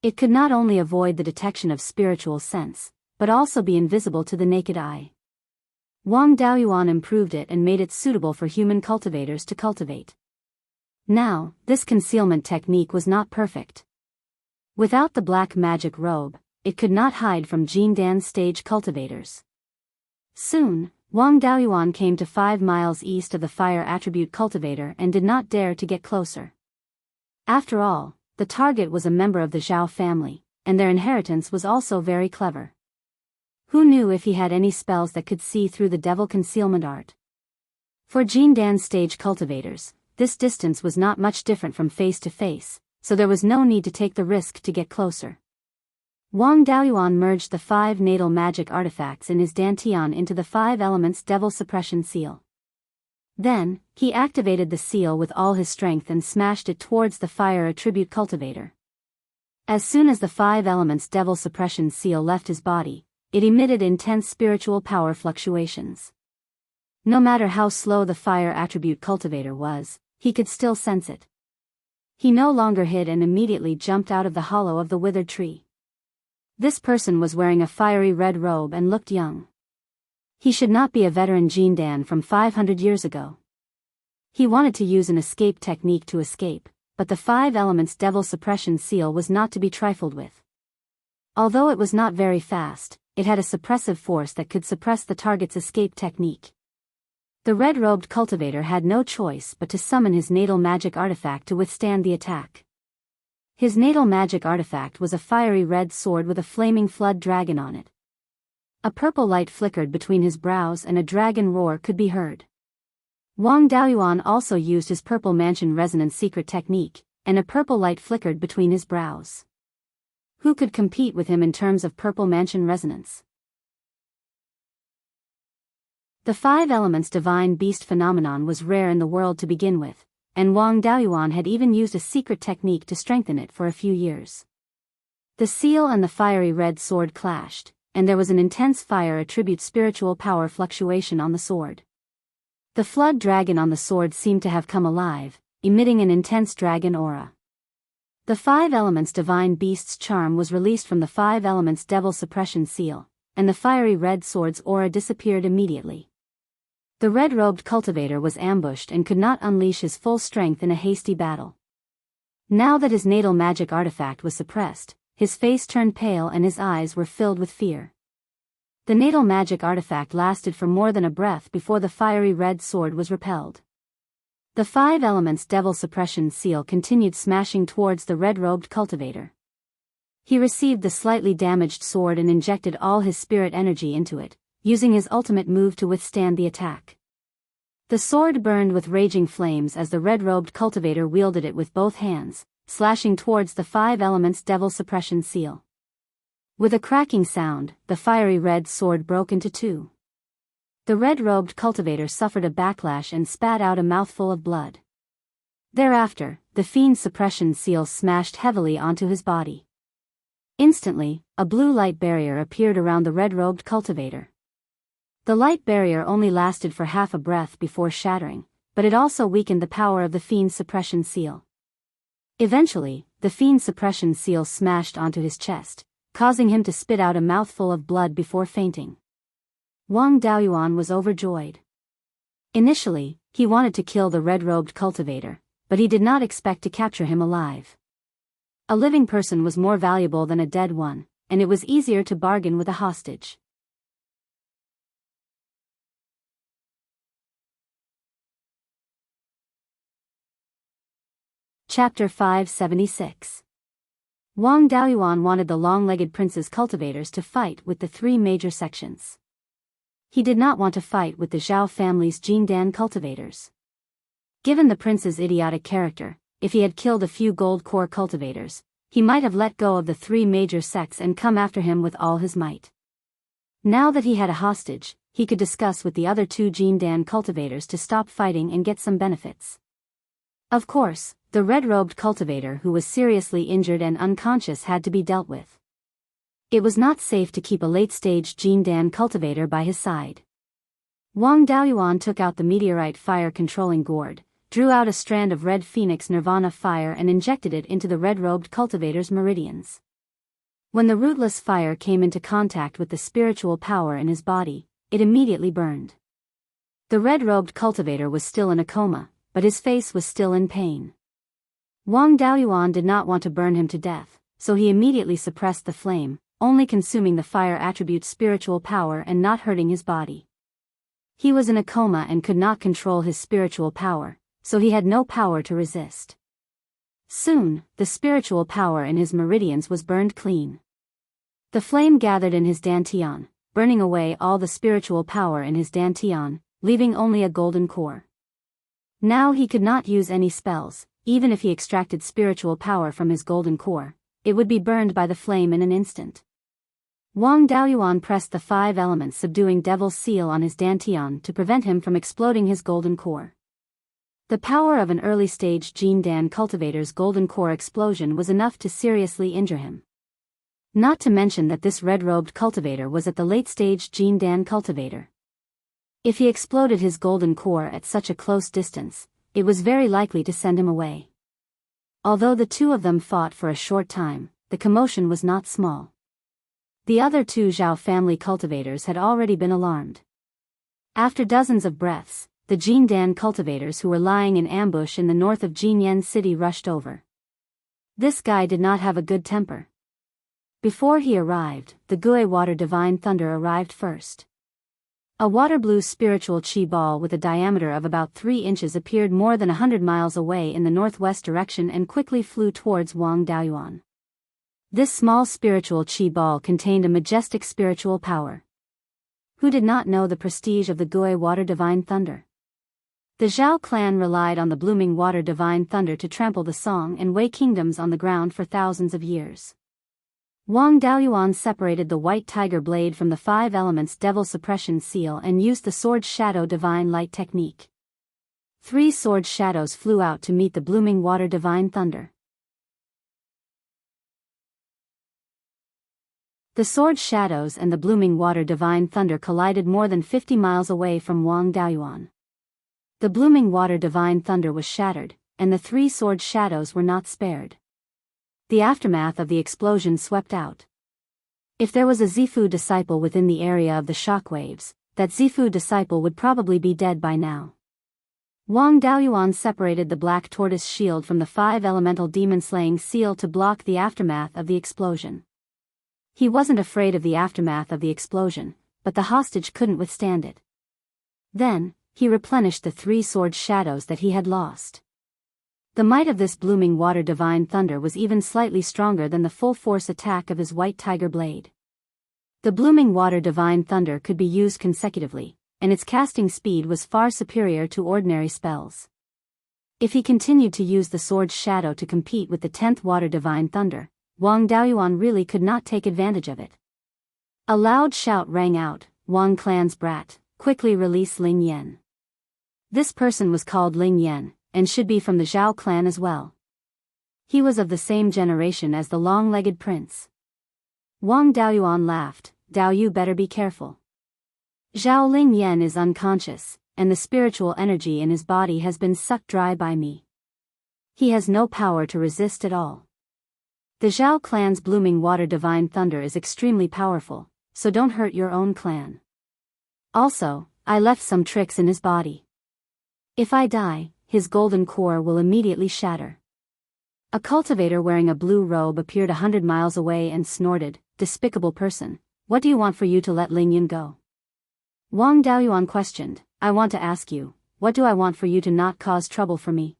S1: It could not only avoid the detection of spiritual sense, but also be invisible to the naked eye. Wang Daoyuan improved it and made it suitable for human cultivators to cultivate. Now, this concealment technique was not perfect. Without the black magic robe, it could not hide from Jindan stage cultivators. Soon, Wang Daoyuan came to 5 miles east of the fire attribute cultivator and did not dare to get closer. After all, the target was a member of the Zhao family, and their inheritance was also very clever. Who knew if he had any spells that could see through the devil concealment art? For Jindan stage cultivators, this distance was not much different from face to face, so there was no need to take the risk to get closer. Wang Daoyuan merged the 5 natal magic artifacts in his dantian into the 5 elements devil suppression seal. Then, he activated the seal with all his strength and smashed it towards the fire attribute cultivator. As soon as the 5 elements devil suppression seal left his body, it emitted intense spiritual power fluctuations. No matter how slow the fire attribute cultivator was, he could still sense it. He no longer hid and immediately jumped out of the hollow of the withered tree. This person was wearing a fiery red robe and looked young. He should not be a veteran Jindan from 500 years ago. He wanted to use an escape technique to escape, but the 5 elements devil suppression seal was not to be trifled with. Although it was not very fast, it had a suppressive force that could suppress the target's escape technique. The red-robed cultivator had no choice but to summon his natal magic artifact to withstand the attack. His natal magic artifact was a fiery red sword with a flaming flood dragon on it. A purple light flickered between his brows and a dragon roar could be heard. Wang Daoyuan also used his purple mansion resonance secret technique, and a purple light flickered between his brows. Who could compete with him in terms of purple mansion resonance? The 5 elements divine beast phenomenon was rare in the world to begin with, and Wang Daoyuan had even used a secret technique to strengthen it for a few years. The seal and the fiery red sword clashed, and there was an intense fire attribute spiritual power fluctuation on the sword. The flood dragon on the sword seemed to have come alive, emitting an intense dragon aura. The 5 elements divine beast's charm was released from the 5 elements devil suppression seal, and the fiery red sword's aura disappeared immediately. The red-robed cultivator was ambushed and could not unleash his full strength in a hasty battle. Now that his natal magic artifact was suppressed, his face turned pale and his eyes were filled with fear. The natal magic artifact lasted for more than a breath before the fiery red sword was repelled. The 5 elements devil suppression seal continued smashing towards the red-robed cultivator. He received the slightly damaged sword and injected all his spirit energy into it, using his ultimate move to withstand the attack. The sword burned with raging flames as the red-robed cultivator wielded it with both hands, slashing towards the 5 elements devil suppression seal. With a cracking sound, the fiery red sword broke into 2. The red-robed cultivator suffered a backlash and spat out a mouthful of blood. Thereafter, the fiend's suppression seal smashed heavily onto his body. Instantly, a blue light barrier appeared around the red-robed cultivator. The light barrier only lasted for half a breath before shattering, but it also weakened the power of the fiend's suppression seal. Eventually, the fiend's suppression seal smashed onto his chest, causing him to spit out a mouthful of blood before fainting. Wang Daoyuan was overjoyed. Initially, he wanted to kill the red-robed cultivator, but he did not expect to capture him alive. A living person was more valuable than a dead one, and it was easier to bargain with a hostage. Chapter 576. Wang Daoyuan wanted the long-legged prince's cultivators to fight with the 3 major sections. He did not want to fight with the Zhao family's Jindan cultivators. Given the prince's idiotic character, if he had killed a few gold core cultivators, he might have let go of the 3 major sects and come after him with all his might. Now that he had a hostage, he could discuss with the other 2 Jindan cultivators to stop fighting and get some benefits. Of course, The red-robed cultivator who was seriously injured and unconscious had to be dealt with. It was not safe to keep a late-stage Jindan cultivator by his side. Wang Daoyuan took out the meteorite fire-controlling gourd, drew out a strand of red phoenix nirvana fire and injected it into the red-robed cultivator's meridians. When the rootless fire came into contact with the spiritual power in his body, it immediately burned. The red-robed cultivator was still in a coma, but his face was still in pain. Wang Daoyuan did not want to burn him to death, so he immediately suppressed the flame, only consuming the fire attribute's spiritual power and not hurting his body. He was in a coma and could not control his spiritual power, so he had no power to resist. Soon, the spiritual power in his meridians was burned clean. The flame gathered in his dantian, burning away all the spiritual power in his dantian, leaving only a golden core. Now he could not use any spells, even if he extracted spiritual power from his golden core, it would be burned by the flame in an instant. Wang Daoyuan pressed the 5 elements subduing devil's seal on his dantian to prevent him from exploding his golden core. The power of an early-stage Jindan cultivator's golden core explosion was enough to seriously injure him. Not to mention that this red-robed cultivator was at the late-stage Jindan cultivator. If he exploded his golden core at such a close distance, it was very likely to send him away. Although the two of them fought for a short time, the commotion was not small. The other 2 Zhao family cultivators had already been alarmed. After dozens of breaths, the Jindan cultivators who were lying in ambush in the north of Jinyan City rushed over. This guy did not have a good temper. Before he arrived, the Gui Water Divine Thunder arrived first. A water-blue spiritual chi ball with a diameter of about 3 inches appeared more than 100 miles away in the northwest direction and quickly flew towards Wang Daoyuan. This small spiritual chi ball contained a majestic spiritual power. Who did not know the prestige of the Gui Water Divine Thunder? The Zhao clan relied on the blooming water divine thunder to trample the Song and Wei kingdoms on the ground for thousands of years. Wang Daoyuan separated the white tiger blade from the 5 elements devil suppression seal and used the sword shadow divine light technique. 3 sword shadows flew out to meet the blooming water divine thunder. The sword shadows and the blooming water divine thunder collided more than 50 miles away from Wang Daoyuan. The blooming water divine thunder was shattered, and the 3 sword shadows were not spared. The aftermath of the explosion swept out. If there was a Zifu disciple within the area of the shockwaves, that Zifu disciple would probably be dead by now. Wang Daoyuan separated the black tortoise shield from the 5 elemental demon-slaying seal to block the aftermath of the explosion. He wasn't afraid of the aftermath of the explosion, but the hostage couldn't withstand it. Then, he replenished the 3 sword shadows that he had lost. The might of this blooming water divine thunder was even slightly stronger than the full force attack of his white tiger blade. The blooming water divine thunder could be used consecutively, and its casting speed was far superior to ordinary spells. If he continued to use the sword shadow to compete with the 10th water divine thunder, Wang Daoyuan really could not take advantage of it. A loud shout rang out, "Wang clan's brat, quickly release Ling Yan." This person was called Ling Yan, and should be from the Zhao clan as well. He was of the same generation as the long-legged prince. Wang Daoyuan laughed, "Dao, you better be careful. Zhao Ling Yan is unconscious, and the spiritual energy in his body has been sucked dry by me. He has no power to resist at all. The Zhao clan's blooming water divine thunder is extremely powerful, so don't hurt your own clan. Also, I left some tricks in his body. If I die, his golden core will immediately shatter." A cultivator wearing a blue robe appeared 100 miles away and snorted, "Despicable person, what do you want for you to let Ling Yan go?" Wang Daoyuan questioned, "I want to ask you, what do I want for you to not cause trouble for me?"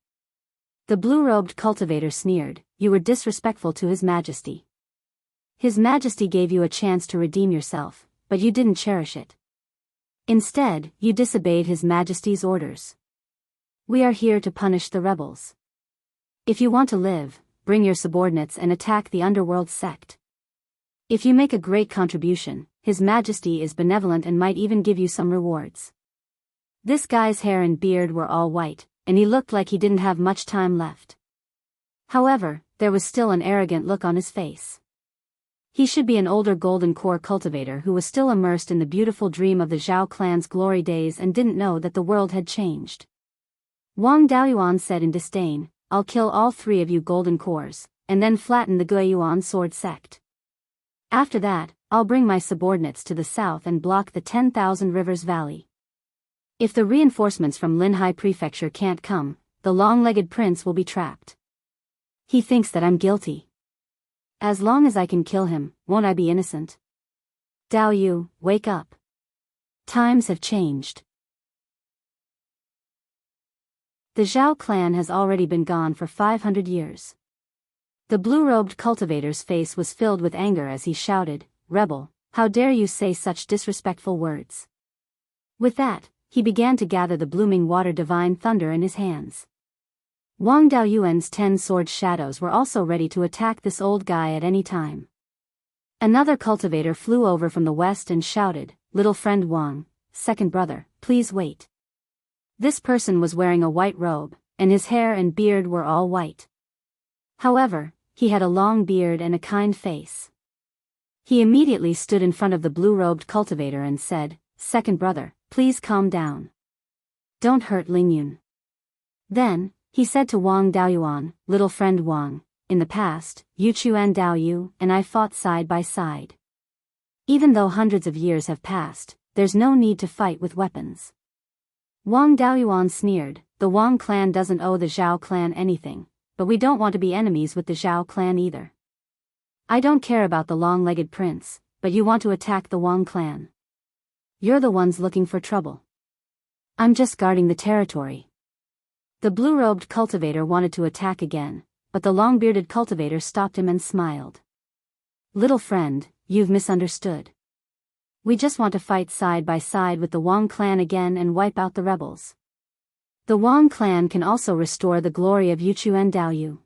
S1: The blue-robed cultivator sneered, "You were disrespectful to His Majesty. His Majesty gave you a chance to redeem yourself, but you didn't cherish it. Instead, you disobeyed His Majesty's orders. We are here to punish the rebels. If you want to live, bring your subordinates and attack the underworld sect. If you make a great contribution, His Majesty is benevolent and might even give you some rewards." This guy's hair and beard were all white, and he looked like he didn't have much time left. However, there was still an arrogant look on his face. He should be an older golden core cultivator who was still immersed in the beautiful dream of the Zhao clan's glory days and didn't know that the world had changed. Wang Daoyuan said in disdain, "I'll kill all 3 of you golden cores, and then flatten the Guiyuan sword sect. After that, I'll bring my subordinates to the south and block the 10,000 Rivers Valley. If the reinforcements from Linhai Prefecture can't come, the long-legged prince will be trapped. He thinks that I'm guilty. As long as I can kill him, won't I be innocent? Dao Yu, wake up. Times have changed. The Zhao clan has already been gone for 500 years. The blue-robed cultivator's face was filled with anger as he shouted, "Rebel, how dare you say such disrespectful words?" With that, he began to gather the blooming water divine thunder in his hands. Wang Daoyuan's 10 sword shadows were also ready to attack this old guy at any time. Another cultivator flew over from the west and shouted, "Little friend Wang, second brother, please wait." This person was wearing a white robe, and his hair and beard were all white. However, he had a long beard and a kind face. He immediately stood in front of the blue-robed cultivator and said, "Second brother, please calm down. Don't hurt Lingyun." Then, he said to Wang Daoyuan, "Little friend Wang, in the past, Yuchuan Daoyu and I fought side by side. Even though hundreds of years have passed, there's no need to fight with weapons." Wang Daoyuan sneered, "The Wang clan doesn't owe the Zhao clan anything, but we don't want to be enemies with the Zhao clan either. I don't care about the long-legged prince, but you want to attack the Wang clan. You're the ones looking for trouble. I'm just guarding the territory." The blue-robed cultivator wanted to attack again, but the long-bearded cultivator stopped him and smiled. "Little friend, you've misunderstood. We just want to fight side by side with the Wang clan again and wipe out the rebels. The Wang clan can also restore the glory of Yuchuan Daoyu."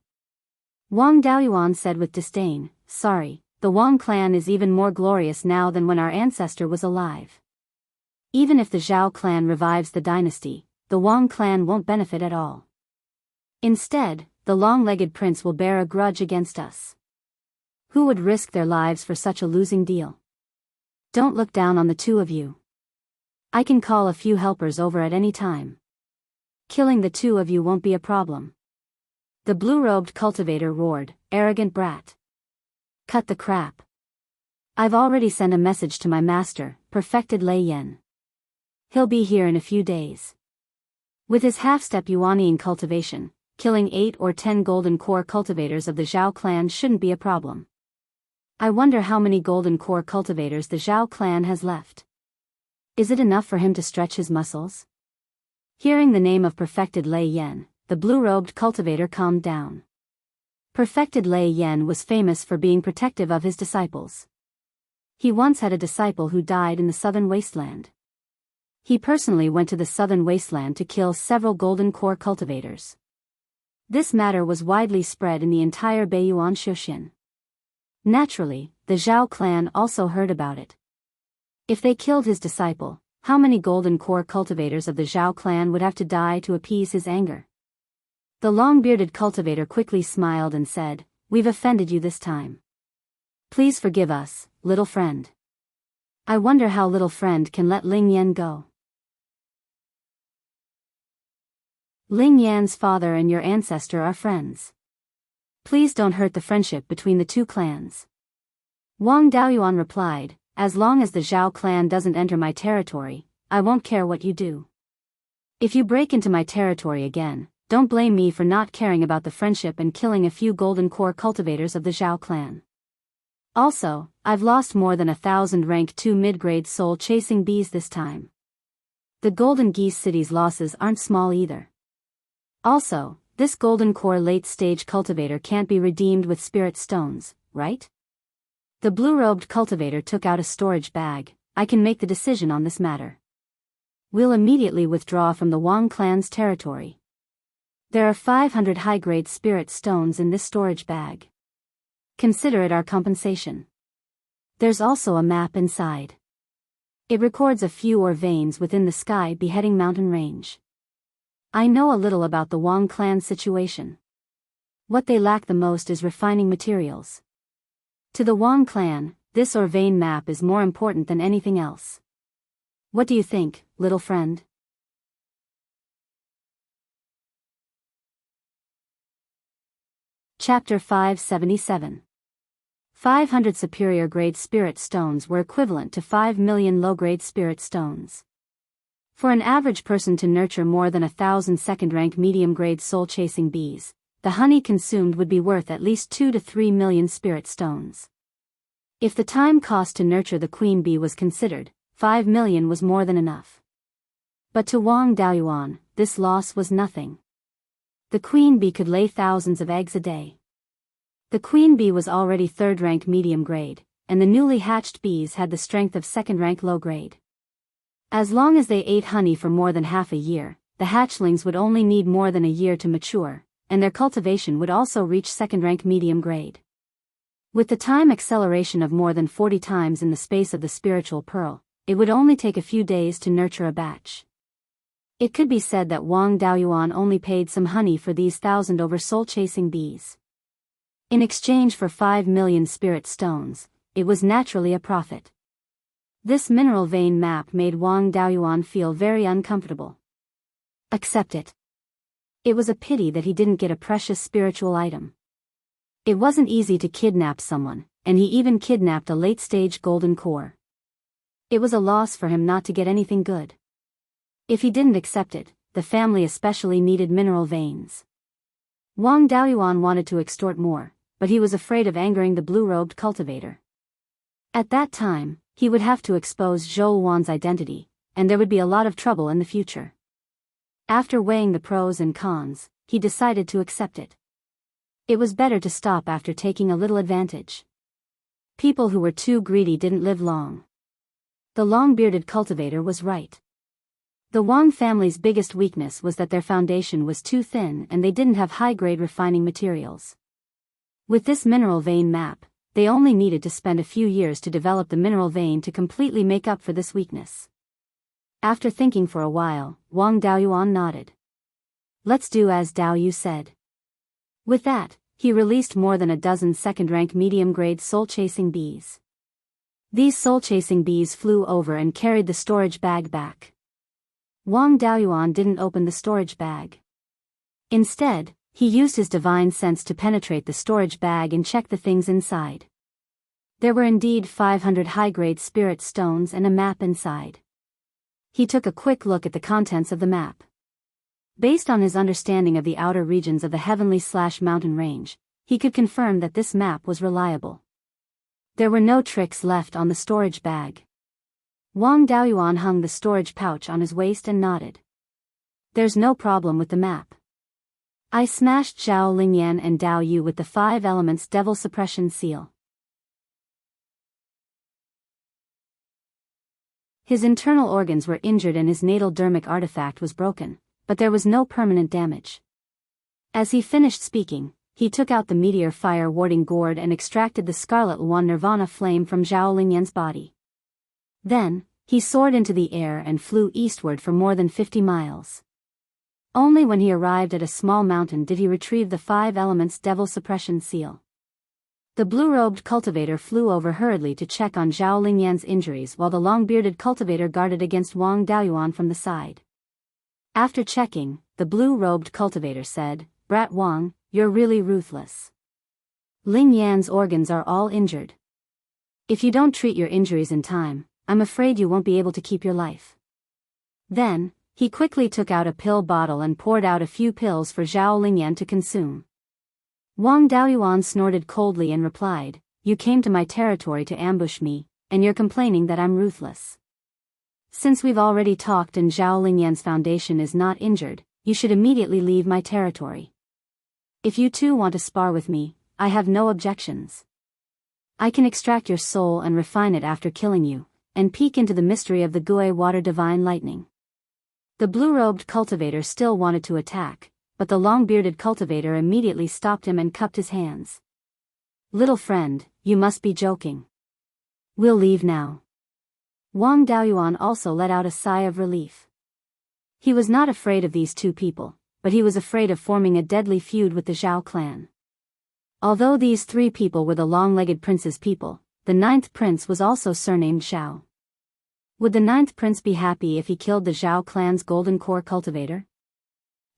S1: Wang Daoyuan said with disdain, "Sorry, the Wang clan is even more glorious now than when our ancestor was alive. Even if the Zhao clan revives the dynasty, the Wang clan won't benefit at all. Instead, the long-legged prince will bear a grudge against us. Who would risk their lives for such a losing deal? Don't look down on the 2 of you. I can call a few helpers over at any time. Killing the 2 of you won't be a problem." The blue-robed cultivator roared, "Arrogant brat. Cut the crap. I've already sent a message to my master, Perfected Lei Yen. He'll be here in a few days." With his half-step Yuanian cultivation, killing 8 or 10 golden core cultivators of the Zhao clan shouldn't be a problem. I wonder how many golden core cultivators the Zhao clan has left. Is it enough for him to stretch his muscles? Hearing the name of Perfected Lei Yen, the blue-robed cultivator calmed down. Perfected Lei Yen was famous for being protective of his disciples. He once had a disciple who died in the southern wasteland. He personally went to the southern wasteland to kill several golden core cultivators. This matter was widely spread in the entire Beiyuan Shoshin. Naturally, the Zhao clan also heard about it. If they killed his disciple, how many golden core cultivators of the Zhao clan would have to die to appease his anger? The long-bearded cultivator quickly smiled and said, "We've offended you this time. Please forgive us, little friend. I wonder how little friend can let Ling Yan go." Ling Yan's father and your ancestor are friends. Please don't hurt the friendship between the 2 clans. Wang Daoyuan replied, "As long as the Zhao clan doesn't enter my territory, I won't care what you do. If you break into my territory again, don't blame me for not caring about the friendship and killing a few golden core cultivators of the Zhao clan. Also, I've lost more than 1,000 rank 2 mid-grade soul-chasing bees this time. The Golden Geese City's losses aren't small either. Also, this golden core late-stage cultivator can't be redeemed with spirit stones, right?" The blue-robed cultivator took out a storage bag. "I can make the decision on this matter. We'll immediately withdraw from the Wang clan's territory. There are 500 high-grade spirit stones in this storage bag. Consider it our compensation. There's also a map inside. It records a few ore veins within the Sky Beheading Mountain range. I know a little about the Wang clan situation. What they lack the most is refining materials. To the Wang clan, this or vein map is more important than anything else. What do you think, little friend? Chapter 577. 500 superior-grade spirit stones were equivalent to 5 million low-grade spirit stones. For an average person to nurture more than 1,000 second-rank medium-grade soul-chasing bees, the honey consumed would be worth at least 2 to 3 million spirit stones. If the time cost to nurture the queen bee was considered, 5 million was more than enough. But to Wang Daoyuan, this loss was nothing. The queen bee could lay thousands of eggs a day. The queen bee was already third-rank medium-grade, and the newly hatched bees had the strength of second-rank low-grade. As long as they ate honey for more than half a year, the hatchlings would only need more than a year to mature, and their cultivation would also reach second-rank medium-grade. With the time acceleration of more than 40 times in the space of the spiritual pearl, it would only take a few days to nurture a batch. It could be said that Wang Daoyuan only paid some honey for these 1,000 over soul-chasing bees. In exchange for 5 million spirit stones, it was naturally a profit. This mineral vein map made Wang Daoyuan feel very uncomfortable. Accept it. It was a pity that he didn't get a precious spiritual item. It wasn't easy to kidnap someone, and he even kidnapped a late-stage golden core. It was a loss for him not to get anything good. If he didn't accept it, the family especially needed mineral veins. Wang Daoyuan wanted to extort more, but he was afraid of angering the blue-robed cultivator. At that time, he would have to expose Zhou Wan's identity, and there would be a lot of trouble in the future. After weighing the pros and cons, he decided to accept it. It was better to stop after taking a little advantage. People who were too greedy didn't live long. The long-bearded cultivator was right. The Wang family's biggest weakness was that their foundation was too thin and they didn't have high-grade refining materials. With this mineral vein map, they only needed to spend a few years to develop the mineral vein to completely make up for this weakness. After thinking for a while, Wang Daoyuan nodded. Let's do as Daoyu said. With that, he released more than a dozen second-rank medium-grade soul-chasing bees. These soul-chasing bees flew over and carried the storage bag back. Wang Daoyuan didn't open the storage bag. Instead, he used his divine sense to penetrate the storage bag and check the things inside. There were indeed 500 high-grade spirit stones and a map inside. He took a quick look at the contents of the map. Based on his understanding of the outer regions of the heavenly/mountain range, he could confirm that this map was reliable. There were no tricks left on the storage bag. Wang Daoyuan hung the storage pouch on his waist and nodded. There's no problem with the map. I smashed Zhao Lingyan and Dao Yu with the 5 elements devil suppression seal. His internal organs were injured and his natal dermic artifact was broken, but there was no permanent damage. As he finished speaking, he took out the meteor fire warding gourd and extracted the scarlet Luan nirvana flame from Zhao Lingyan's body. Then, he soared into the air and flew eastward for more than 50 miles. Only when he arrived at a small mountain did he retrieve the 5 elements devil suppression seal. The blue-robed cultivator flew over hurriedly to check on Zhao Lingyan's injuries while the long-bearded cultivator guarded against Wang Daoyuan from the side. After checking, the blue-robed cultivator said, "Brat Wang, you're really ruthless. Lingyan's organs are all injured. If you don't treat your injuries in time, I'm afraid you won't be able to keep your life." Then, he quickly took out a pill bottle and poured out a few pills for Zhao Lingyan to consume. Wang Daoyuan snorted coldly and replied, "You came to my territory to ambush me, and you're complaining that I'm ruthless. Since we've already talked and Zhao Lingyan's foundation is not injured, you should immediately leave my territory. If you two want to spar with me, I have no objections. I can extract your soul and refine it after killing you, and peek into the mystery of the Gui water divine lightning." The blue-robed cultivator still wanted to attack, but the long-bearded cultivator immediately stopped him and cupped his hands. "Little friend, you must be joking. We'll leave now." Wang Daoyuan also let out a sigh of relief. He was not afraid of these two people, but he was afraid of forming a deadly feud with the Zhao clan. Although these three people were the long-legged prince's people, the ninth prince was also surnamed Zhao. Would the ninth prince be happy if he killed the Zhao clan's golden core cultivator?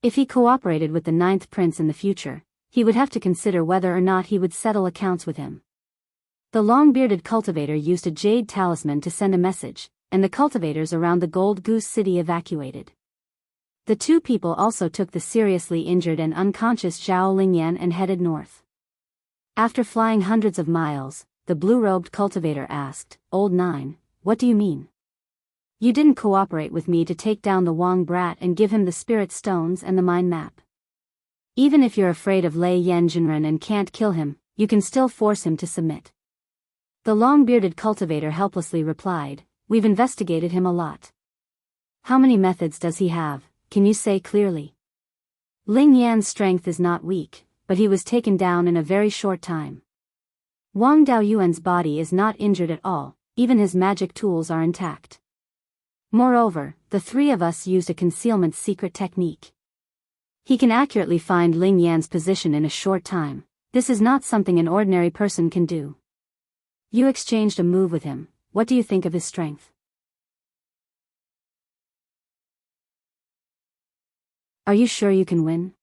S1: If he cooperated with the ninth prince in the future, he would have to consider whether or not he would settle accounts with him. The long-bearded cultivator used a jade talisman to send a message, and the cultivators around the Gold Goose City evacuated. The two people also took the seriously injured and unconscious Zhao Lingyan and headed north. After flying hundreds of miles, the blue-robed cultivator asked, "Old Nine, what do you mean? You didn't cooperate with me to take down the Wang brat and give him the spirit stones and the mind map. Even if you're afraid of Lei Yanjinren and can't kill him, you can still force him to submit." The long-bearded cultivator helplessly replied, "We've investigated him a lot. How many methods does he have, can you say clearly? Ling Yan's strength is not weak, but he was taken down in a very short time. Wang Daoyuan's body is not injured at all, even his magic tools are intact. Moreover, the three of us used a concealment secret technique. He can accurately find Ling Yan's position in a short time. This is not something an ordinary person can do. You exchanged a move with him, what do you think of his strength? Are you sure you can win?"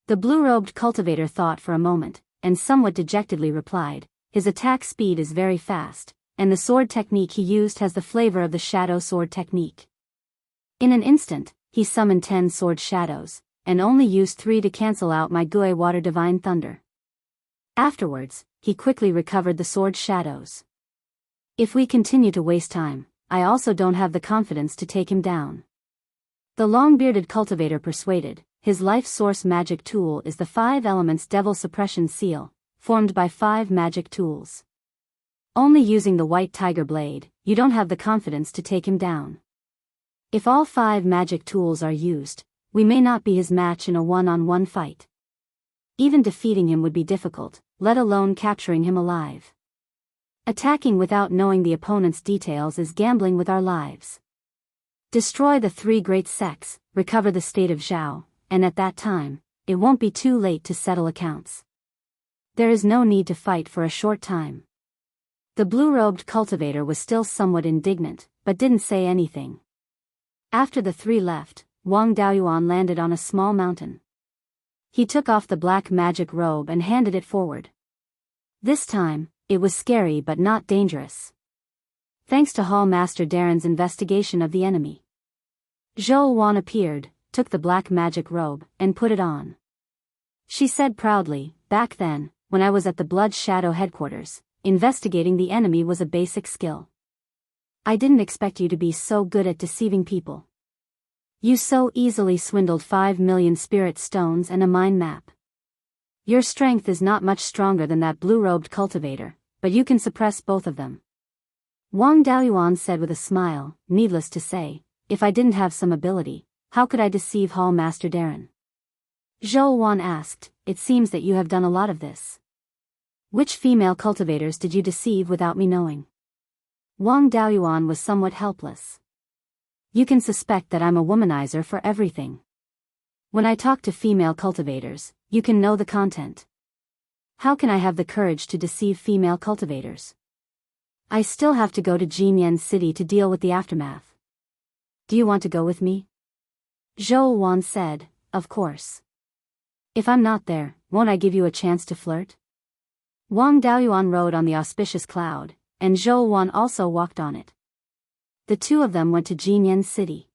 S1: The blue-robed cultivator thought for a moment, and somewhat dejectedly replied, "His attack speed is very fast, and the sword technique he used has the flavor of the shadow sword technique. In an instant, he summoned 10 sword shadows, and only used 3 to cancel out my Gui Water Divine Thunder. Afterwards, he quickly recovered the sword shadows. If we continue to waste time, I also don't have the confidence to take him down." The long-bearded cultivator persuaded, his life source magic tool is the 5 elements devil suppression seal, formed by 5 magic tools. Only using the white tiger blade, you don't have the confidence to take him down. If all 5 magic tools are used, we may not be his match in a one-on-one fight. Even defeating him would be difficult, let alone capturing him alive. Attacking without knowing the opponent's details is gambling with our lives. Destroy the 3 great sects, recover the state of Zhao, and at that time, it won't be too late to settle accounts. There is no need to fight for a short time." The blue-robed cultivator was still somewhat indignant, but didn't say anything. After the 3 left, Wang Daoyuan landed on a small mountain. He took off the black magic robe and handed it forward. This time, it was scary but not dangerous. Thanks to Hall Master Darren's investigation of the enemy. Zhou Wan appeared, took the black magic robe, and put it on. She said proudly, "Back then, when I was at the Blood Shadow headquarters, investigating the enemy was a basic skill. I didn't expect you to be so good at deceiving people. You so easily swindled 5 million spirit stones and a mind map. Your strength is not much stronger than that blue-robed cultivator, but you can suppress both of them." Wang Daoyuan said with a smile, "Needless to say, if I didn't have some ability, how could I deceive Hall Master Darren?" Zhou Wan asked, "It seems that you have done a lot of this. Which female cultivators did you deceive without me knowing?" Wang Daoyuan was somewhat helpless. "You can suspect that I'm a womanizer for everything. When I talk to female cultivators, you can know the content. How can I have the courage to deceive female cultivators? I still have to go to Jianghu City to deal with the aftermath. Do you want to go with me?" Zhou Wan said, "Of course. If I'm not there, won't I give you a chance to flirt?" Wang Daoyuan rode on the auspicious cloud, and Zhou Wan also walked on it. The two of them went to Jianghu City.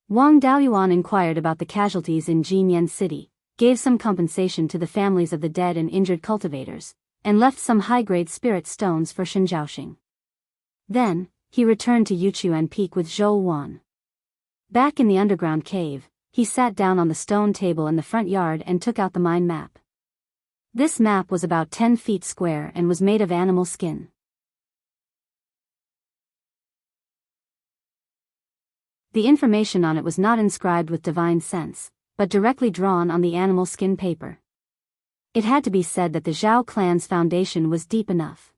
S1: Wang Daoyuan inquired about the casualties in Jianghu City, gave some compensation to the families of the dead and injured cultivators, and left some high-grade spirit stones for Shen Zhaoxing. Then, he returned to Yuchuan Peak with Zhou Wan. Back in the underground cave, he sat down on the stone table in the front yard and took out the mind map. This map was about 10 feet square and was made of animal skin. The information on it was not inscribed with divine sense, but directly drawn on the animal skin paper. It had to be said that the Zhao clan's foundation was deep enough.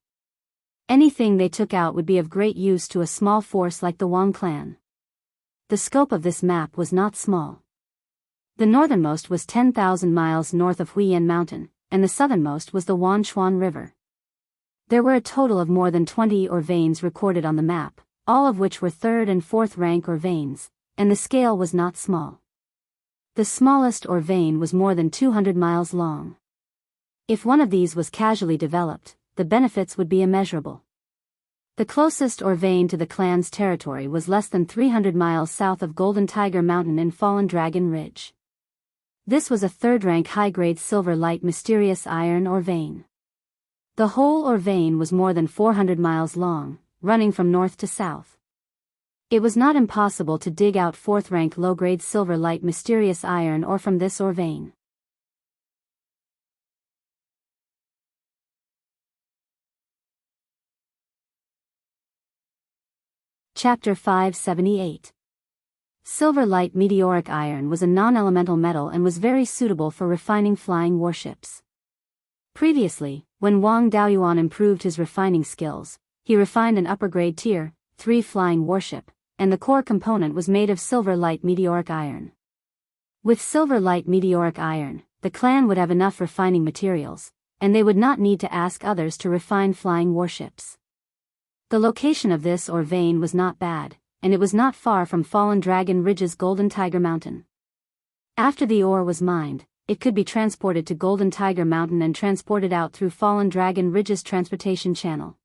S1: Anything they took out would be of great use to a small force like the Wang clan. The scope of this map was not small. The northernmost was 10,000 miles north of Huiyan Mountain, and the southernmost was the Wanchuan River. There were a total of more than 20 ore veins recorded on the map, all of which were third and fourth rank ore veins, and the scale was not small. The smallest ore vein was more than 200 miles long. If one of these was casually developed, the benefits would be immeasurable. The closest ore vein to the clan's territory was less than 300 miles south of Golden Tiger Mountain in Fallen Dragon Ridge. This was a third-rank high-grade silver light mysterious iron ore vein. The whole ore vein was more than 400 miles long, running from north to south. It was not impossible to dig out fourth-rank low-grade silver light mysterious iron ore from this ore vein. Chapter 578. Silver light meteoric iron was a non-elemental metal and was very suitable for refining flying warships. Previously, when Wang Daoyuan improved his refining skills, he refined an upper-grade Tier 3 flying warship, and the core component was made of silver light meteoric iron. With silver light meteoric iron, the clan would have enough refining materials, and they would not need to ask others to refine flying warships. The location of this ore vein was not bad, and it was not far from Fallen Dragon Ridge's Golden Tiger Mountain. After the ore was mined, it could be transported to Golden Tiger Mountain and transported out through Fallen Dragon Ridge's transportation channel.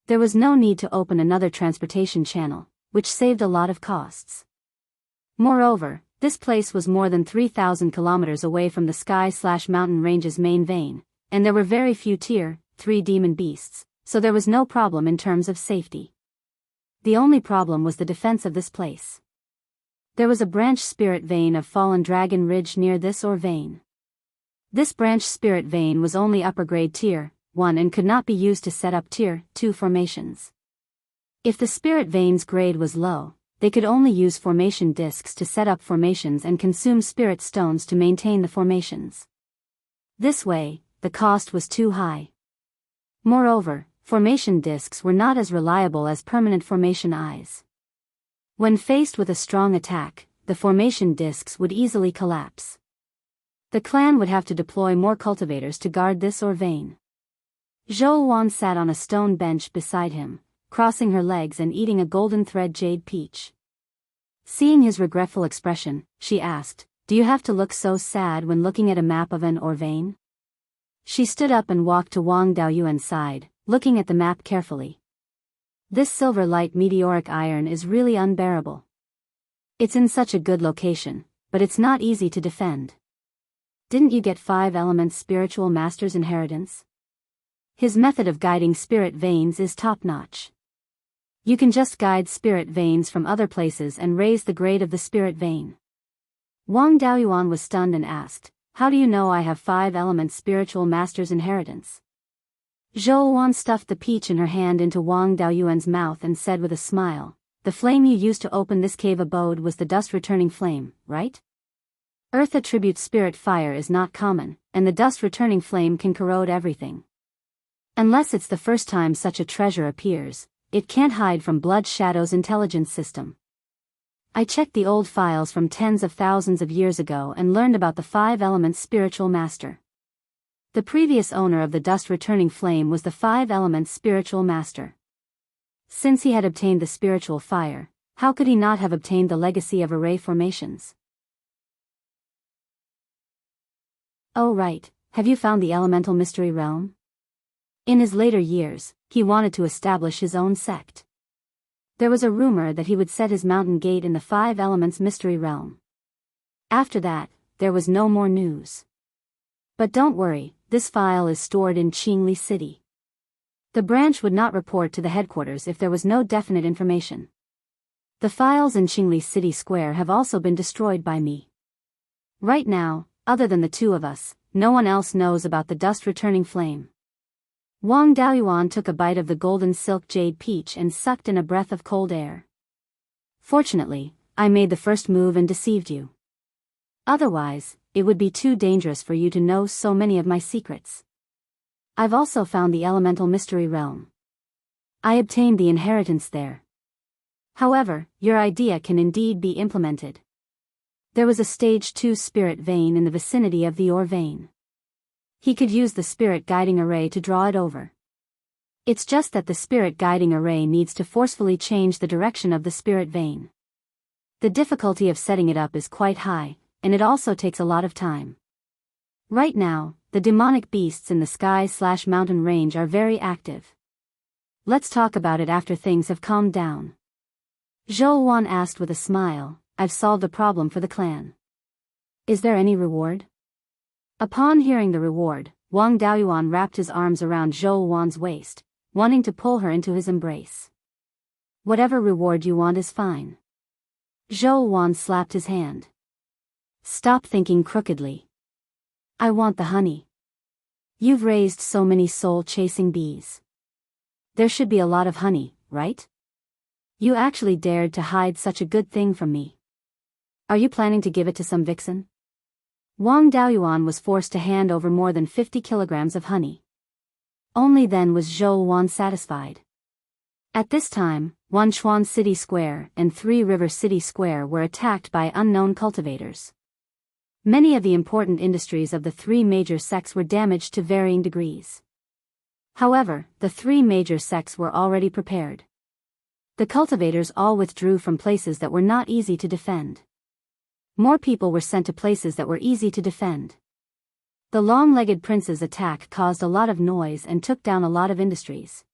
S1: There was no need to open another transportation channel, which saved a lot of costs. Moreover, this place was more than 3,000 kilometers away from the Sky/Mountain Range's main vein, and there were very few Tier 3 demon beasts, so there was no problem in terms of safety. The only problem was the defense of this place. There was a branch spirit vein of Fallen Dragon Ridge near this ore vein. This branch spirit vein was only upper-grade Tier 1 and could not be used to set up Tier 2 formations. If the spirit vein's grade was low, they could only use formation discs to set up formations and consume spirit stones to maintain the formations. This way, the cost was too high. Moreover, formation discs were not as reliable as permanent formation eyes. When faced with a strong attack, the formation discs would easily collapse. The clan would have to deploy more cultivators to guard this ore vein. Zhou Wan sat on a stone bench beside him, crossing her legs and eating a golden thread jade peach. Seeing his regretful expression, she asked, "Do you have to look so sad when looking at a map of an ore vein?" She stood up and walked to Wang Daoyuan's side, looking at the map carefully. This silver light meteoric iron is really unbearable. It's in such a good location, but it's not easy to defend. Didn't you get 5 elements spiritual master's inheritance? His method of guiding spirit veins is top-notch. You can just guide spirit veins from other places and raise the grade of the spirit vein. Wang Daoyuan was stunned and asked, "How do you know I have 5 elements spiritual master's inheritance?" Zhou Wan stuffed the peach in her hand into Wang Daoyuan's mouth and said with a smile, "The flame you used to open this cave abode was the dust-returning flame, right? Earth attribute spirit fire is not common, and the dust-returning flame can corrode everything. Unless it's the first time such a treasure appears, it can't hide from Blood Shadow's intelligence system. I checked the old files from tens of thousands of years ago and learned about the 5 elements spiritual master. The previous owner of the dust-returning flame was the 5 elements spiritual master. Since he had obtained the spiritual fire, how could he not have obtained the legacy of array formations? Oh right, have you found the elemental mystery realm? In his later years, he wanted to establish his own sect. There was a rumor that he would set his mountain gate in the 5 elements mystery realm. After that, there was no more news. But don't worry, this file is stored in Qingli City. The branch would not report to the headquarters if there was no definite information. The files in Qingli City Square have also been destroyed by me. Right now, other than the 2 of us, no one else knows about the dust-returning flame." Wang Daoyuan took a bite of the golden silk jade peach and sucked in a breath of cold air. "Fortunately, I made the first move and deceived you. Otherwise, it would be too dangerous for you to know so many of my secrets. I've also found the elemental mystery realm. I obtained the inheritance there. However, your idea can indeed be implemented. There was a stage 2 spirit vein in the vicinity of the ore vein. He could use the spirit guiding array to draw it over. It's just that the spirit guiding array needs to forcefully change the direction of the spirit vein. The difficulty of setting it up is quite high, and it also takes a lot of time. Right now, the demonic beasts in the sky/mountain range are very active. Let's talk about it after things have calmed down. Zhou Wan asked with a smile. I've solved the problem for the clan. Is there any reward? Upon hearing the reward, Wang Daoyuan wrapped his arms around Zhou Wan's waist, wanting to pull her into his embrace. Whatever reward you want is fine. Zhou Wan slapped his hand. Stop thinking crookedly. I want the honey. You've raised so many soul-chasing bees. There should be a lot of honey, right? You actually dared to hide such a good thing from me. Are you planning to give it to some vixen? Wang Daoyuan was forced to hand over more than 50 kilograms of honey. Only then was Zhou Wan satisfied. At this time, Wanchuan City Square and Three River City Square were attacked by unknown cultivators. Many of the important industries of the three major sects were damaged to varying degrees. However, the three major sects were already prepared. The cultivators all withdrew from places that were not easy to defend. More people were sent to places that were easy to defend. The long-legged prince's attack caused a lot of noise and took down a lot of industries.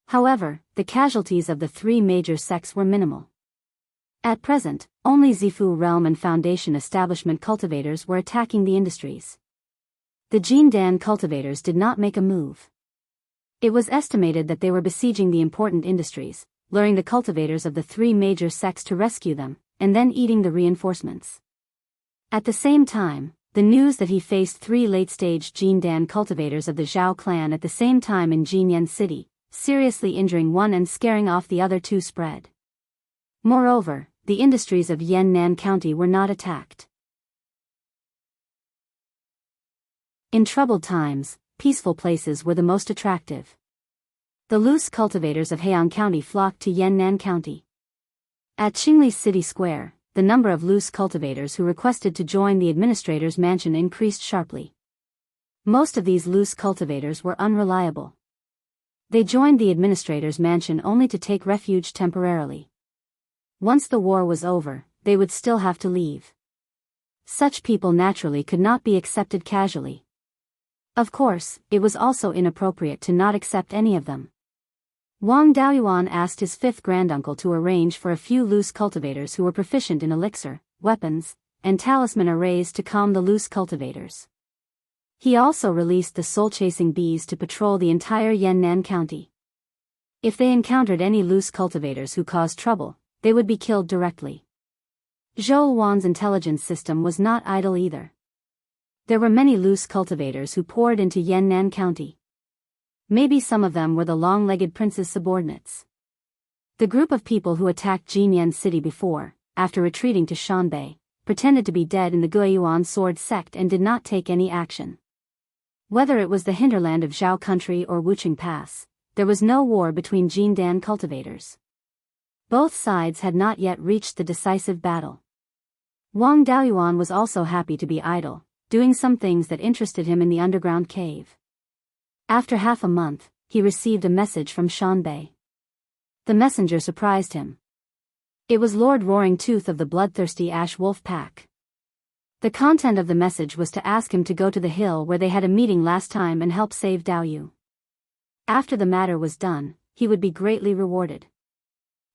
S1: However, the casualties of the three major sects were minimal. At present, only Zifu Realm and Foundation establishment cultivators were attacking the industries. The Jindan cultivators did not make a move. It was estimated that they were besieging the important industries, luring the cultivators of the three major sects to rescue them, and then eating the reinforcements. At the same time, the news that he faced three late-stage Jindan cultivators of the Zhao clan at the same time in Jinyan City, seriously injuring one and scaring off the other two spread. Moreover, the industries of Yannan County were not attacked. In troubled times, peaceful places were the most attractive. The loose cultivators of Heian County flocked to Yannan County. At Qingli City Square, the number of loose cultivators who requested to join the administrator's mansion increased sharply. Most of these loose cultivators were unreliable. They joined the administrator's mansion only to take refuge temporarily. Once the war was over, they would still have to leave. Such people naturally could not be accepted casually. Of course, it was also inappropriate to not accept any of them. Wang Daoyuan asked his fifth granduncle to arrange for a few loose cultivators who were proficient in elixir, weapons, and talisman arrays to calm the loose cultivators. He also released the soul-chasing bees to patrol the entire Yannan County. If they encountered any loose cultivators who caused trouble, they would be killed directly. Zhou Wan's intelligence system was not idle either. There were many loose cultivators who poured into Yannan County. Maybe some of them were the long-legged prince's subordinates. The group of people who attacked Jinyan City before, after retreating to Shanbei, pretended to be dead in the Beiyuan sword sect and did not take any action. Whether it was the hinterland of Zhao country or Wuching Pass, there was no war between Jindan cultivators. Both sides had not yet reached the decisive battle. Wang Daoyuan was also happy to be idle, doing some things that interested him in the underground cave. After half a month, he received a message from Shanbei. The messenger surprised him. It was Lord Roaring Tooth of the bloodthirsty Ash Wolf Pack. The content of the message was to ask him to go to the hill where they had a meeting last time and help save Daoyu. After the matter was done, he would be greatly rewarded.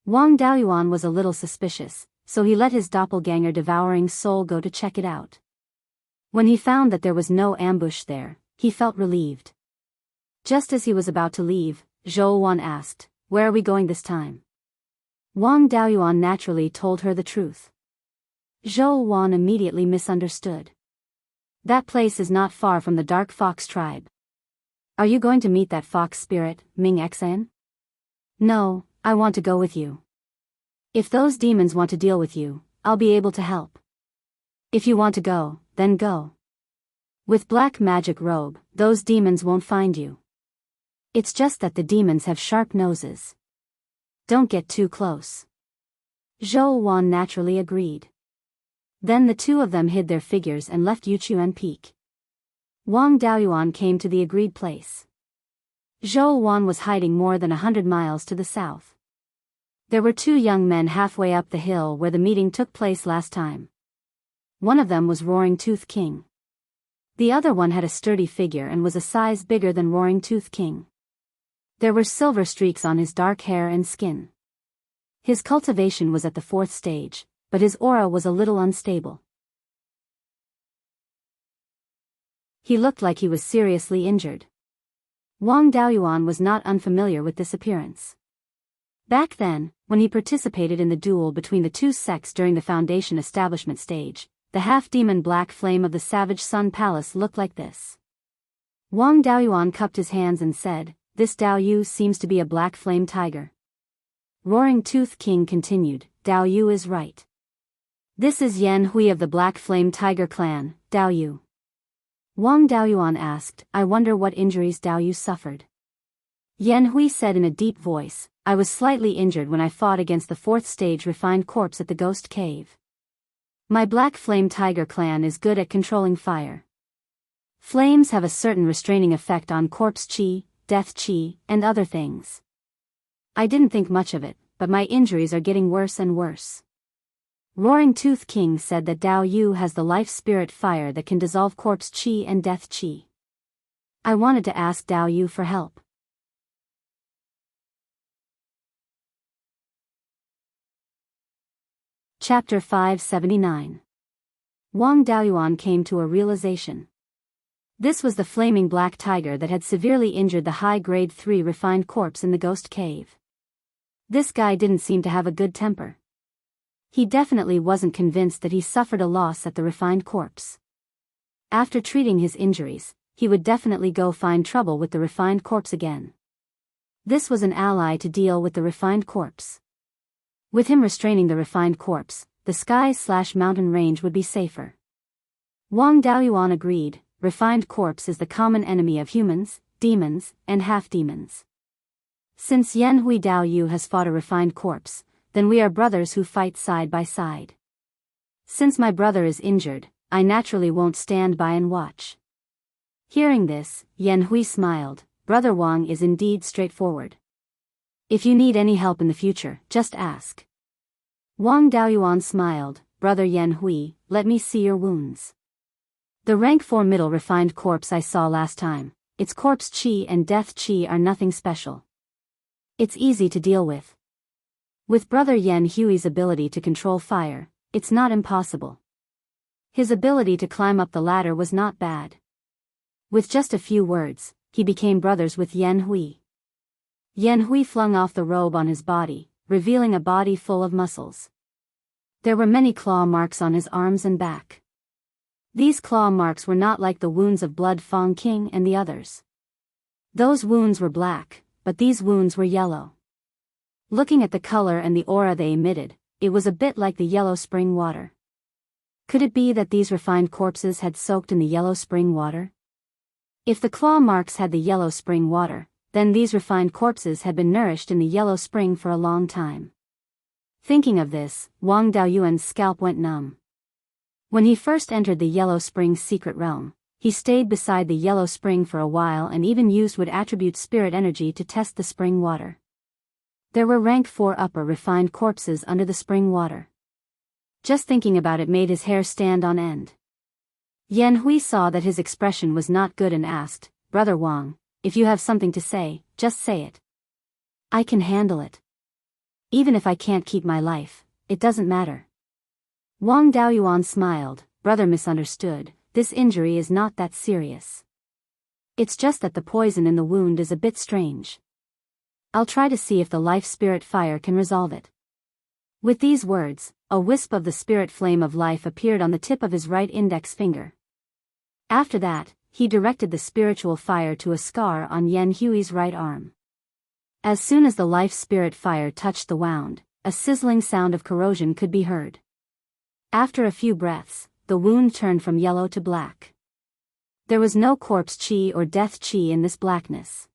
S1: Wang Daoyuan was a little suspicious, so he let his doppelganger devouring soul go to check it out. When he found that there was no ambush there, he felt relieved. Just as he was about to leave, Zhou Wan asked, "Where are we going this time?" Wang Daoyuan naturally told her the truth. Zhou Wan immediately misunderstood. That place is not far from the Dark Fox tribe. Are you going to meet that fox spirit, Ming Xan? No, I want to go with you. If those demons want to deal with you, I'll be able to help. If you want to go, then go. With black magic robe, those demons won't find you. It's just that the demons have sharp noses. Don't get too close. Zhou Wan naturally agreed. Then the two of them hid their figures and left Yuchuan Peak. Wang Daoyuan came to the agreed place. Zhou Wan was hiding more than 100 miles to the south. There were two young men halfway up the hill where the meeting took place last time. One of them was Roaring Tooth King. The other one had a sturdy figure and was a size bigger than Roaring Tooth King. There were silver streaks on his dark hair and skin. His cultivation was at the 4th stage, but his aura was a little unstable. He looked like he was seriously injured. Wang Daoyuan was not unfamiliar with this appearance. Back then, when he participated in the duel between the two sects during the Foundation establishment stage, the half-demon black flame of the Savage Sun Palace looked like this. Wang Daoyuan cupped his hands and said, "This Dao Yu seems to be a black flame tiger." Roaring Tooth King continued, "Dao Yu is right. This is Yan Hui of the Black Flame Tiger clan, Dao Yu." Wang Daoyuan asked, "I wonder what injuries Dao Yu suffered." Yan Hui said in a deep voice, "I was slightly injured when I fought against the 4th stage refined corpse at the Ghost Cave. My Black Flame Tiger clan is good at controlling fire. Flames have a certain restraining effect on corpse chi, death chi, and other things. I didn't think much of it, but my injuries are getting worse and worse." Roaring Tooth King said that Dao Yu has the life spirit fire that can dissolve corpse chi and death chi. I wanted to ask Dao Yu for help. Chapter 579. Wang Daoyuan came to a realization. This was the flaming black tiger that had severely injured the high-grade 3 refined corpse in the Ghost Cave. This guy didn't seem to have a good temper. He definitely wasn't convinced that he suffered a loss at the refined corpse. After treating his injuries, he would definitely go find trouble with the refined corpse again. This was an ally to deal with the refined corpse. With him restraining the refined corpse, the sky/mountain range would be safer. Wang Daoyuan agreed. Refined corpse is the common enemy of humans, demons, and half-demons. Since Yan Hui Dao Yu has fought a refined corpse, then we are brothers who fight side by side. Since my brother is injured, I naturally won't stand by and watch. Hearing this, Yan Hui smiled. Brother Wang is indeed straightforward. If you need any help in the future, just ask. Wang Daoyuan smiled. Brother Yan Hui, let me see your wounds. The rank 4 middle refined corpse I saw last time, its corpse chi and death chi are nothing special. It's easy to deal with. With Brother Yan Hui's ability to control fire, it's not impossible. His ability to climb up the ladder was not bad. With just a few words, he became brothers with Yan Hui. Yan Hui flung off the robe on his body, revealing a body full of muscles. There were many claw marks on his arms and back. These claw marks were not like the wounds of Blood Fong King and the others. Those wounds were black, but these wounds were yellow. Looking at the color and the aura they emitted, it was a bit like the yellow spring water. Could it be that these refined corpses had soaked in the yellow spring water? If the claw marks had the yellow spring water, then these refined corpses had been nourished in the yellow spring for a long time. Thinking of this, Wang Daoyuan's scalp went numb. When he first entered the Yellow Spring's secret realm, he stayed beside the Yellow Spring for a while and even used wood attribute spirit energy to test the spring water. There were rank 4 upper refined corpses under the spring water. Just thinking about it made his hair stand on end. Yan Hui saw that his expression was not good and asked, Brother Wang, if you have something to say, just say it. I can handle it. Even if I can't keep my life, it doesn't matter. Wang Daoyuan smiled. Brother misunderstood, this injury is not that serious. It's just that the poison in the wound is a bit strange. I'll try to see if the life spirit fire can resolve it. With these words, a wisp of the spirit flame of life appeared on the tip of his right index finger. After that, he directed the spiritual fire to a scar on Yan Hui's right arm. As soon as the life spirit fire touched the wound, a sizzling sound of corrosion could be heard. After a few breaths, the wound turned from yellow to black. There was no corpse chi or death chi in this blackness.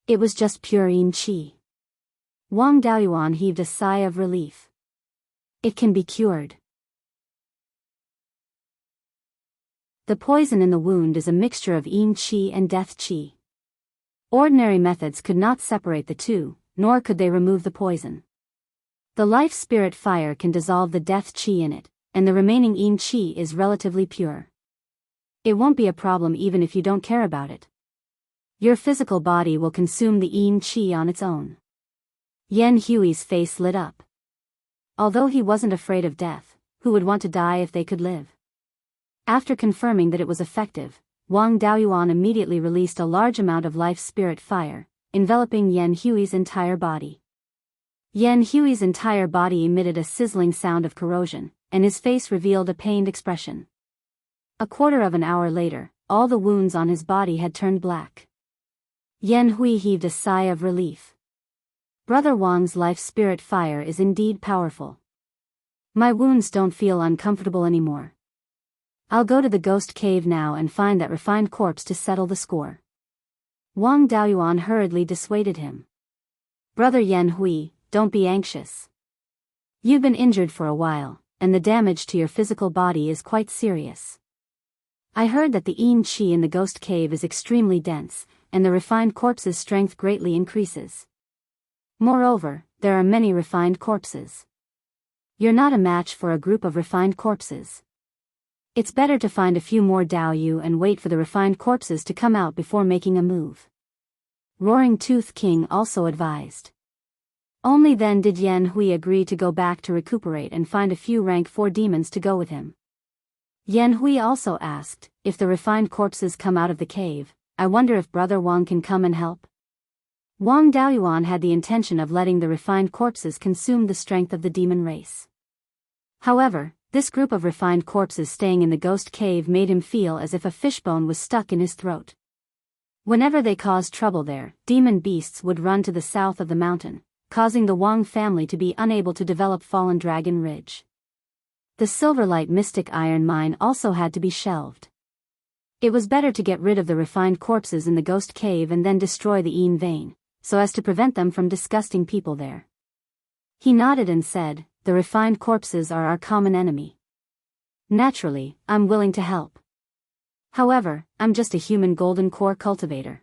S1: It was just pure yin chi. Wang Daoyuan heaved a sigh of relief. It can be cured. The poison in the wound is a mixture of yin qi and death qi. Ordinary methods could not separate the two, nor could they remove the poison. The life spirit fire can dissolve the death qi in it, and the remaining yin qi is relatively pure. It won't be a problem even if you don't care about it. Your physical body will consume the yin qi on its own. Yan Hui's face lit up. Although he wasn't afraid of death, who would want to die if they could live? After confirming that it was effective, Wang Daoyuan immediately released a large amount of life spirit fire, enveloping Yan Hui's entire body. Yan Hui's entire body emitted a sizzling sound of corrosion, and his face revealed a pained expression. A quarter of an hour later, all the wounds on his body had turned black. Yan Hui heaved a sigh of relief. Brother Wang's life spirit fire is indeed powerful. My wounds don't feel uncomfortable anymore. I'll go to the ghost cave now and find that refined corpse to settle the score. Wang Daoyuan hurriedly dissuaded him. Brother Yan Hui, don't be anxious. You've been injured for a while, and the damage to your physical body is quite serious. I heard that the yin qi in the ghost cave is extremely dense, and the refined corpse's strength greatly increases. Moreover, there are many refined corpses. You're not a match for a group of refined corpses. It's better to find a few more Daoyu and wait for the refined corpses to come out before making a move. Roaring Tooth King also advised. Only then did Yan Hui agree to go back to recuperate and find a few rank 4 demons to go with him. Yan Hui also asked, if the refined corpses come out of the cave, I wonder if Brother Wang can come and help. Wang Daoyuan had the intention of letting the refined corpses consume the strength of the demon race. However, this group of refined corpses staying in the ghost cave made him feel as if a fishbone was stuck in his throat. Whenever they caused trouble there, demon beasts would run to the south of the mountain, causing the Wang family to be unable to develop Fallen Dragon Ridge. The Silverlight Mystic Iron Mine also had to be shelved. It was better to get rid of the refined corpses in the ghost cave and then destroy the Yin vein, so as to prevent them from disgusting people there. He nodded and said, the refined corpses are our common enemy. Naturally, I'm willing to help. However, I'm just a human golden core cultivator.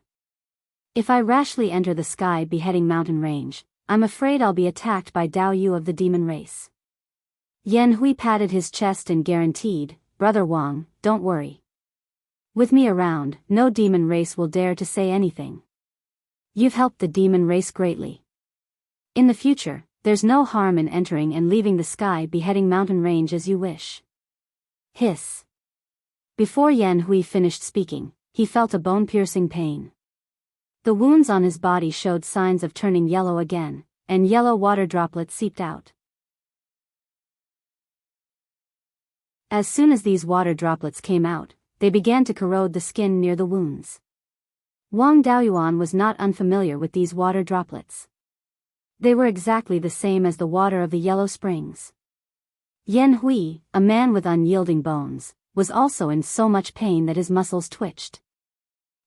S1: If I rashly enter the sky beheading mountain range, I'm afraid I'll be attacked by Daoyu of the demon race. Yan Hui patted his chest and guaranteed, Brother Wang, don't worry. With me around, no demon race will dare to say anything. You've helped the demon race greatly. In the future, there's no harm in entering and leaving the sky beheading mountain range as you wish. Hiss. Before Yan Hui finished speaking, he felt a bone-piercing pain. The wounds on his body showed signs of turning yellow again, and yellow water droplets seeped out. As soon as these water droplets came out, they began to corrode the skin near the wounds. Wang Daoyuan was not unfamiliar with these water droplets. They were exactly the same as the water of the yellow springs. Yan Hui, a man with unyielding bones, was also in so much pain that his muscles twitched.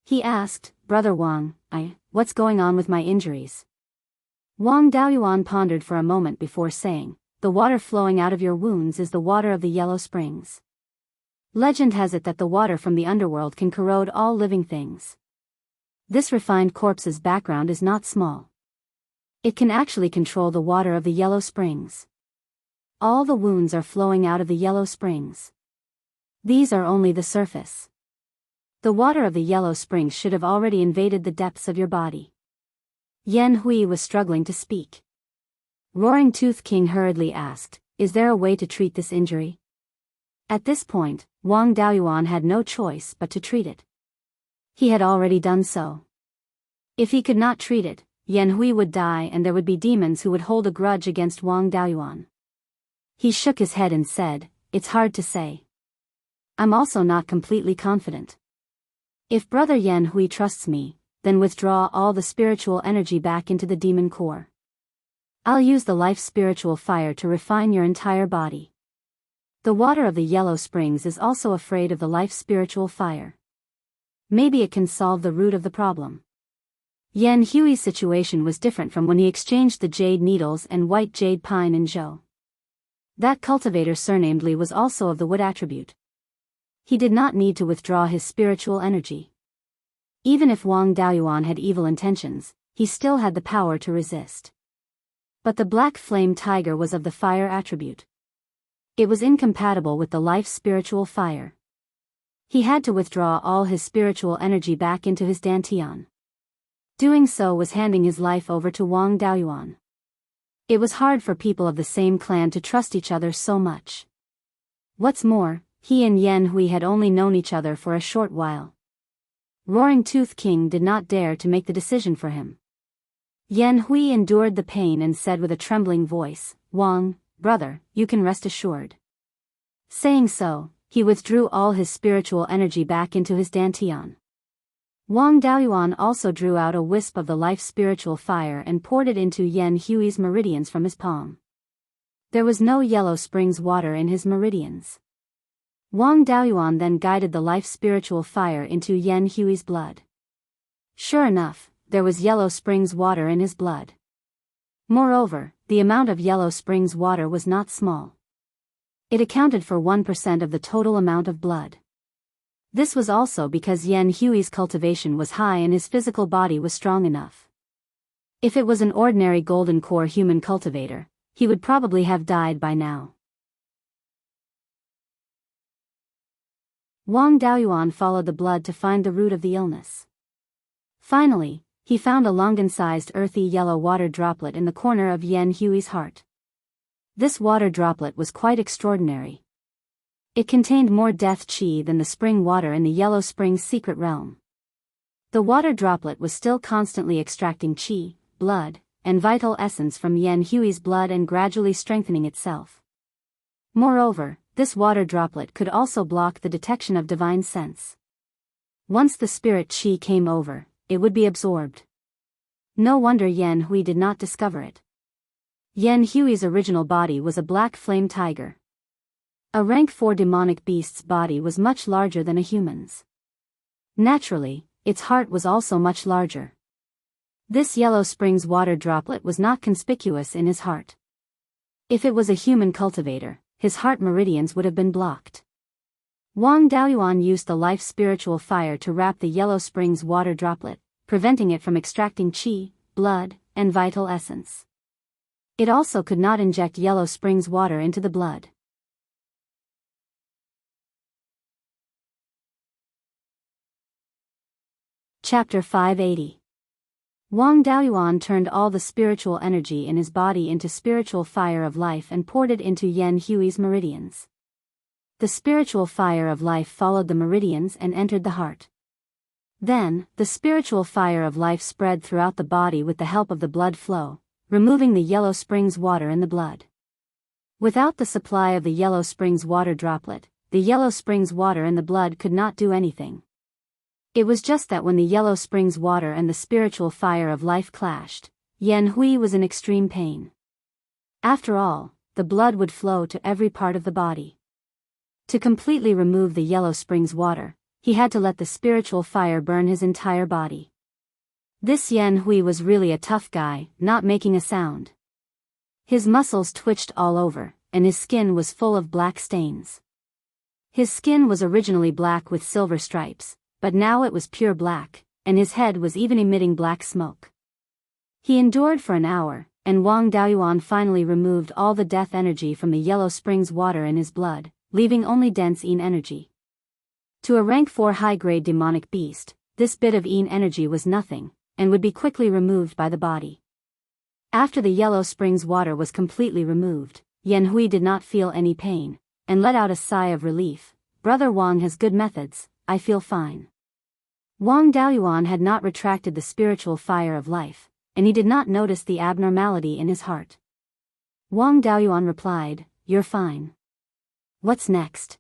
S1: He asked, Brother Wang, what's going on with my injuries? Wang Daoyuan pondered for a moment before saying, the water flowing out of your wounds is the water of the yellow springs. Legend has it that the water from the underworld can corrode all living things. This refined corpse's background is not small. It can actually control the water of the yellow springs. All the wounds are flowing out of the yellow springs. These are only the surface. The water of the yellow springs should have already invaded the depths of your body. Yan Hui was struggling to speak. Roaring Tooth King hurriedly asked, is there a way to treat this injury? At this point, Wang Daoyuan had no choice but to treat it. He had already done so. If he could not treat it, Yan Hui would die and there would be demons who would hold a grudge against Wang Daoyuan. He shook his head and said, it's hard to say. I'm also not completely confident. If Brother Yan Hui trusts me, then withdraw all the spiritual energy back into the demon core. I'll use the life spiritual fire to refine your entire body. The water of the yellow springs is also afraid of the life spiritual fire. Maybe it can solve the root of the problem. Yan Hui's situation was different from when he exchanged the jade needles and white jade pine in Zhou. That cultivator surnamed Li was also of the wood attribute. He did not need to withdraw his spiritual energy. Even if Wang Daoyuan had evil intentions, he still had the power to resist. But the black flame tiger was of the fire attribute. It was incompatible with the life's spiritual fire. He had to withdraw all his spiritual energy back into his dantian. Doing so was handing his life over to Wang Daoyuan. It was hard for people of the same clan to trust each other so much. What's more, he and Yan Hui had only known each other for a short while. Roaring Tooth King did not dare to make the decision for him. Yan Hui endured the pain and said with a trembling voice, "Wang, brother, you can rest assured." Saying so, he withdrew all his spiritual energy back into his dantian. Wang Daoyuan also drew out a wisp of the life spiritual fire and poured it into Yan Hui's meridians from his palm. There was no yellow springs water in his meridians. Wang Daoyuan then guided the life spiritual fire into Yan Hui's blood. Sure enough, there was yellow springs water in his blood. Moreover, the amount of yellow springs water was not small. It accounted for 1% of the total amount of blood. This was also because Yan Hui's cultivation was high and his physical body was strong enough. If it was an ordinary golden core human cultivator, he would probably have died by now. Wang Daoyuan followed the blood to find the root of the illness. Finally, he found a longan-sized earthy yellow water droplet in the corner of Yan Hui's heart. This water droplet was quite extraordinary. It contained more death qi than the spring water in the Yellow Spring's secret realm. The water droplet was still constantly extracting qi, blood, and vital essence from Yan Hui's blood and gradually strengthening itself. Moreover, this water droplet could also block the detection of divine sense. Once the spirit qi came over, it would be absorbed. No wonder Yan Hui did not discover it. Yan Hui's original body was a black flame tiger. A rank 4 demonic beast's body was much larger than a human's. Naturally, its heart was also much larger. This Yellow Springs water droplet was not conspicuous in his heart. If it was a human cultivator, his heart meridians would have been blocked. Wang Daoyuan used the life spiritual fire to wrap the Yellow Springs water droplet, preventing it from extracting qi, blood, and vital essence. It also could not inject Yellow Springs water into the blood. Chapter 580. Wang Daoyuan turned all the spiritual energy in his body into spiritual fire of life and poured it into Yan Hui's meridians. The spiritual fire of life followed the meridians and entered the heart. Then, the spiritual fire of life spread throughout the body with the help of the blood flow, removing the Yellow Springs water in the blood. Without the supply of the Yellow Springs water droplet, the Yellow Springs water in the blood could not do anything. It was just that when the Yellow Springs water and the spiritual fire of life clashed, Yan Hui was in extreme pain. After all, the blood would flow to every part of the body. To completely remove the Yellow Springs water, he had to let the spiritual fire burn his entire body. This Yan Hui was really a tough guy, not making a sound. His muscles twitched all over, and his skin was full of black stains. His skin was originally black with silver stripes, but now it was pure black, and his head was even emitting black smoke. He endured for an hour, and Wang Daoyuan finally removed all the death energy from the Yellow Springs water in his blood, leaving only dense yin energy. To a rank 4 high-grade demonic beast, this bit of yin energy was nothing, and would be quickly removed by the body. After the Yellow Springs water was completely removed, Yan Hui did not feel any pain, and let out a sigh of relief. "Brother Wang has good methods, I feel fine." Wang Daoyuan had not retracted the spiritual fire of life, and he did not notice the abnormality in his heart. Wang Daoyuan replied, "You're fine. What's next?"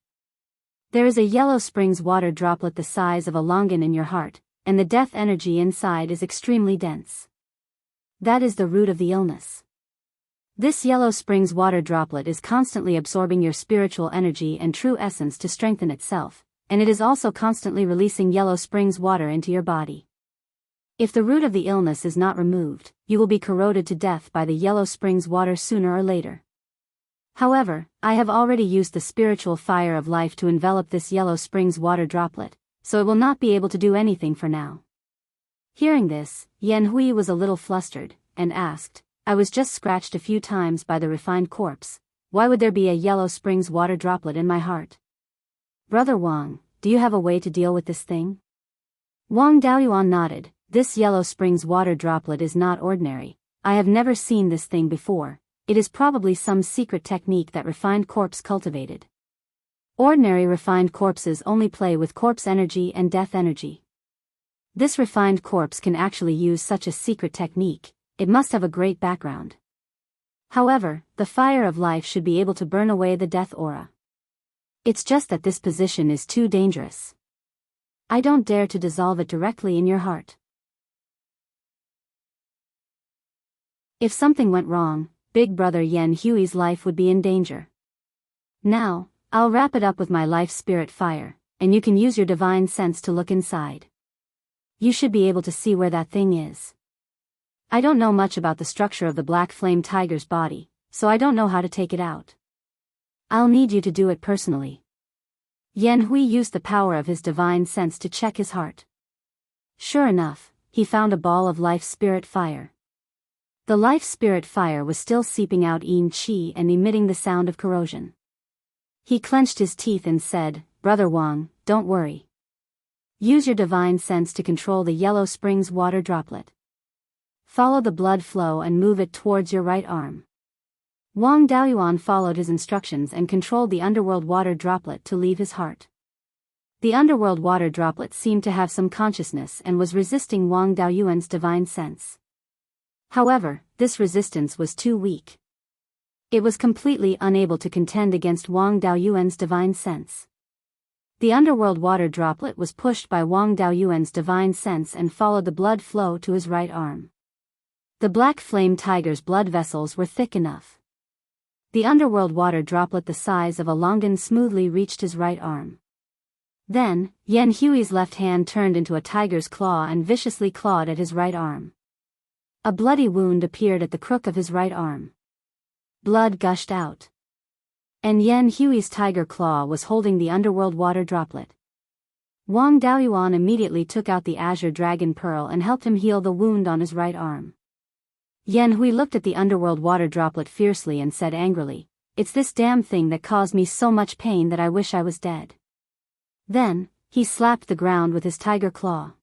S1: "There is a Yellow Springs water droplet the size of a longan in your heart, and the death energy inside is extremely dense. That is the root of the illness. This Yellow Springs water droplet is constantly absorbing your spiritual energy and true essence to strengthen itself, and it is also constantly releasing Yellow Springs water into your body. If the root of the illness is not removed, you will be corroded to death by the Yellow Springs water sooner or later. However, I have already used the spiritual fire of life to envelop this yellow spring's water droplet, so it will not be able to do anything for now." Hearing this, Yan Hui was a little flustered, and asked, "I was just scratched a few times by the refined corpse. Why would there be a yellow spring's water droplet in my heart?" "Brother Wang, do you have a way to deal with this thing?" Wang Daoyuan nodded. "This yellow spring's water droplet is not ordinary. I have never seen this thing before. It is probably some secret technique that refined corpse cultivated. Ordinary refined corpses only play with corpse energy and death energy. This refined corpse can actually use such a secret technique. It must have a great background. However, the fire of life should be able to burn away the death aura. It's just that this position is too dangerous. I don't dare to dissolve it directly in your heart. If something went wrong, Big Brother Yan Hui's life would be in danger. Now, I'll wrap it up with my life spirit fire, and you can use your divine sense to look inside. You should be able to see where that thing is. I don't know much about the structure of the black flame tiger's body, so I don't know how to take it out. I'll need you to do it personally." Yan Hui used the power of his divine sense to check his heart. Sure enough, he found a ball of life spirit fire. The life spirit fire was still seeping out yin qi and emitting the sound of corrosion. He clenched his teeth and said, "Brother Wang, don't worry. Use your divine sense to control the yellow spring's water droplet. Follow the blood flow and move it towards your right arm." Wang Daoyuan followed his instructions and controlled the underworld water droplet to leave his heart. The underworld water droplet seemed to have some consciousness and was resisting Wang Daoyuan's divine sense. However, this resistance was too weak. It was completely unable to contend against Wang Daoyuan's divine sense. The underworld water droplet was pushed by Wang Daoyuan's divine sense and followed the blood flow to his right arm. The black flame tiger's blood vessels were thick enough. The underworld water droplet the size of a longan smoothly reached his right arm. Then, Yan Hui's left hand turned into a tiger's claw and viciously clawed at his right arm. A bloody wound appeared at the crook of his right arm. Blood gushed out. And Yan Hui's tiger claw was holding the underworld water droplet. Wang Daoyuan immediately took out the azure dragon pearl and helped him heal the wound on his right arm. Yan Hui looked at the underworld water droplet fiercely and said angrily, "It's this damn thing that caused me so much pain that I wish I was dead." Then, he slapped the ground with his tiger claw.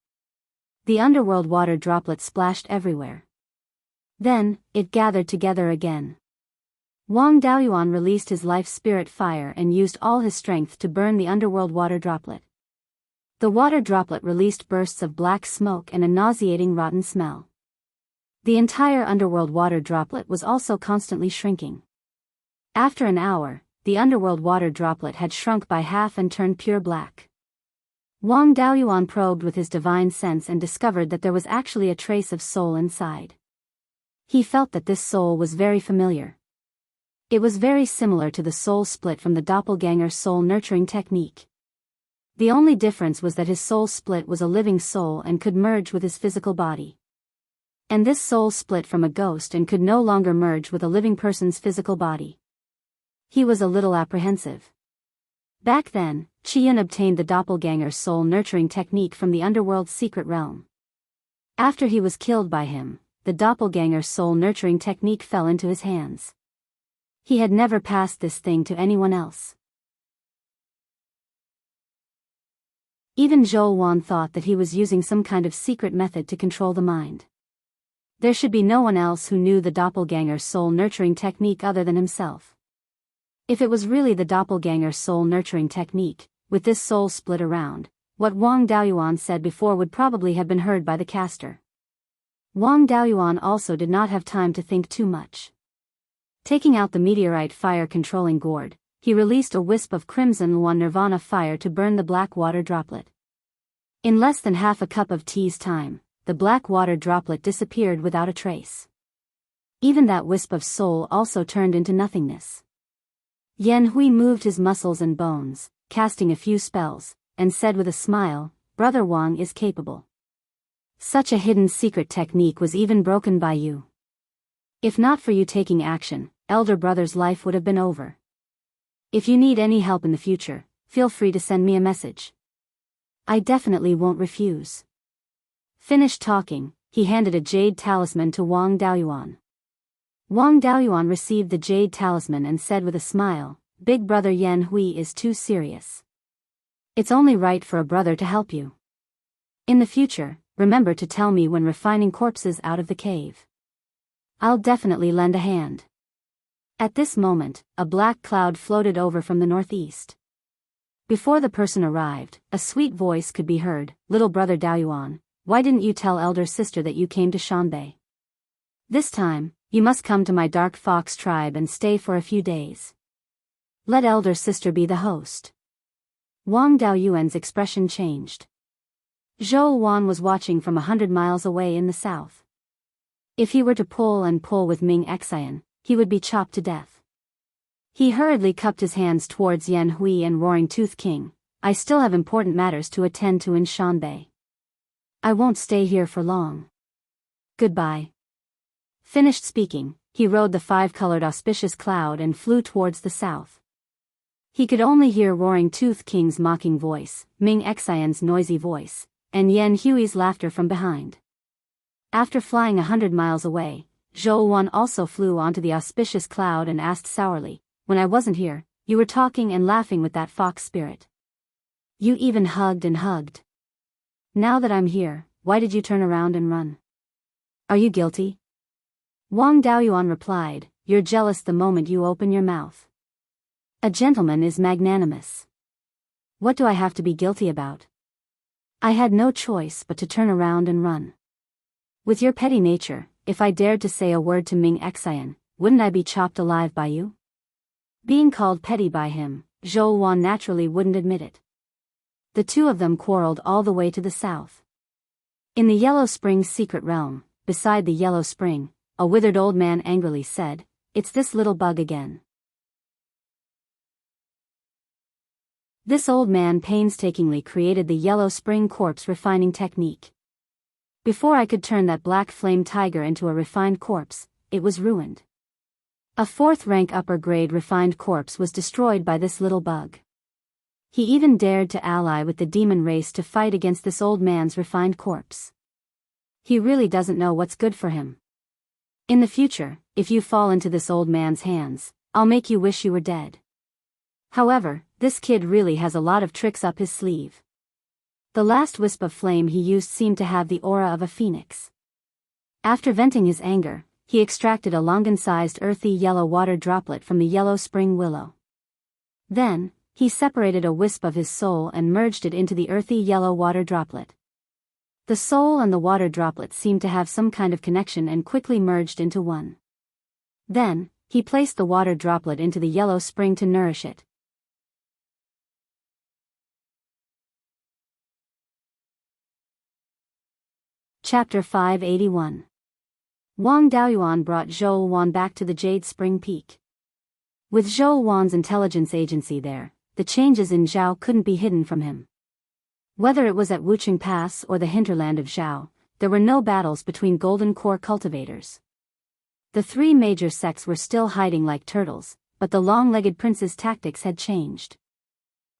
S1: The underworld water droplet splashed everywhere. Then, it gathered together again. Wang Daoyuan released his life spirit fire and used all his strength to burn the underworld water droplet. The water droplet released bursts of black smoke and a nauseating rotten smell. The entire underworld water droplet was also constantly shrinking. After an hour, the underworld water droplet had shrunk by half and turned pure black. Wang Daoyuan probed with his divine sense and discovered that there was actually a trace of soul inside. He felt that this soul was very familiar. It was very similar to the soul split from the doppelganger soul nurturing technique. The only difference was that his soul split was a living soul and could merge with his physical body. And this soul split from a ghost and could no longer merge with a living person's physical body. He was a little apprehensive. Back then, Qian obtained the doppelganger soul nurturing technique from the underworld's secret realm. After he was killed by him, the doppelganger soul nurturing technique fell into his hands. He had never passed this thing to anyone else. Even Zhou Wan thought that he was using some kind of secret method to control the mind. There should be no one else who knew the doppelganger soul nurturing technique other than himself. If it was really the doppelganger soul nurturing technique, with this soul split around, what Wang Daoyuan said before would probably have been heard by the caster. Wang Daoyuan also did not have time to think too much. Taking out the meteorite fire controlling gourd, he released a wisp of crimson Luan Nirvana fire to burn the black water droplet. In less than half a cup of tea's time, the black water droplet disappeared without a trace. Even that wisp of soul also turned into nothingness. Yan Hui moved his muscles and bones, casting a few spells, and said with a smile, "Brother Wang is capable. Such a hidden secret technique was even broken by you. If not for you taking action, elder brother's life would have been over. If you need any help in the future, feel free to send me a message. I definitely won't refuse. Finished talking, he handed a jade talisman to Wang Daoyuan. Wang Daoyuan received the jade talisman and said with a smile, "Big brother Yan Hui is too serious. It's only right for a brother to help you. In the future, remember to tell me when refining corpses out of the cave. I'll definitely lend a hand." At this moment, a black cloud floated over from the northeast. Before the person arrived, a sweet voice could be heard, "Little brother Daoyuan, why didn't you tell elder sister that you came to Shanbei? This time, you must come to my dark fox tribe and stay for a few days. Let elder sister be the host." Wang Daoyuan's expression changed. Zhou Wan was watching from 100 miles away in the south. If he were to pull with Ming Xian, he would be chopped to death. He hurriedly cupped his hands towards Yan Hui and Roaring Tooth King. "I still have important matters to attend to in Shanbei. I won't stay here for long. Goodbye." Finished speaking, he rode the five-colored auspicious cloud and flew towards the south. He could only hear Roaring Tooth King's mocking voice, Ming Xian's noisy voice, and Yan Hui's laughter from behind. After flying 100 miles away, Zhou Wan also flew onto the auspicious cloud and asked sourly, "When I wasn't here, you were talking and laughing with that fox spirit. You even hugged and hugged. Now that I'm here, why did you turn around and run? Are you guilty?" Wang Daoyuan replied, "You're jealous the moment you open your mouth. A gentleman is magnanimous. What do I have to be guilty about? I had no choice but to turn around and run. With your petty nature, if I dared to say a word to Ming Xian, wouldn't I be chopped alive by you?" Being called petty by him, Zhou Wan naturally wouldn't admit it. The two of them quarreled all the way to the south. In the Yellow Spring's secret realm, beside the Yellow Spring, a withered old man angrily said, "It's this little bug again." This old man painstakingly created the Yellow Spring corpse refining technique. Before I could turn that black flame tiger into a refined corpse, it was ruined. A fourth-rank upper-grade refined corpse was destroyed by this little bug. He even dared to ally with the demon race to fight against this old man's refined corpse. He really doesn't know what's good for him. In the future, if you fall into this old man's hands, I'll make you wish you were dead. However, this kid really has a lot of tricks up his sleeve. The last wisp of flame he used seemed to have the aura of a phoenix. After venting his anger, he extracted a longan-sized earthy yellow water droplet from the Yellow Spring willow. Then, he separated a wisp of his soul and merged it into the earthy yellow water droplet. The soul and the water droplet seemed to have some kind of connection and quickly merged into one. Then, he placed the water droplet into the Yellow Spring to nourish it. Chapter 581. Wang Daoyuan brought Zhou Wan back to the Jade Spring Peak. With Zhou Wan's intelligence agency there, the changes in Zhao couldn't be hidden from him. Whether it was at Wuxia Pass or the hinterland of Zhao, there were no battles between Golden Core cultivators. The three major sects were still hiding like turtles, but the long-legged prince's tactics had changed.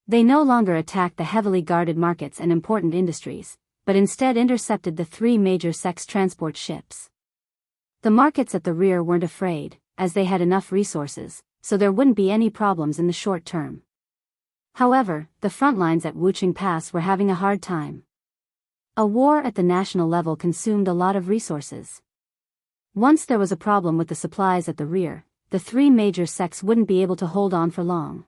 S1: They no longer attacked the heavily guarded markets and important industries, but instead intercepted the three major sects' transport ships. The markets at the rear weren't afraid, as they had enough resources, so there wouldn't be any problems in the short term. However, the front lines at Wuxia Pass were having a hard time. A war at the national level consumed a lot of resources. Once there was a problem with the supplies at the rear, the three major sects wouldn't be able to hold on for long.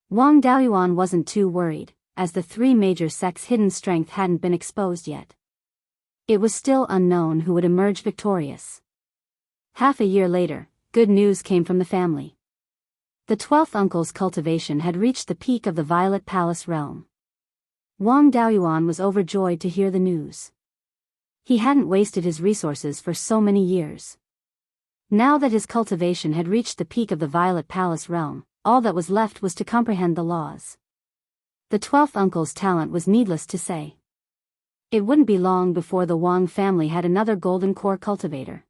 S1: Wang Daoyuan wasn't too worried, as the three major sects' hidden strength hadn't been exposed yet. It was still unknown who would emerge victorious. Half a year later, good news came from the family. The 12th uncle's cultivation had reached the peak of the Violet Palace realm. Wang Daoyuan was overjoyed to hear the news. He hadn't wasted his resources for so many years. Now that his cultivation had reached the peak of the Violet Palace realm, all that was left was to comprehend the laws. The 12th uncle's talent was needless to say. It wouldn't be long before the Wang family had another Golden Core cultivator.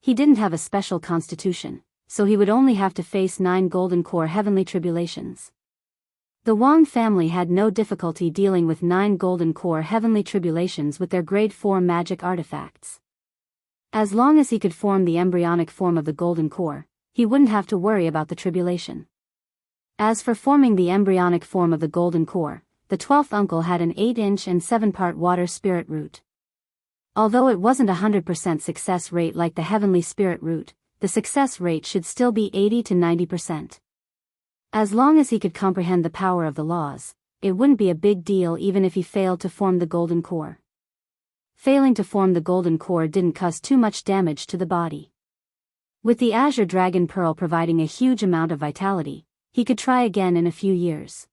S1: He didn't have a special constitution, so he would only have to face 9 golden core heavenly tribulations. The Wang family had no difficulty dealing with 9 golden core heavenly tribulations with their grade 4 magic artifacts. As long as he could form the embryonic form of the golden core, he wouldn't have to worry about the tribulation. As for forming the embryonic form of the golden core, the 12th uncle had an 8-inch and 7-part water spirit root. Although it wasn't a 100% success rate like the heavenly spirit root, the success rate should still be 80 to 90%. As long as he could comprehend the power of the laws, it wouldn't be a big deal even if he failed to form the golden core. Failing to form the golden core didn't cause too much damage to the body. With the Azure Dragon Pearl providing a huge amount of vitality, he could try again in a few years.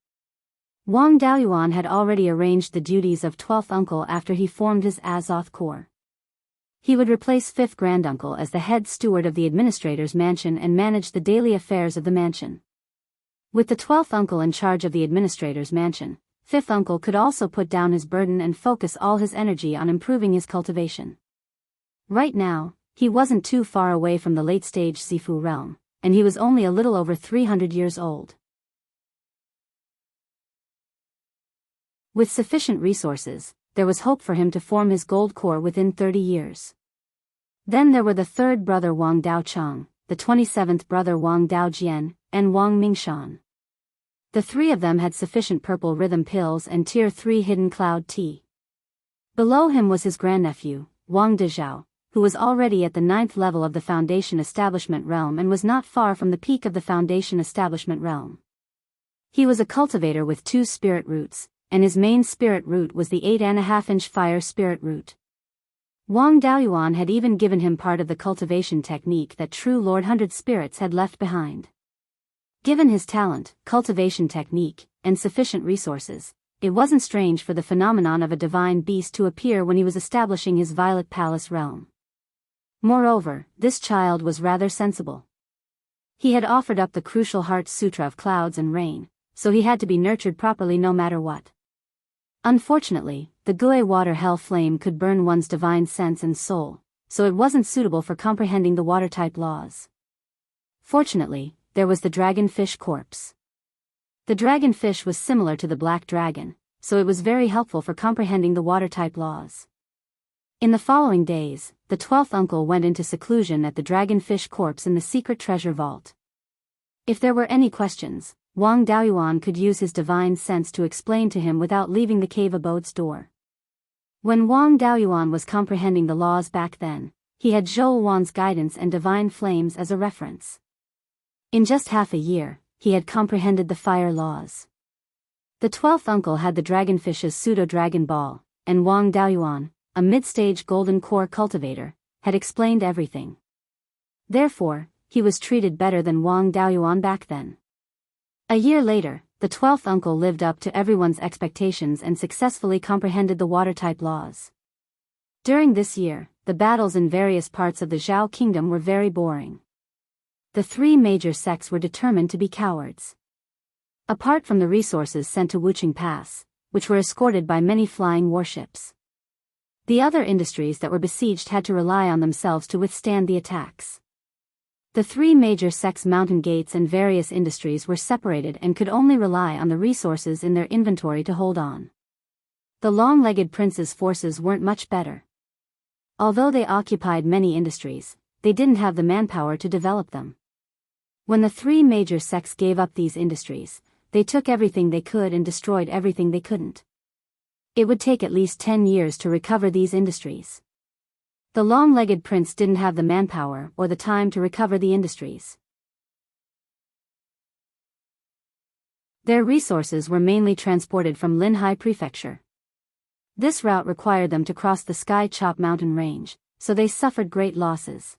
S1: Wang Daoyuan had already arranged the duties of 12th uncle after he formed his Azoth core. He would replace 5th granduncle as the head steward of the administrator's mansion and manage the daily affairs of the mansion. With the 12th uncle in charge of the administrator's mansion, 5th uncle could also put down his burden and focus all his energy on improving his cultivation. Right now, he wasn't too far away from the late-stage Sifu realm, and he was only a little over 300 years old. With sufficient resources, there was hope for him to form his gold core within 30 years. Then there were the 3rd brother Wang Daochang, the 27th brother Wang Daojian, and Wang Mingshan. The 3 of them had sufficient purple rhythm pills and tier 3 hidden cloud tea. Below him was his grandnephew, Wang Dezhao, who was already at the 9th level of the Foundation Establishment realm and was not far from the peak of the Foundation Establishment realm. He was a cultivator with 2 spirit roots, and his main spirit root was the 8.5-inch fire spirit root. Wang Daoyuan had even given him part of the cultivation technique that true Lord 100 spirits had left behind. Given his talent, cultivation technique, and sufficient resources, it wasn't strange for the phenomenon of a divine beast to appear when he was establishing his Violet Palace realm. Moreover, this child was rather sensible. He had offered up the crucial Heart Sutra of clouds and rain, so he had to be nurtured properly no matter what. Unfortunately, the Gui water hell flame could burn one's divine sense and soul, so it wasn't suitable for comprehending the water-type laws. Fortunately, there was the dragonfish corpse. The dragonfish was similar to the black dragon, so it was very helpful for comprehending the water-type laws. In the following days, the 12th uncle went into seclusion at the dragonfish corpse in the secret treasure vault. If there were any questions, Wang Daoyuan could use his divine sense to explain to him without leaving the cave abode's door. When Wang Daoyuan was comprehending the laws back then, he had Zhou Wan's guidance and divine flames as a reference. In just half a year, he had comprehended the fire laws. The 12th uncle had the dragonfish's pseudo-dragon ball, and Wang Daoyuan, a mid-stage golden core cultivator, had explained everything. Therefore, he was treated better than Wang Daoyuan back then. A year later, the 12th uncle lived up to everyone's expectations and successfully comprehended the water-type laws. During this year, the battles in various parts of the Zhao kingdom were very boring. The 3 major sects were determined to be cowards. Apart from the resources sent to Wuxia Pass, which were escorted by many flying warships, the other industries that were besieged had to rely on themselves to withstand the attacks. The 3 major sects' mountain gates and various industries were separated and could only rely on the resources in their inventory to hold on. The long-legged prince's forces weren't much better. Although they occupied many industries, they didn't have the manpower to develop them. When the 3 major sects gave up these industries, they took everything they could and destroyed everything they couldn't. It would take at least 10 years to recover these industries. The long-legged prince didn't have the manpower or the time to recover the industries. Their resources were mainly transported from Linhai Prefecture. This route required them to cross the Sky Chop mountain range, so they suffered great losses.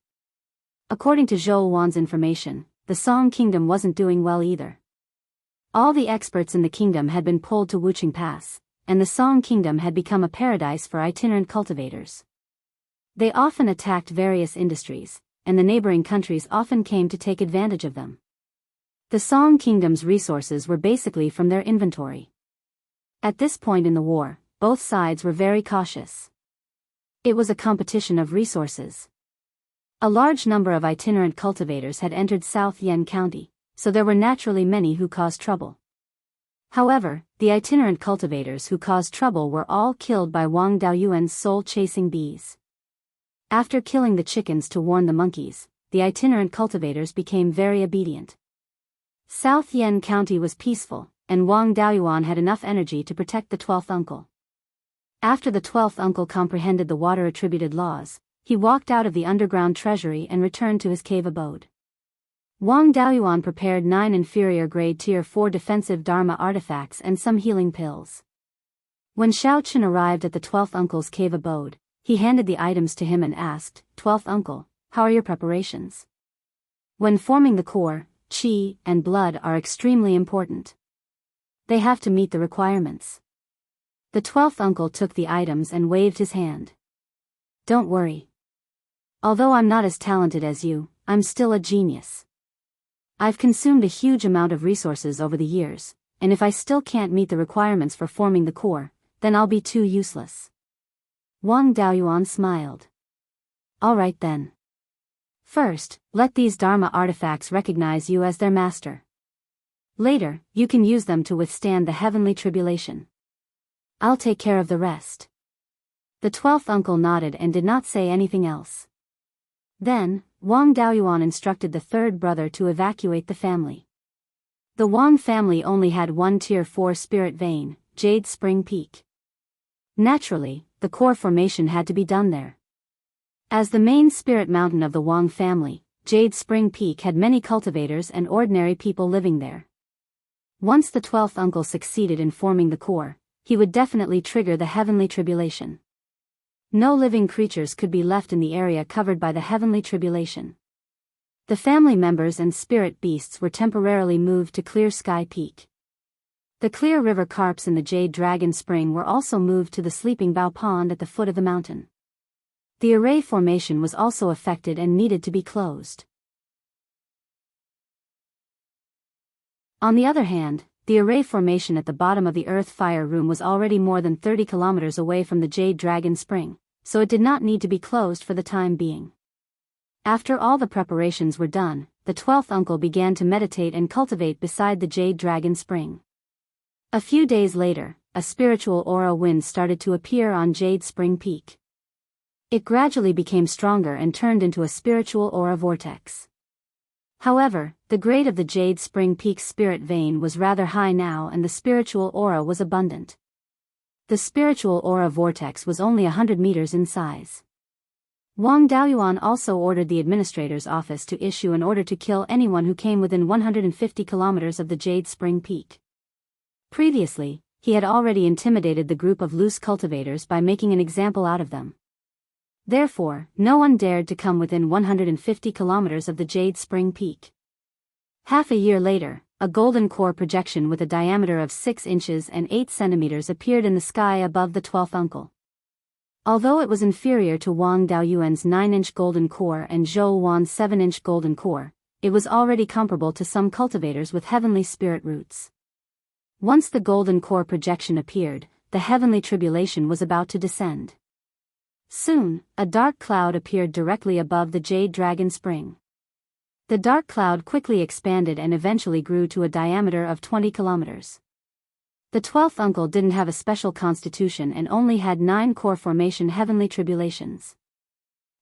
S1: According to Zhou Wan's information, the Song Kingdom wasn't doing well either. All the experts in the kingdom had been pulled to Wuxia Pass, and the Song Kingdom had become a paradise for itinerant cultivators. They often attacked various industries, and the neighboring countries often came to take advantage of them. The Song Kingdom's resources were basically from their inventory. At this point in the war, both sides were very cautious. It was a competition of resources. A large number of itinerant cultivators had entered South Yen County, so there were naturally many who caused trouble. However, the itinerant cultivators who caused trouble were all killed by Wang Daoyuan's soul-chasing bees. After killing the chickens to warn the monkeys, the itinerant cultivators became very obedient. South Yen County was peaceful, and Wang Daoyuan had enough energy to protect the 12th uncle. After the 12th uncle comprehended the water-attributed laws, he walked out of the underground treasury and returned to his cave abode. Wang Daoyuan prepared 9 inferior grade Tier 4 defensive Dharma artifacts and some healing pills. When Xiao Chen arrived at the 12th uncle's cave abode, he handed the items to him and asked, "12th uncle, how are your preparations?" When forming the core, qi and blood are extremely important. They have to meet the requirements. The 12th uncle took the items and waved his hand. "Don't worry. Although I'm not as talented as you, I'm still a genius. I've consumed a huge amount of resources over the years, and if I still can't meet the requirements for forming the core, then I'll be too useless." Wang Daoyuan smiled. "All right then. First, let these Dharma artifacts recognize you as their master. Later, you can use them to withstand the heavenly tribulation. I'll take care of the rest." The 12th uncle nodded and did not say anything else. Then, Wang Daoyuan instructed the 3rd brother to evacuate the family. The Wang family only had one Tier 4 spirit vein, Jade Spring Peak. Naturally, the core formation had to be done there. As the main spirit mountain of the Wang family, Jade Spring Peak had many cultivators and ordinary people living there. Once the 12th uncle succeeded in forming the core, he would definitely trigger the heavenly tribulation. No living creatures could be left in the area covered by the heavenly tribulation. The family members and spirit beasts were temporarily moved to Clear Sky Peak. The Clear River carps in the Jade Dragon Spring were also moved to the Sleeping Bow Pond at the foot of the mountain. The array formation was also affected and needed to be closed. On the other hand, the array formation at the bottom of the Earth Fire Room was already more than 30 kilometers away from the Jade Dragon Spring, so it did not need to be closed for the time being. After all the preparations were done, the 12th uncle began to meditate and cultivate beside the Jade Dragon Spring. A few days later, a spiritual aura wind started to appear on Jade Spring Peak. It gradually became stronger and turned into a spiritual aura vortex. However, the grade of the Jade Spring Peak's spirit vein was rather high now and the spiritual aura was abundant. The spiritual aura vortex was only 100 meters in size. Wang Daoyuan also ordered the administrator's office to issue an order to kill anyone who came within 150 kilometers of the Jade Spring Peak. Previously, he had already intimidated the group of loose cultivators by making an example out of them. Therefore, no one dared to come within 150 kilometers of the Jade Spring Peak. Half a year later, a golden core projection with a diameter of 6 inches and 8 centimeters appeared in the sky above the 12th uncle. Although it was inferior to Wang Daoyuan's 9-inch golden core and Zhou Wan's 7-inch golden core, it was already comparable to some cultivators with heavenly spirit roots. Once the golden core projection appeared, the heavenly tribulation was about to descend. Soon, a dark cloud appeared directly above the Jade Dragon Spring. The dark cloud quickly expanded and eventually grew to a diameter of 20 kilometers. The 12th uncle didn't have a special constitution and only had 9 core formation heavenly tribulations.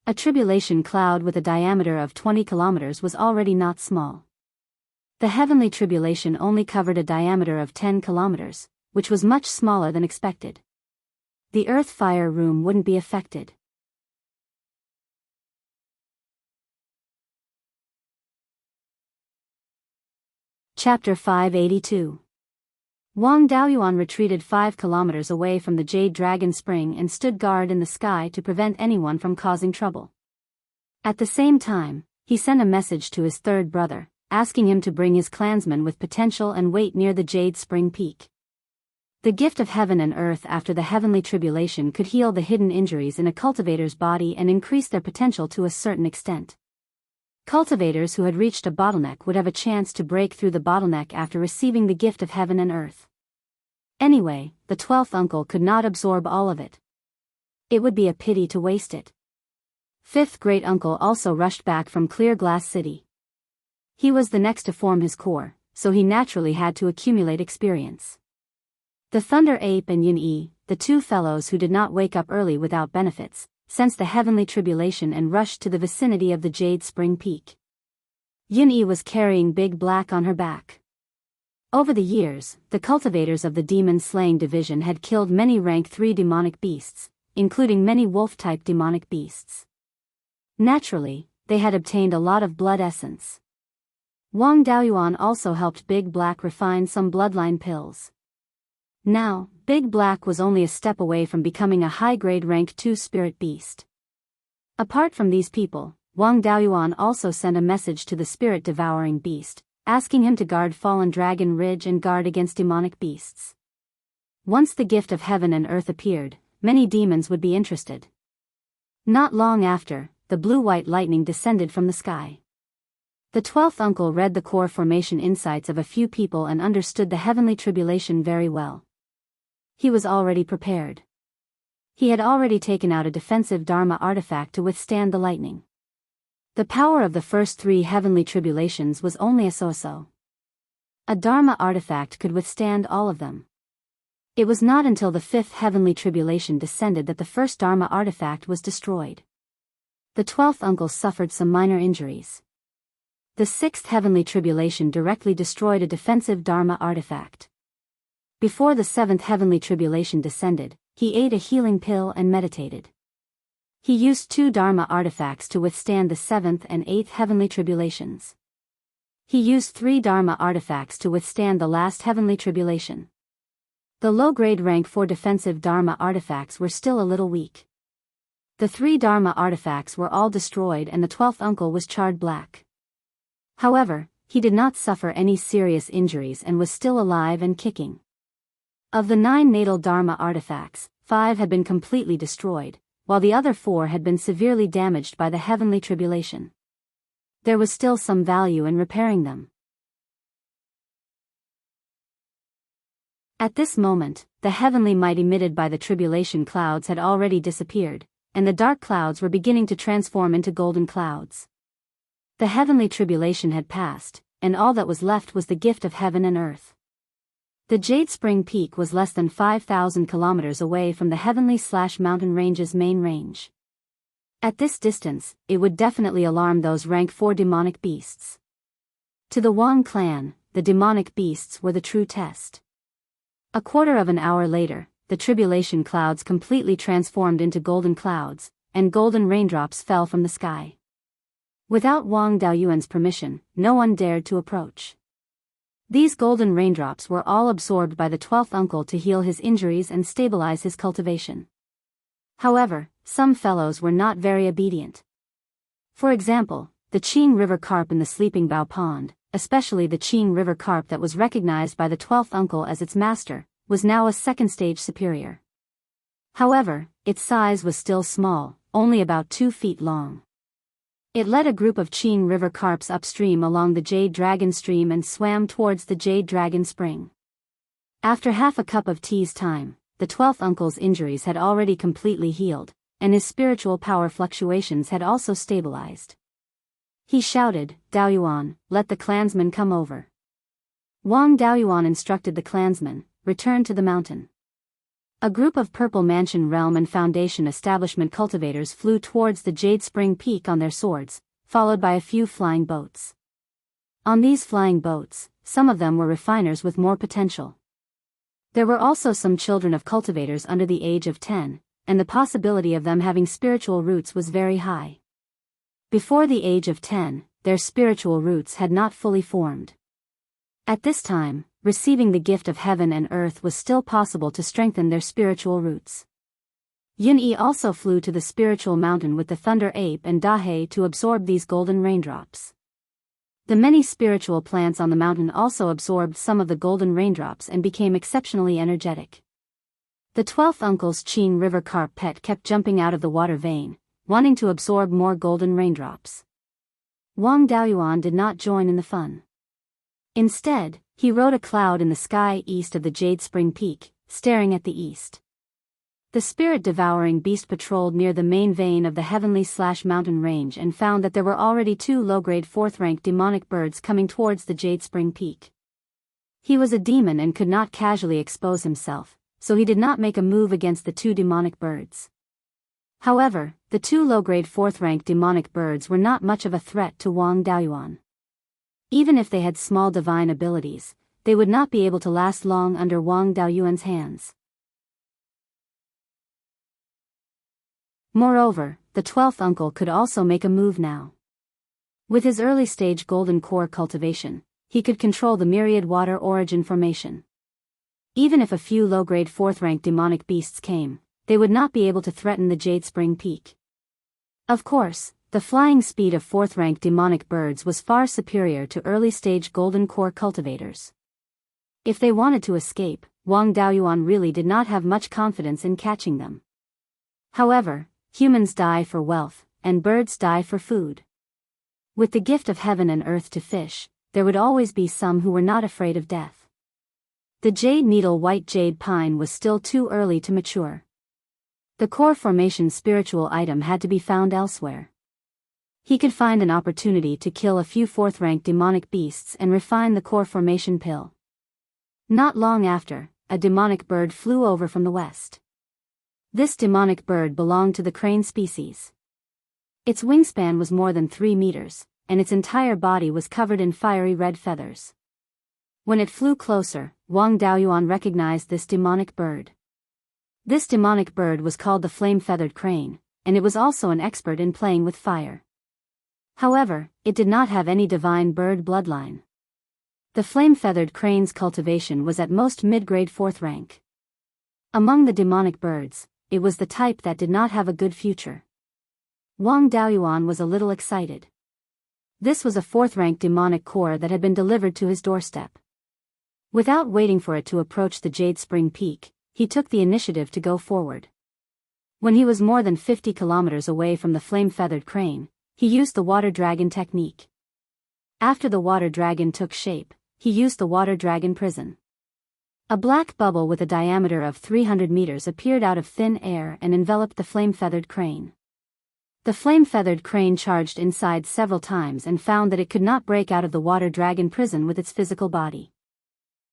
S1: A tribulation cloud with a diameter of 20 kilometers was already not small. The heavenly tribulation only covered a diameter of 10 kilometers, which was much smaller than expected. The Earth Fire Room wouldn't be affected. Chapter 582. Wang Daoyuan retreated 5 kilometers away from the Jade Dragon Spring and stood guard in the sky to prevent anyone from causing trouble. At the same time, he sent a message to his 3rd brother, asking him to bring his clansmen with potential and wait near the Jade Spring Peak. The gift of heaven and earth after the heavenly tribulation could heal the hidden injuries in a cultivator's body and increase their potential to a certain extent. Cultivators who had reached a bottleneck would have a chance to break through the bottleneck after receiving the gift of heaven and earth. Anyway, the 12th uncle could not absorb all of it. It would be a pity to waste it. Fifth great-uncle also rushed back from Clear Glass City. He was the next to form his corps, so he naturally had to accumulate experience. The Thunder Ape and Yin-Yi, the two fellows who did not wake up early without benefits, sensed the heavenly tribulation and rushed to the vicinity of the Jade Spring Peak. Yin-Yi was carrying Big Black on her back. Over the years, the cultivators of the demon-slaying division had killed many rank 3 demonic beasts, including many wolf-type demonic beasts. Naturally, they had obtained a lot of blood essence. Wang Daoyuan also helped Big Black refine some bloodline pills. Now, Big Black was only a step away from becoming a high-grade rank 2 spirit beast. Apart from these people, Wang Daoyuan also sent a message to the spirit-devouring beast, asking him to guard Fallen Dragon Ridge and guard against demonic beasts. Once the gift of heaven and earth appeared, many demons would be interested. Not long after, the blue-white lightning descended from the sky. The 12th uncle read the core formation insights of a few people and understood the heavenly tribulation very well. He was already prepared. He had already taken out a defensive Dharma artifact to withstand the lightning. The power of the first 3 heavenly tribulations was only a so-so. A Dharma artifact could withstand all of them. It was not until the 5th heavenly tribulation descended that the first Dharma artifact was destroyed. The 12th uncle suffered some minor injuries. The 6th heavenly tribulation directly destroyed a defensive Dharma artifact. Before the 7th heavenly tribulation descended, he ate a healing pill and meditated. He used 2 Dharma artifacts to withstand the 7th and 8th heavenly tribulations. He used 3 Dharma artifacts to withstand the last heavenly tribulation. The low-grade rank 4 defensive Dharma artifacts were still a little weak. The 3 Dharma artifacts were all destroyed and the 12th uncle was charred black. However, he did not suffer any serious injuries and was still alive and kicking. Of the 9 natal Dharma artifacts, 5 had been completely destroyed, while the other 4 had been severely damaged by the heavenly tribulation. There was still some value in repairing them. At this moment, the heavenly might emitted by the tribulation clouds had already disappeared, and the dark clouds were beginning to transform into golden clouds. The heavenly tribulation had passed, and all that was left was the gift of heaven and earth. The Jade Spring Peak was less than 5,000 kilometers away from the heavenly/mountain range's main range. At this distance, it would definitely alarm those rank 4 demonic beasts. To the Wang clan, the demonic beasts were the true test. A quarter of an hour later, the tribulation clouds completely transformed into golden clouds, and golden raindrops fell from the sky. Without Wang Daoyuan's permission, no one dared to approach. These golden raindrops were all absorbed by the 12th uncle to heal his injuries and stabilize his cultivation. However, some fellows were not very obedient. For example, the Qing River carp in the Sleeping Bow Pond, especially the Qing River carp that was recognized by the 12th uncle as its master, was now a second-stage superior. However, its size was still small, only about 2 feet long. It led a group of Qing River carps upstream along the Jade Dragon Stream and swam towards the Jade Dragon Spring. After half a cup of tea's time, the 12th uncle's injuries had already completely healed, and his spiritual power fluctuations had also stabilized. He shouted, "Daoyuan, let the clansmen come over." Wang Daoyuan instructed the clansmen, "Return to the mountain." A group of Purple Mansion Realm and Foundation establishment cultivators flew towards the Jade Spring Peak on their swords, followed by a few flying boats. On these flying boats, some of them were refiners with more potential. There were also some children of cultivators under the age of 10, and the possibility of them having spiritual roots was very high. Before the age of 10, their spiritual roots had not fully formed. At this time, receiving the gift of heaven and earth was still possible to strengthen their spiritual roots. Yin-Yi also flew to the spiritual mountain with the Thunder Ape and Dahe to absorb these golden raindrops. The many spiritual plants on the mountain also absorbed some of the golden raindrops and became exceptionally energetic. The 12th uncle's Qing River carp pet kept jumping out of the water vein, wanting to absorb more golden raindrops. Wang Daoyuan did not join in the fun. Instead, he rode a cloud in the sky east of the Jade Spring Peak, staring at the east. The spirit-devouring beast patrolled near the main vein of the heavenly/mountain range and found that there were already 2 low-grade 4th-rank demonic birds coming towards the Jade Spring Peak. He was a demon and could not casually expose himself, so he did not make a move against the 2 demonic birds. However, the 2 low-grade 4th-rank demonic birds were not much of a threat to Wang Daoyuan. Even if they had small divine abilities, they would not be able to last long under Wang Daoyuan's hands. Moreover, the 12th uncle could also make a move now. With his early-stage golden core cultivation, he could control the myriad water origin formation. Even if a few low-grade 4th-rank demonic beasts came, they would not be able to threaten the Jade Spring Peak. Of course, the flying speed of 4th-rank demonic birds was far superior to early-stage golden core cultivators. If they wanted to escape, Wang Daoyuan really did not have much confidence in catching them. However, humans die for wealth, and birds die for food. With the gift of heaven and earth to fish, there would always be some who were not afraid of death. The jade needle white jade pine was still too early to mature. The core formation spiritual item had to be found elsewhere. He could find an opportunity to kill a few 4th-rank demonic beasts and refine the core formation pill. Not long after, a demonic bird flew over from the west. This demonic bird belonged to the crane species. Its wingspan was more than 3 meters, and its entire body was covered in fiery red feathers. When it flew closer, Wang Daoyuan recognized this demonic bird. This demonic bird was called the flame-feathered crane, and it was also an expert in playing with fire. However, it did not have any divine bird bloodline. The flame-feathered crane's cultivation was at most mid-grade 4th rank. Among the demonic birds, it was the type that did not have a good future. Wang Daoyuan was a little excited. This was a 4th-rank demonic core that had been delivered to his doorstep. Without waiting for it to approach the Jade Spring Peak, he took the initiative to go forward. When he was more than 50 kilometers away from the flame-feathered crane, he used the water dragon technique. After the water dragon took shape, he used the water dragon prison. A black bubble with a diameter of 300 meters appeared out of thin air and enveloped the flame-feathered crane. The flame-feathered crane charged inside several times and found that it could not break out of the water dragon prison with its physical body.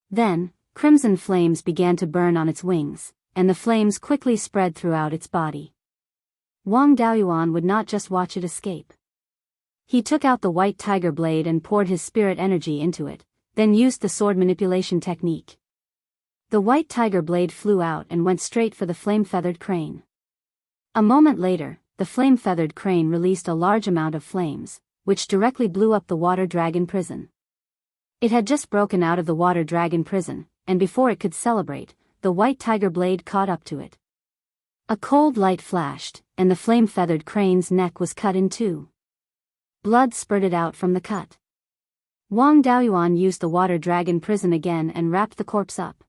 S1: Then, crimson flames began to burn on its wings, and the flames quickly spread throughout its body. Wang Daoyuan would not just watch it escape. He took out the white tiger blade and poured his spirit energy into it, then used the sword manipulation technique. The white tiger blade flew out and went straight for the flame-feathered crane. A moment later, the flame-feathered crane released a large amount of flames, which directly blew up the water dragon prison. It had just broken out of the water dragon prison, and before it could celebrate, the white tiger blade caught up to it. A cold light flashed, and the flame-feathered crane's neck was cut in 2. Blood spurted out from the cut. Wang Daoyuan used the water dragon prison again and wrapped the corpse up.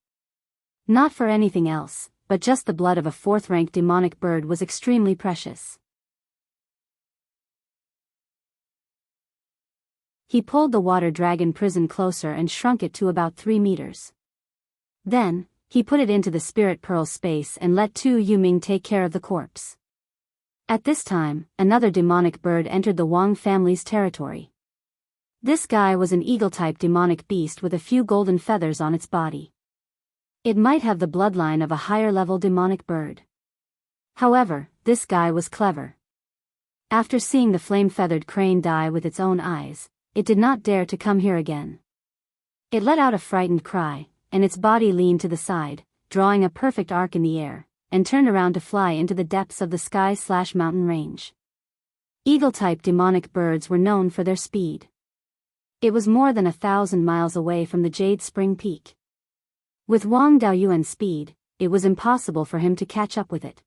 S1: Not for anything else, but just the blood of a 4th-rank demonic bird was extremely precious. He pulled the water dragon prison closer and shrunk it to about 3 meters. Then, he put it into the spirit pearl space and let Tu Yuming take care of the corpse. At this time, another demonic bird entered the Wang family's territory. This guy was an eagle-type demonic beast with a few golden feathers on its body. It might have the bloodline of a higher-level demonic bird. However, this guy was clever. After seeing the flame-feathered crane die with its own eyes, it did not dare to come here again. It let out a frightened cry, and its body leaned to the side, drawing a perfect arc in the air, and turned around to fly into the depths of the sky/mountain range. Eagle-type demonic birds were known for their speed. It was more than 1,000 miles away from the Jade Spring Peak. With Wang Daoyuan's speed, it was impossible for him to catch up with it.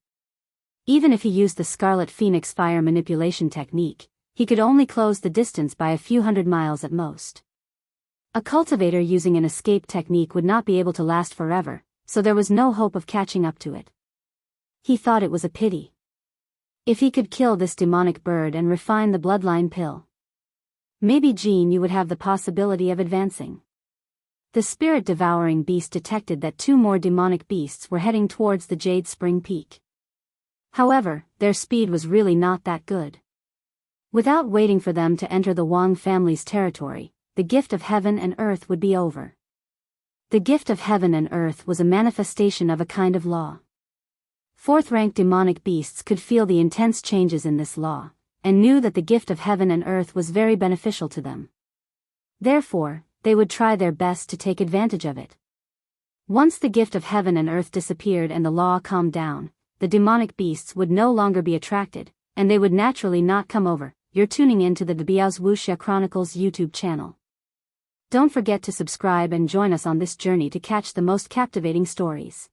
S1: Even if he used the Scarlet Phoenix fire manipulation technique, he could only close the distance by a few hundred miles at most. A cultivator using an escape technique would not be able to last forever, so there was no hope of catching up to it. He thought it was a pity. If he could kill this demonic bird and refine the bloodline pill, maybe Jean, you would have the possibility of advancing. The spirit-devouring beast detected that 2 more demonic beasts were heading towards the Jade Spring Peak. However, their speed was really not that good. Without waiting for them to enter the Wang family's territory, the gift of heaven and earth would be over. The gift of heaven and earth was a manifestation of a kind of law. 4th-ranked demonic beasts could feel the intense changes in this law, and knew that the gift of heaven and earth was very beneficial to them. Therefore, they would try their best to take advantage of it. Once the gift of heaven and earth disappeared and the law calmed down, the demonic beasts would no longer be attracted, and they would naturally not come over. You're tuning in to the Biyao's Wuxia Chronicles YouTube channel. Don't forget to subscribe and join us on this journey to catch the most captivating stories.